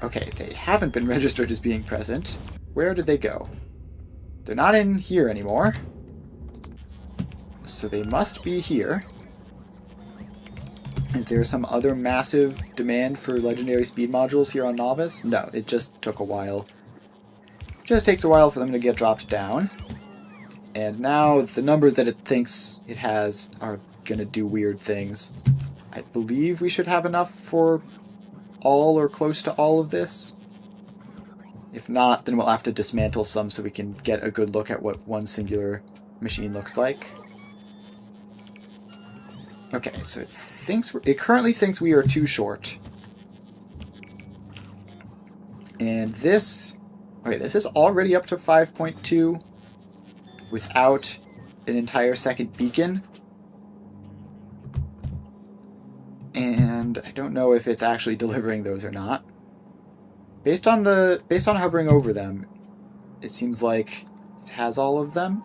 Okay, they haven't been registered as being present. Where did they go? They're not in here anymore. So they must be here. Is there some other massive demand for legendary speed modules here on Novice? No, it just took a while. It just takes a while for them to get dropped down. And now the numbers that it thinks it has are going to do weird things. I believe we should have enough for all or close to all of this. If not, then we'll have to dismantle some so we can get a good look at what one singular machine looks like. Okay, so it currently thinks we are too short. And this... Okay, this is already up to 5.2 without an entire second beacon. And I don't know if it's actually delivering those or not. Based on hovering over them, it seems like it has all of them,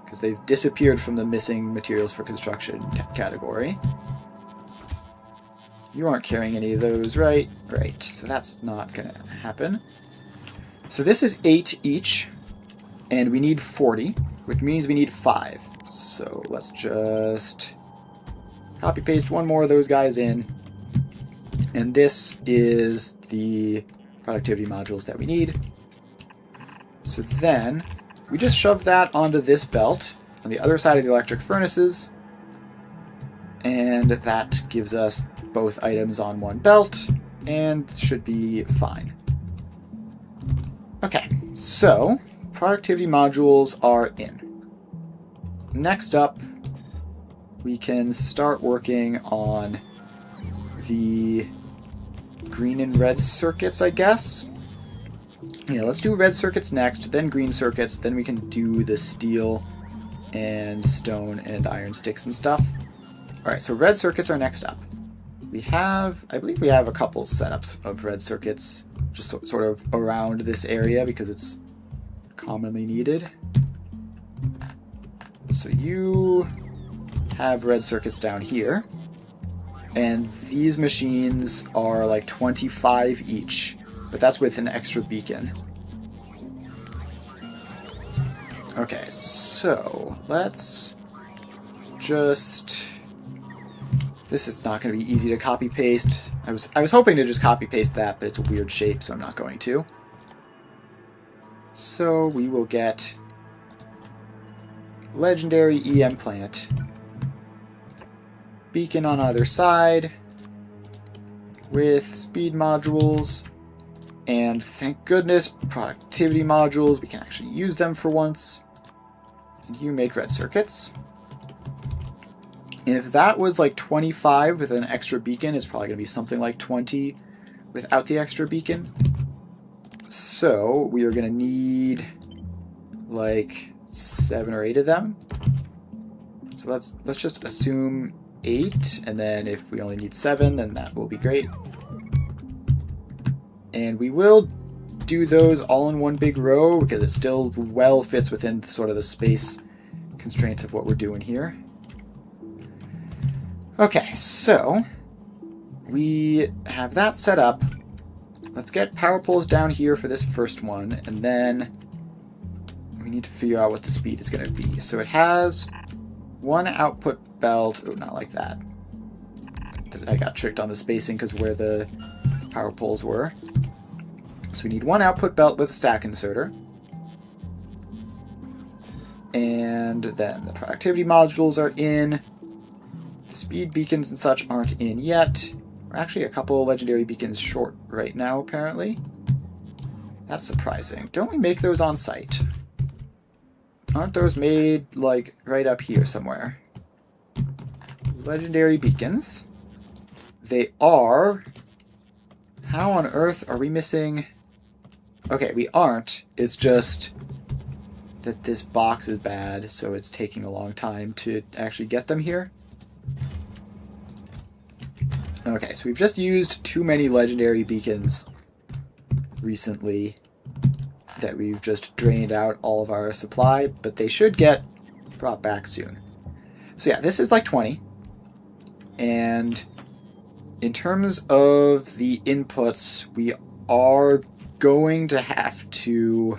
because they've disappeared from the missing materials for construction category. You aren't carrying any of those, right? Right, so that's not going to happen. So this is 8 each, and we need 40, which means we need 5. So let's just copy-paste one more of those guys in. And this is the productivity modules that we need. So then, we just shove that onto this belt on the other side of the electric furnaces, and that gives us both items on one belt, and should be fine. Okay, so productivity modules are in. Next up, we can start working on the green and red circuits, I guess. Yeah, let's do red circuits next, then green circuits, then we can do the steel and stone and iron sticks and stuff. Alright, so red circuits are next up. I believe we have a couple setups of red circuits just sort of around this area because it's commonly needed. So you have red circuits down here, and these machines are like 25 each, but that's with an extra beacon. Okay, so let's just... This is not going to be easy to copy paste. I was hoping to just copy paste that, but it's a weird shape, so I'm not going to. So we will get legendary EM plant, beacon on either side with speed modules, and thank goodness productivity modules. We can actually use them for once. And you make red circuits. And if that was like 25 with an extra beacon, it's probably going to be something like 20 without the extra beacon. So we are going to need like 7 or 8 of them. So let's just assume 8, and then if we only need 7, then that will be great. And we will do those all in one big row because it still well fits within sort of the space constraints of what we're doing here. Okay, so we have that set up. Let's get power poles down here for this first one, and then we need to figure out what the speed is going to be. So it has one output belt. Oh, not like that. I got tricked on the spacing because where the power poles were. So we need one output belt with a stack inserter. And then the productivity modules are in. The speed beacons and such aren't in yet. We're actually a couple of legendary beacons short right now, apparently. That's surprising. Don't we make those on site? Aren't those made, like, right up here somewhere? Legendary beacons. They are... How on earth are we missing... Okay, we aren't. It's just that this box is bad, so it's taking a long time to actually get them here. Okay, so we've just used too many legendary beacons recently that we've just drained out all of our supply, but they should get brought back soon. So yeah, this is like 20. And in terms of the inputs, we are going to have to...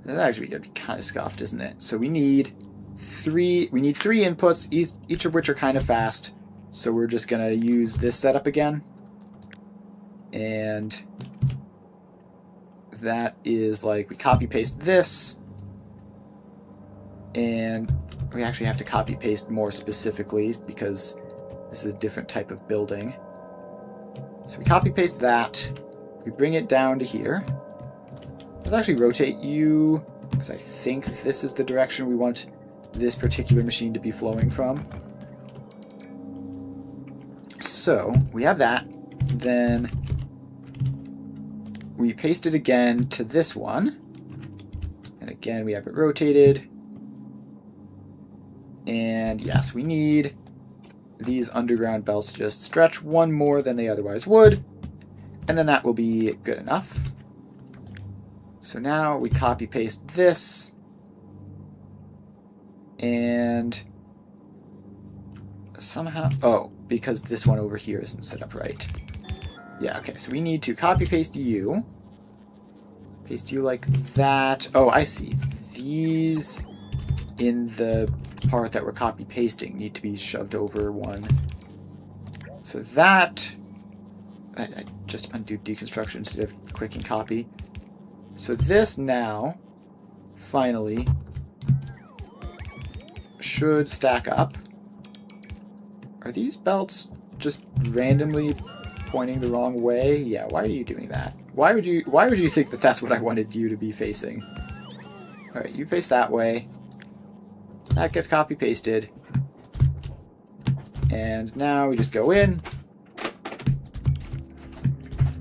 That's actually going to be kind of scuffed, isn't it? So we need three inputs, each of which are kind of fast. So we're just going to use this setup again. And that is like, we copy paste this. And we actually have to copy paste more specifically because This is a different type of building. So we copy paste that. We bring it down to here. Let's actually rotate you, because I think this is the direction we want this particular machine to be flowing from. So we have that. Then we paste it again to this one. And again, we have it rotated. And yes, we need these underground belts to just stretch one more than they otherwise would. And then that will be good enough. So now we copy paste this. And somehow, oh, because this one over here isn't set up right. Yeah, okay, so we need to copy paste you. Paste you like that. Oh, I see. These in the part that we're copy pasting need to be shoved over one. So that, I just undo deconstruction instead of clicking copy. So this now, finally, should stack up. Are these belts just randomly pointing the wrong way? Yeah, why are you doing that? Why would you think that that's what I wanted you to be facing? Alright, you face that way. That gets copy pasted. And now we just go in.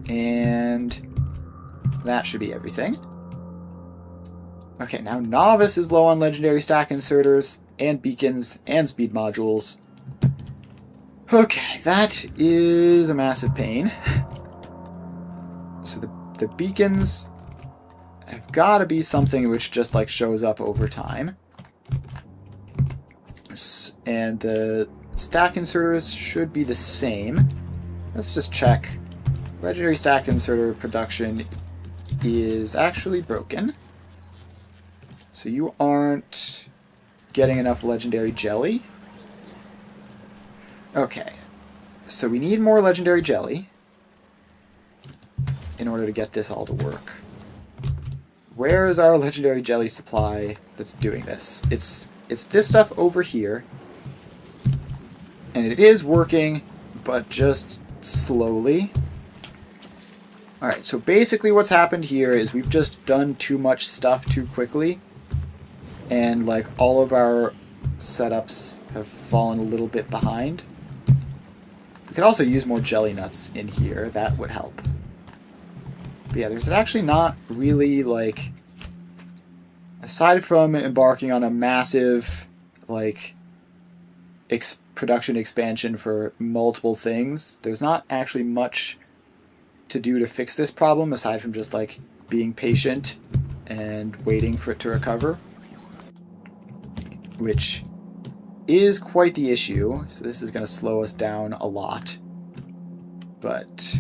And that should be everything. Okay, now Novice is low on legendary stack inserters and beacons and speed modules. Okay, that is a massive pain. So the beacons have got to be something which just like shows up over time. And the stack inserters should be the same. Let's just check. Legendary stack inserter production is actually broken. So you aren't getting enough legendary jelly. Okay, so we need more legendary jelly in order to get this all to work. Where is our legendary jelly supply that's doing this? It's this stuff over here, and it is working, but just slowly. Alright, so basically what's happened here is we've just done too much stuff too quickly, and like all of our setups have fallen a little bit behind. We could also use more jelly nuts in here. That would help. But yeah, there's actually not really, like, aside from embarking on a massive, like, production expansion for multiple things, there's not actually much to do to fix this problem, aside from just, like, being patient and waiting for it to recover. Which is quite the issue, so this is going to slow us down a lot. But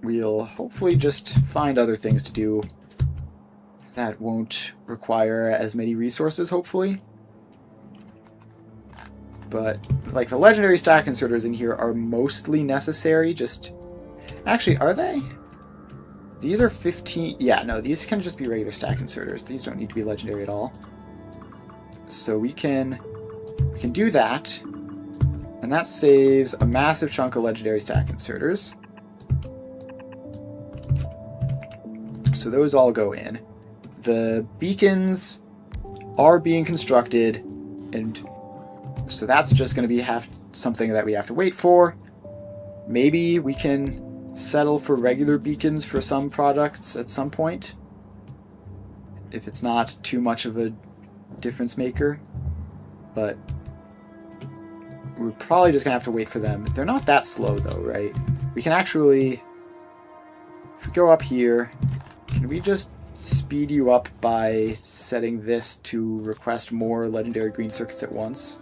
we'll hopefully just find other things to do that won't require as many resources, hopefully. But, like, the legendary stack inserters in here are mostly necessary, just... Actually, are they? These are 15... Yeah, no, these can just be regular stack inserters. These don't need to be legendary at all. So we can do that, and that saves a massive chunk of legendary stack inserters. So those all go in. The beacons are being constructed, and so that's just going to be something that we have to wait for. Maybe we can settle for regular beacons for some products at some point, if it's not too much of a difference maker. But we're probably just gonna have to wait for them. They're not that slow though, right? We can actually, if we go up here, can we just speed you up by setting this to request more legendary green circuits at once?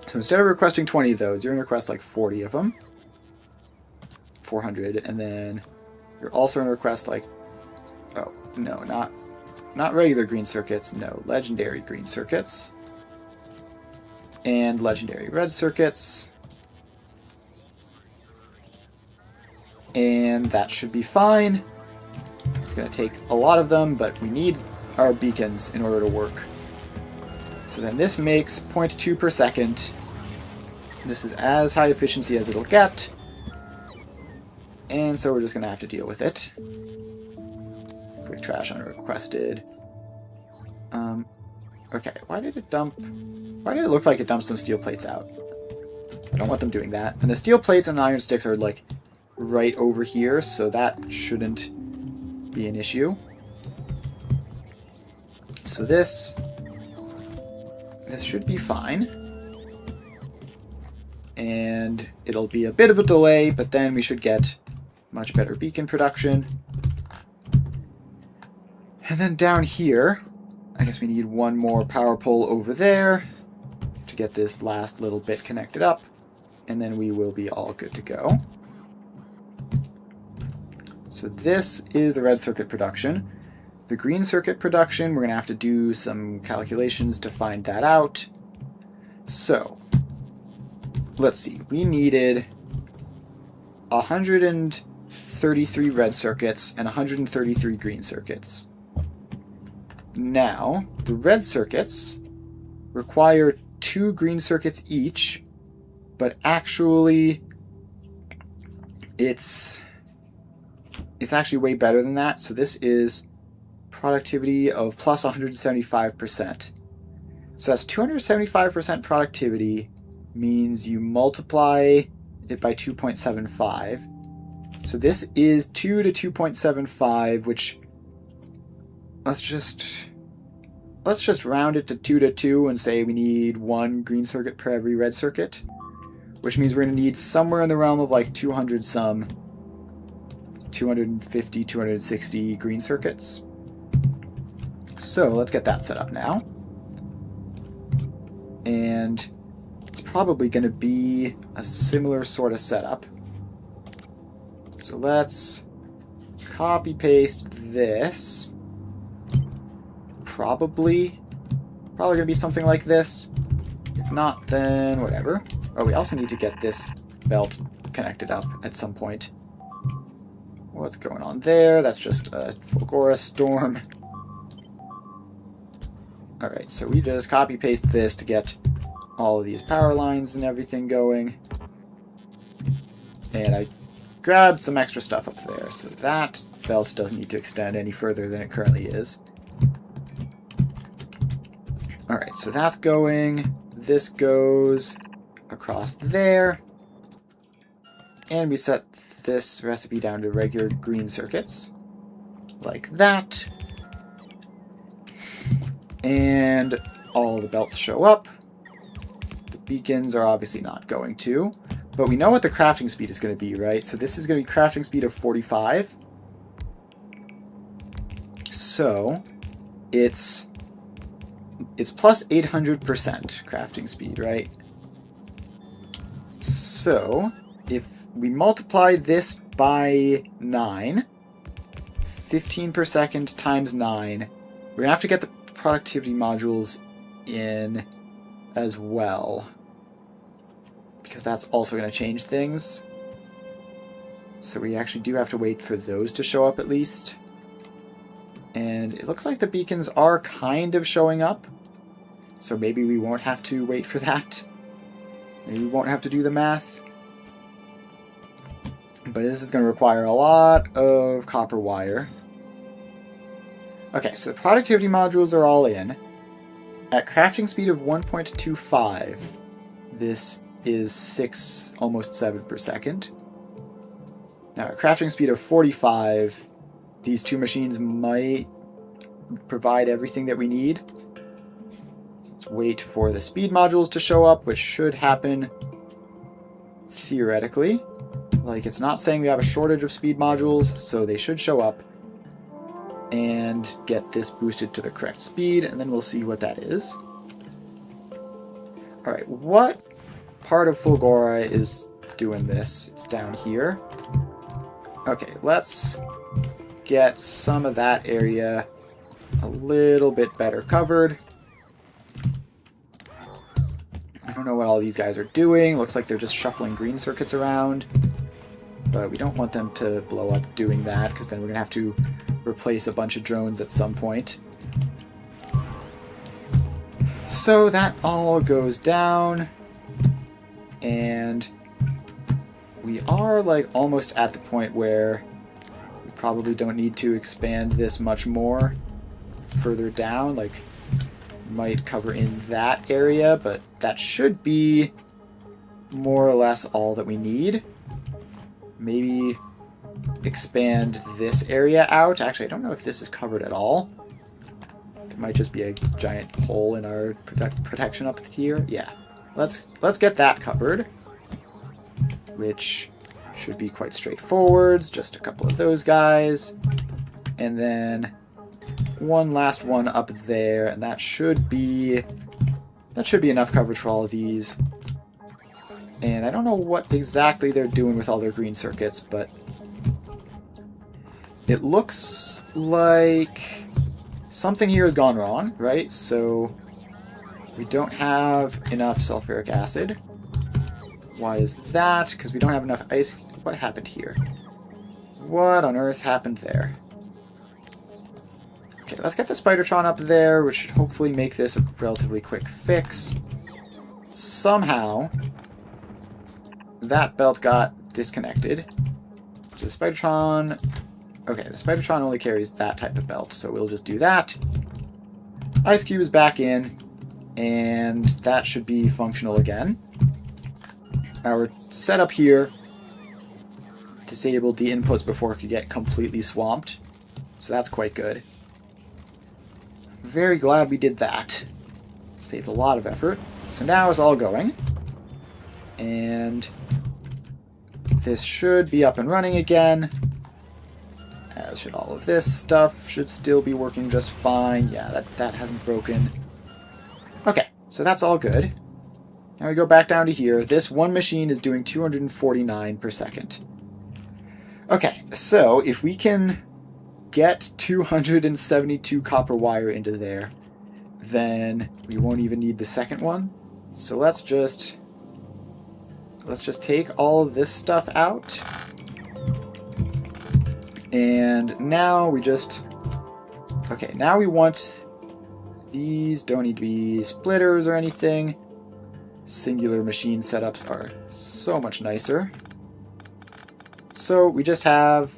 So instead of requesting 20 of those, you're gonna request like 40 of them. 400, and then you're also gonna request like, oh, no, not regular green circuits, no, legendary green circuits. And legendary red circuits. And that should be fine. It's going to take a lot of them, but we need our beacons in order to work. So then this makes 0.2 per second. This is as high efficiency as it'll get. And so we're just going to have to deal with it. Quick trash unrequested. Okay, why did it look like it dumped some steel plates out? I don't want them doing that. And the steel plates and iron sticks are like right over here, so that shouldn't be an issue. So this should be fine. And it'll be a bit of a delay, but then we should get much better beacon production. And then down here, I guess we need one more power pole over there to get this last little bit connected up, and then we will be all good to go. So this is the red circuit production. The green circuit production, we're going to have to do some calculations to find that out. So, let's see. We needed 133 red circuits and 133 green circuits. Now, the red circuits require 2 green circuits each, but actually it's actually way better than that. So this is productivity of plus 175%. So that's 275% productivity, means you multiply it by 2.75. So this is 2 to 2.75, which let's just round it to 2 to 2 and say we need 1 green circuit per every red circuit, which means we're going to need somewhere in the realm of like 250, 260 green circuits. So let's get that set up now. And it's probably going to be a similar sort of setup. So let's copy paste this. Probably going to be something like this. If not, then whatever. Oh, we also need to get this belt connected up at some point. What's going on there? That's just a Fulgora storm. Alright, so we just copy paste this to get all of these power lines and everything going. And I grabbed some extra stuff up there, so that belt doesn't need to extend any further than it currently is. Alright, so that's going. This goes across there. And we set this recipe down to regular green circuits. Like that. And all the belts show up. The beacons are obviously not going to. But we know what the crafting speed is going to be, right? So this is going to be crafting speed of 45. So it's plus 800% crafting speed, right? So if we multiply this by 9, 15 per second times 9, we're going to have to get the productivity modules in as well, because that's also going to change things. So we actually do have to wait for those to show up at least. And it looks like the beacons are kind of showing up, so maybe we won't have to wait for that. Maybe we won't have to do the math. But this is going to require a lot of copper wire. Okay, so the productivity modules are all in. At crafting speed of 1.25, this is 6, almost 7 per second. Now at crafting speed of 45, these two machines might provide everything that we need. Let's wait for the speed modules to show up, which should happen theoretically. Like, it's not saying we have a shortage of speed modules, so they should show up and get this boosted to the correct speed, and then we'll see what that is. Alright, what part of Fulgora is doing this? It's down here. Okay, let's get some of that area a little bit better covered. I don't know what all these guys are doing. Looks like they're just shuffling green circuits around. But we don't want them to blow up doing that, because then we're going to have to replace a bunch of drones at some point. So that all goes down, and we are like almost at the point where we probably don't need to expand this much more further down. Like, might cover in that area, but that should be more or less all that we need. Maybe expand this area out. Actually, I don't know if this is covered at all. It might just be a giant hole in our protection up here. Yeah, let's get that covered, which should be quite straightforward. Just a couple of those guys, and then one last one up there, and that should be enough coverage for all of these. And I don't know what exactly they're doing with all their green circuits, but it looks like something here has gone wrong, right? So we don't have enough sulfuric acid. Why is that? Because we don't have enough ice. What happened here? What on earth happened there? Okay, let's get the Spidertron up there, which should hopefully make this a relatively quick fix. Somehow, that belt got disconnected. So the Spidertron... Okay, the Spidertron only carries that type of belt, so we'll just do that. Ice Cube is back in, and that should be functional again. Our setup here disabled the inputs before it could get completely swamped, so that's quite good. Very glad we did that. Saved a lot of effort. So now it's all going. And this should be up and running again. As should all of this stuff. Should still be working just fine. Yeah, that hasn't broken. Okay, so that's all good. Now we go back down to here. This one machine is doing 249 per second. Okay, so if we can get 272 copper wire into there, then we won't even need the second one. So let's just take all of this stuff out. And now we just... Okay, now we want... These don't need to be splitters or anything. Singular machine setups are so much nicer. So we just have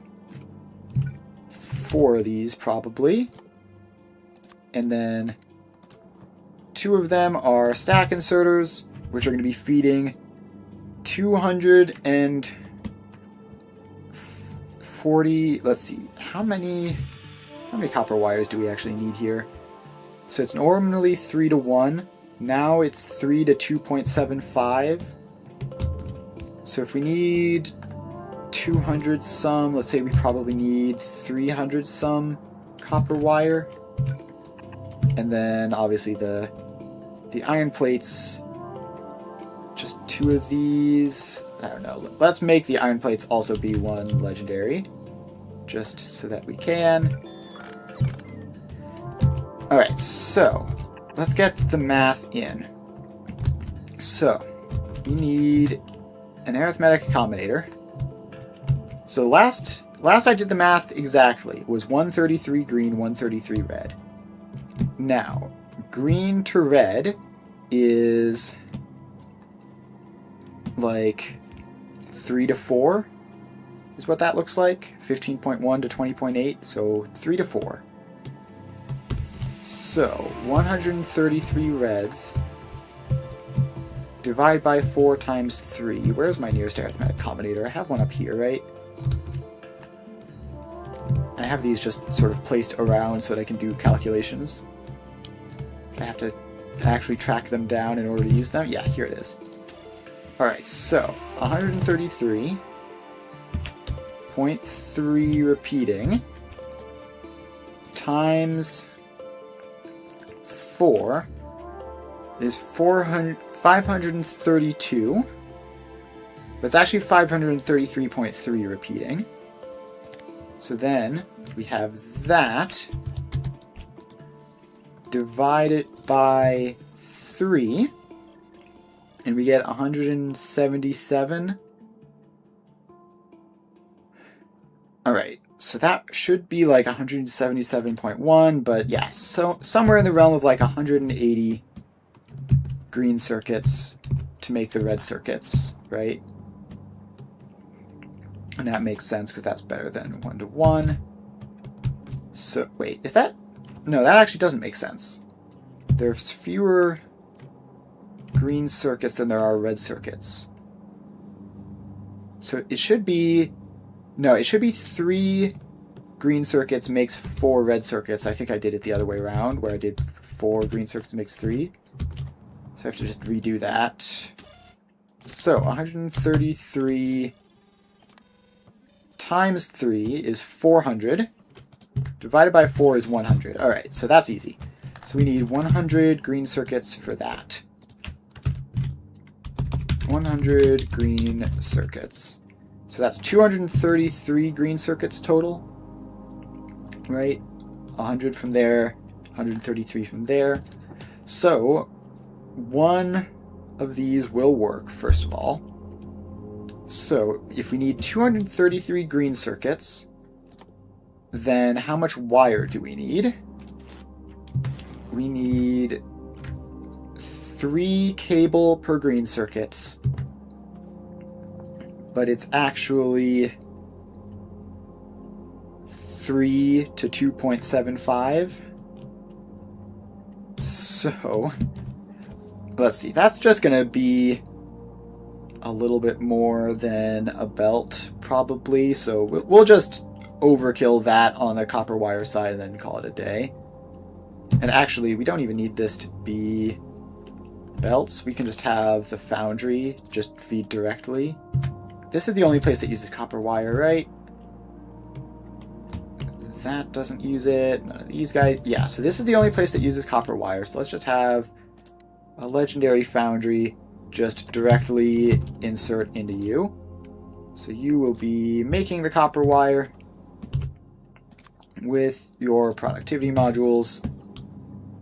4 of these, probably. And then 2 of them are stack inserters, which are going to be feeding 240... Let's see, how many copper wires do we actually need here? So it's normally 3 to 1. Now it's 3 to 2.75. So if we need 200 some, let's say we probably need 300 some copper wire. And then obviously the iron plates, just 2 of these. I don't know. Let's make the iron plates also be 1 legendary, just so that we can. Alright, so let's get the math in. So we need an arithmetic combinator. So last I did the math exactly. It was 133 green, 133 red. Now, green to red is like 3 to 4 is what that looks like. 15.1 to 20.8, so 3 to 4. So 133 reds divide by 4 times 3. Where's my nearest arithmetic combinator? I have one up here, right? I have these just sort of placed around so that I can do calculations. I have to actually track them down in order to use them. Yeah, here it is. Alright, so 133.3 repeating times 4 is 532. But it's actually 533.3 repeating. So then we have that divided by 3, and we get 177. Alright, so that should be like 177.1, but yeah, so somewhere in the realm of like 180 green circuits to make the red circuits, right? And that makes sense because that's better than 1 to 1. So, wait, is that... No, that actually doesn't make sense. There's fewer green circuits than there are red circuits. So it should be... No, it should be 3 green circuits makes 4 red circuits. I think I did it the other way around, where I did 4 green circuits makes 3. So I have to just redo that. So 133 times 3 is 400. Divided by 4 is 100. Alright, so that's easy. So we need 100 green circuits for that. 100 green circuits. So that's 233 green circuits total. Right? 100 from there, 133 from there. So, one of these will work, first of all. So, if we need 233 green circuits, then how much wire do we need? We need 3 cable per green circuits. But it's actually 3 to 2.75. So, let's see. That's just going to be a little bit more than a belt, probably. So we'll just overkill that on the copper wire side and then call it a day. And actually, we don't even need this to be belts. We can just have the foundry just feed directly. This is the only place that uses copper wire, right? That doesn't use it. None of these guys. Yeah, so this is the only place that uses copper wire. So let's just have a legendary foundry just directly insert into you. So you will be making the copper wire with your productivity modules,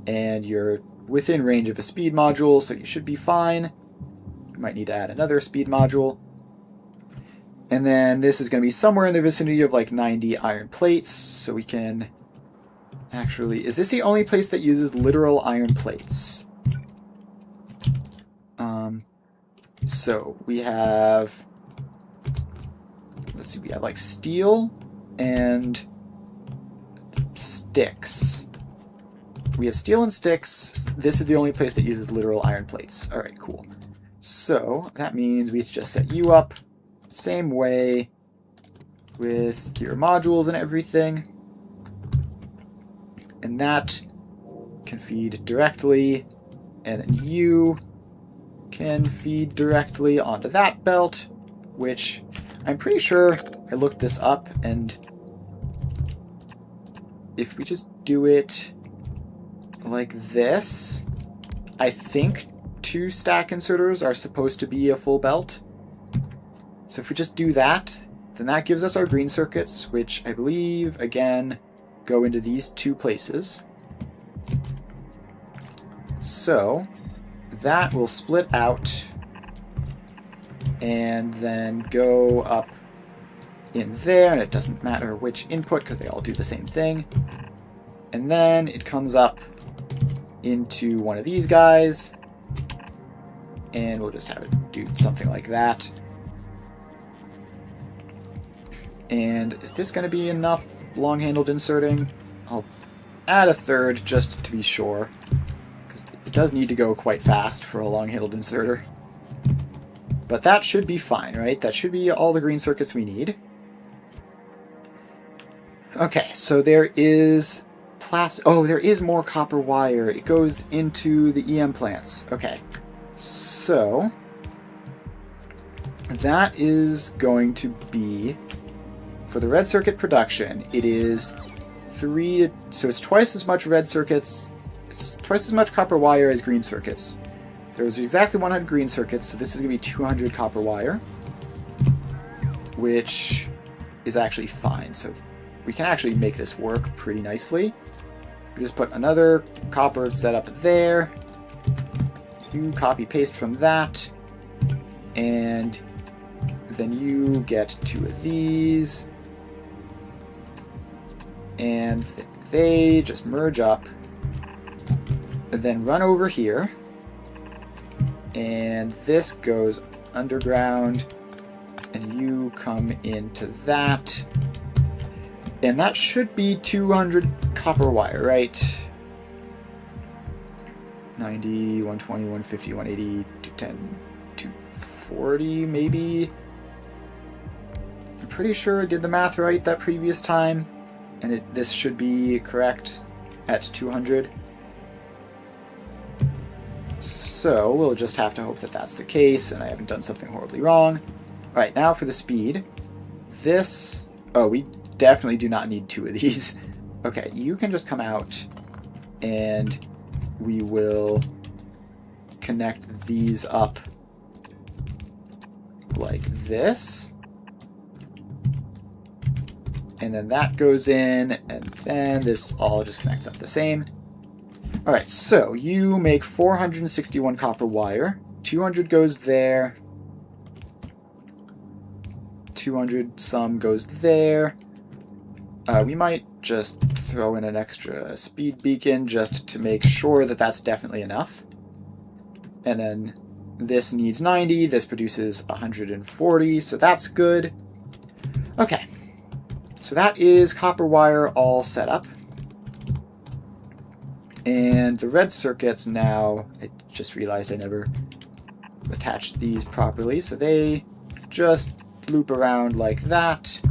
and you're within range of a speed module, so you should be fine. You might need to add another speed module. And then this is going to be somewhere in the vicinity of like 90 iron plates, so we can actually... Is this the only place that uses literal iron plates? So we have... Let's see, we have like steel and sticks. We have steel and sticks. This is the only place that uses literal iron plates. Alright, cool. So that means we just set you up same way with your modules and everything. And that can feed directly, and then you can feed directly onto that belt, which I'm pretty sure I looked this up, and if we just do it like this, I think 2 stack inserters are supposed to be a full belt. So if we just do that, then that gives us our green circuits, which I believe, again, go into these 2 places. So that will split out and then go up in there, and it doesn't matter which input because they all do the same thing. And then it comes up into one of these guys, and we'll just have it do something like that. And is this going to be enough long-handled inserting? I'll add a third just to be sure, because it does need to go quite fast for a long-handled inserter. But that should be fine, right? That should be all the green circuits we need. Okay, so there is there is more copper wire. It goes into the EM plants. Okay, so that is going to be, for the red circuit production, it is so it's twice as much red circuits, it's twice as much copper wire as green circuits. There's exactly 100 green circuits, so this is going to be 200 copper wire, which is actually fine. So we can actually make this work pretty nicely. We just put another copper set up there. You copy paste from that, and then you get 2 of these, and they just merge up, and then run over here And this goes underground, and you come into that. And that should be 200 copper wire, right? 90, 120, 150, 180, 210, 240 maybe? I'm pretty sure I did the math right that previous time. And this should be correct at 200. So we'll just have to hope that that's the case and I haven't done something horribly wrong. Alright, now for the speed. This... Oh, we definitely do not need 2 of these. Okay, you can just come out and we will connect these up like this. And then that goes in, and then this all just connects up the same. Alright, so you make 461 copper wire. 200 goes there. 200 some goes there. We might just throw in an extra speed beacon just to make sure that that's definitely enough. And then this needs 90. This produces 140, so that's good. Okay. So that is copper wire all set up. And the red circuits now, I just realized I never attached these properly, so they just loop around like that.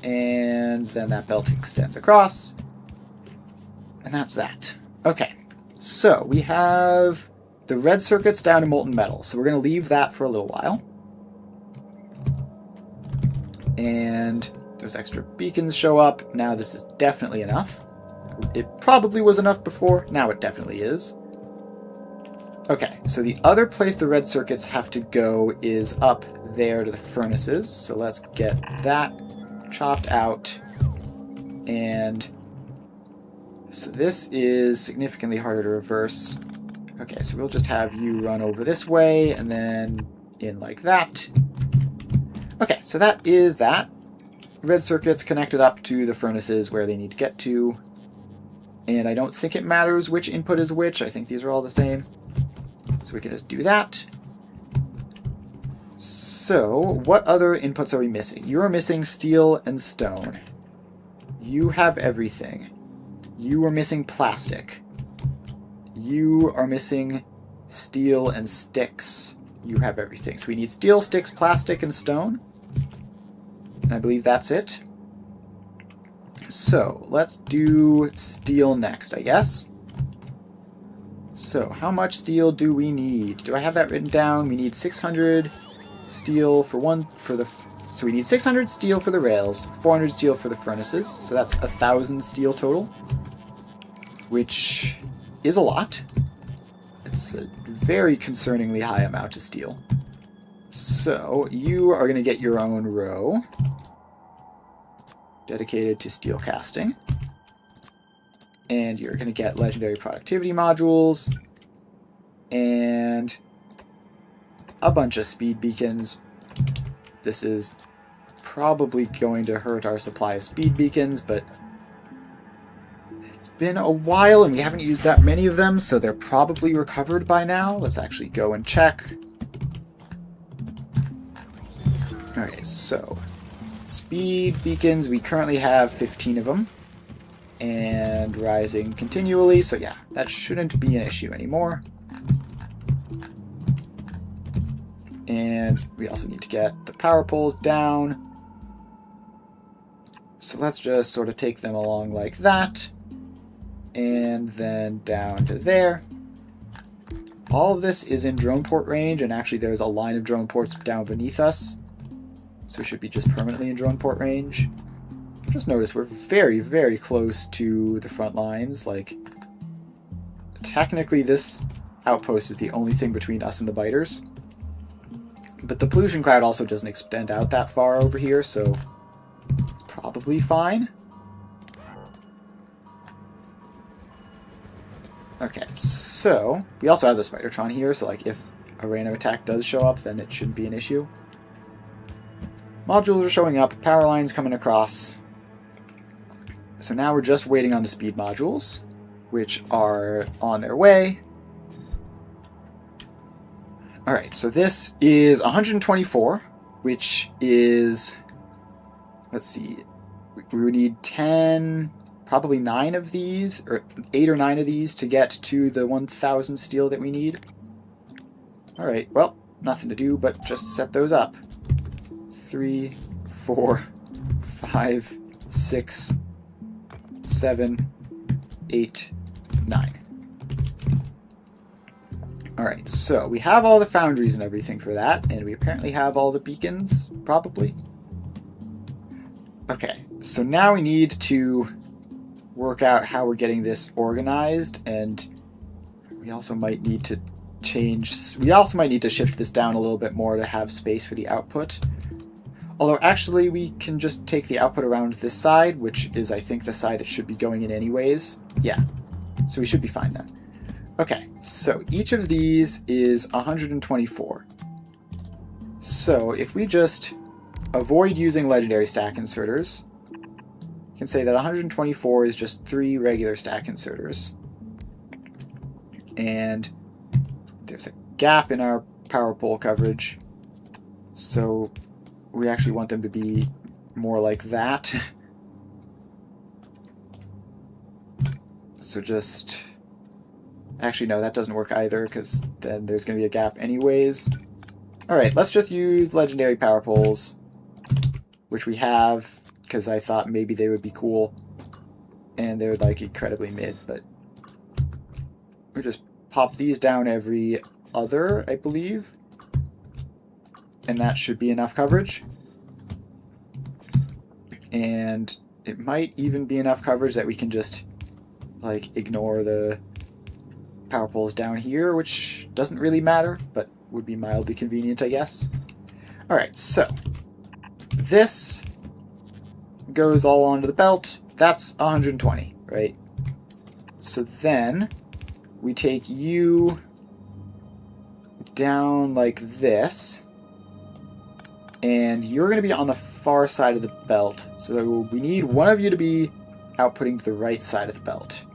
And then that belt extends across. And that's that. Okay, so we have the red circuits down to molten metal, so we're going to leave that for a little while. And those extra beacons show up. Now this is definitely enough. It probably was enough before. Now it definitely is. Okay, so the other place the red circuits have to go is up there to the furnaces. So let's get that chopped out. And so this is significantly harder to reverse. Okay, so we'll just have you run over this way and then in like that. Okay, so that is that. Red circuits connected up to the furnaces where they need to get to. And I don't think it matters which input is which. I think these are all the same. So we can just do that. So, what other inputs are we missing? You are missing steel and stone. You have everything. You are missing plastic. You are missing steel and sticks. You have everything. So we need steel, sticks, plastic, and stone. And I believe that's it. So, let's do steel next, I guess. So, how much steel do we need? Do I have that written down? We need 600 steel so we need 600 steel for the rails, 400 steel for the furnaces. So that's 1,000 steel total, which is a lot. It's a very concerningly high amount of steel. So, you are going to get your own row dedicated to steel casting. And you're going to get legendary productivity modules and a bunch of speed beacons. This is probably going to hurt our supply of speed beacons, but it's been a while and we haven't used that many of them, so they're probably recovered by now. Let's actually go and check. Okay, so speed beacons, we currently have 15 of them. And rising continually, so yeah, that shouldn't be an issue anymore. And we also need to get the power poles down. So let's just sort of take them along like that. And then down to there. All of this is in drone port range, and actually there's a line of drone ports down beneath us. So we should be just permanently in drone port range. Just notice we're very, very close to the front lines. Like, technically this outpost is the only thing between us and the biters. But the pollution cloud also doesn't extend out that far over here, so probably fine. Okay, so we also have the Spidertron here, so like if a random attack does show up, then it shouldn't be an issue. Modules are showing up, power lines coming across. So now we're just waiting on the speed modules, which are on their way. Alright, so this is 124, which is, let's see, we would need 10, probably 9 of these, or 8 or 9 of these to get to the 1,000 steel that we need. Alright, well, nothing to do but just set those up. 3, 4, 5, 6, 7, 8, 9. Alright, so we have all the foundries and everything for that, and we apparently have all the beacons, probably. Okay, so now we need to work out how we're getting this organized, and we also might need to shift this down a little bit more to have space for the output. Although actually we can just take the output around this side, which is I think the side it should be going in anyways. Yeah, so we should be fine then. Okay, so each of these is 124. So if we just avoid using legendary stack inserters, we can say that 124 is just 3 regular stack inserters. And there's a gap in our power pole coverage, so we actually want them to be more like that. So just... Actually, no, that doesn't work either, because then there's going to be a gap anyways. Alright, let's just use legendary power poles, which we have, because I thought maybe they would be cool. And they're, like, incredibly mid, but... we just pop these down every other, I believe. And that should be enough coverage. And it might even be enough coverage that we can just, like, ignore the power poles down here, which doesn't really matter, but would be mildly convenient, I guess. Alright, so this goes all onto the belt. That's 120, right? So then we take you down like this, and you're going to be on the far side of the belt. So we need one of you to be outputting to the right side of the belt.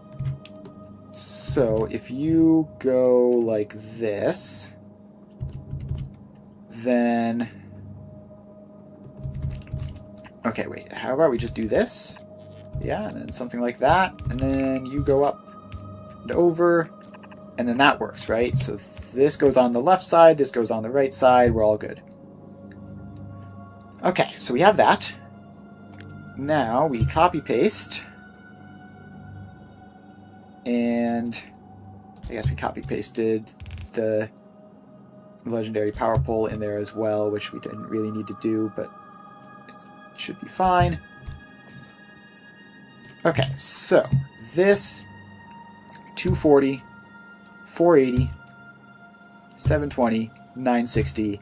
So if you go like this, then... Okay, wait, how about we just do this? Yeah, and then something like that, and then you go up and over, and then that works, right? So this goes on the left side, this goes on the right side, we're all good. Okay, so we have that. Now we copy-paste. And I guess we copy-pasted the legendary power pole in there as well, which we didn't really need to do, but it should be fine. Okay, so this 240, 480, 720, 960,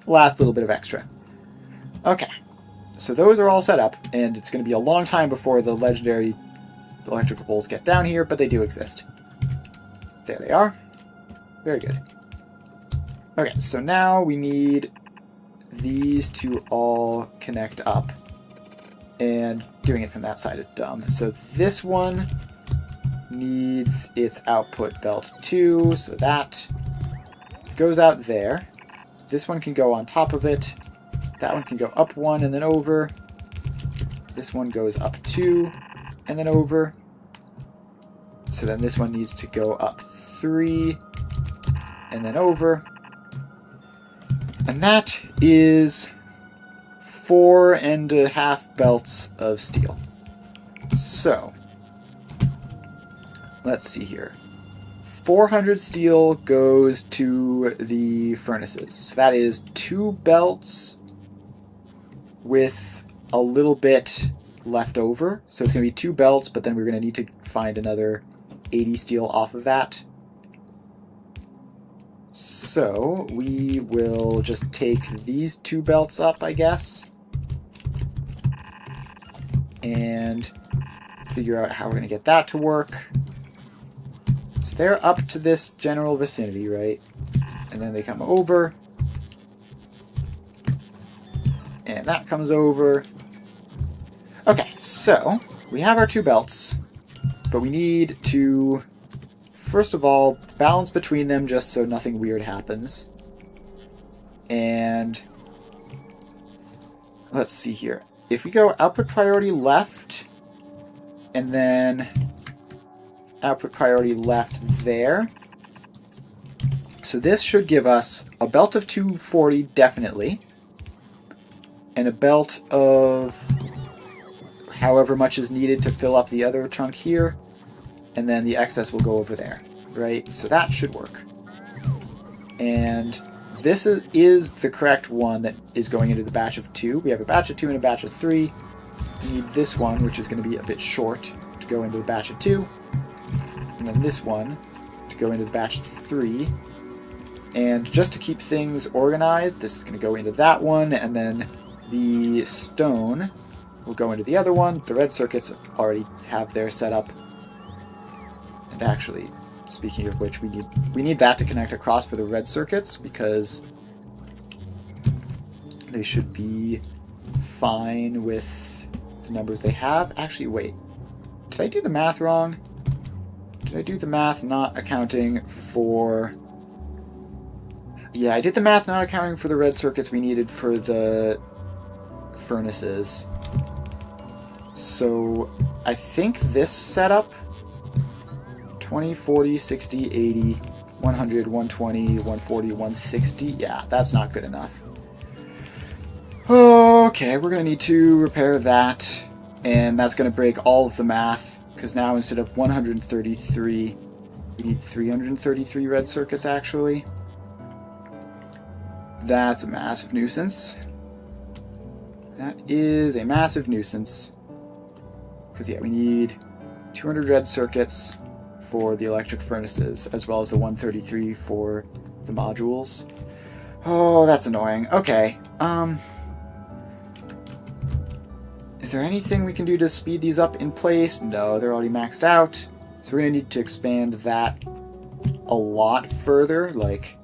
last little bit of extra. Okay, so those are all set up, and it's going to be a long time before the legendary electrical poles get down here, but they do exist. There they are. Very good. Okay, so now we need these to all connect up. And doing it from that side is dumb. So this one needs its output belt too, so that goes out there. This one can go on top of it. That one can go up 1 and then over. This one goes up 2 and then over. So then this one needs to go up 3 and then over. And that is 4.5 belts of steel. So, let's see here. 400 steel goes to the furnaces. So that is 2 belts with a little bit left over. So it's going to be 2 belts, but then we're going to need to find another 80 steel off of that. So we will just take these 2 belts up, I guess, and figure out how we're going to get that to work. So they're up to this general vicinity, right? And then they come over, and that comes over. Okay, so we have our 2 belts, but we need to, first of all, balance between them just so nothing weird happens. And let's see here. If we go output priority left, and then output priority left there. So this should give us a belt of 240, definitely. And a belt of however much is needed to fill up the other chunk here. And then the excess will go over there, right? So that should work. And this is the correct one that is going into the batch of 2. We have a batch of 2 and a batch of 3. We need this one, which is going to be a bit short, to go into the batch of 2. And then this one to go into the batch of 3. And just to keep things organized, this is going to go into that one, and then the stone will go into the other one. The red circuits already have their setup. And actually, speaking of which, we need that to connect across for the red circuits, because they should be fine with the numbers they have. Actually, wait. Did I do the math wrong? Did I do the math not accounting for... Yeah, I did the math not accounting for the red circuits we needed for the furnaces. So I think this setup, 20, 40, 60, 80, 100, 120, 140, 160, yeah, that's not good enough. Okay, we're going to need to repair that, and that's going to break all of the math, because now instead of 133, we need 333 red circuits, actually. That's a massive nuisance. That is a massive nuisance. Because, yeah, we need 200 red circuits for the electric furnaces, as well as the 133 for the modules. Oh, that's annoying. Okay, is there anything we can do to speed these up in place? No, they're already maxed out. So we're going to need to expand that a lot further, like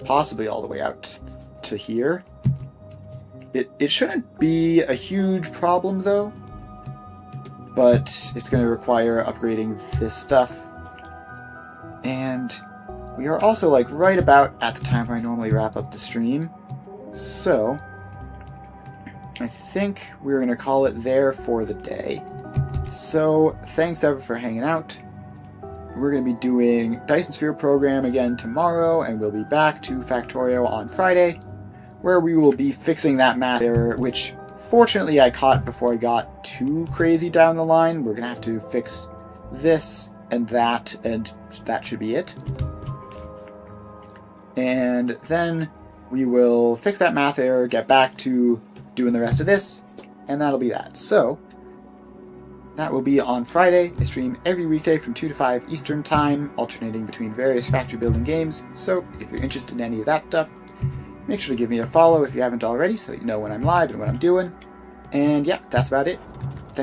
possibly all the way out to here. It shouldn't be a huge problem, though, but it's going to require upgrading this stuff. And we are also, like, right about at the time where I normally wrap up the stream. So I think we're going to call it there for the day. So thanks, everyone, for hanging out. We're going to be doing Dyson Sphere program again tomorrow, and we'll be back to Factorio on Friday, where we will be fixing that math error, which fortunately I caught before I got too crazy down the line. We're going to have to fix this and that should be it. And then we will fix that math error, get back to doing the rest of this, and that'll be that. So that will be on Friday. I stream every weekday from 2 to 5 Eastern Time, alternating between various factory building games. So if you're interested in any of that stuff, make sure to give me a follow if you haven't already, so that you know when I'm live and what I'm doing. And yeah, that's about it.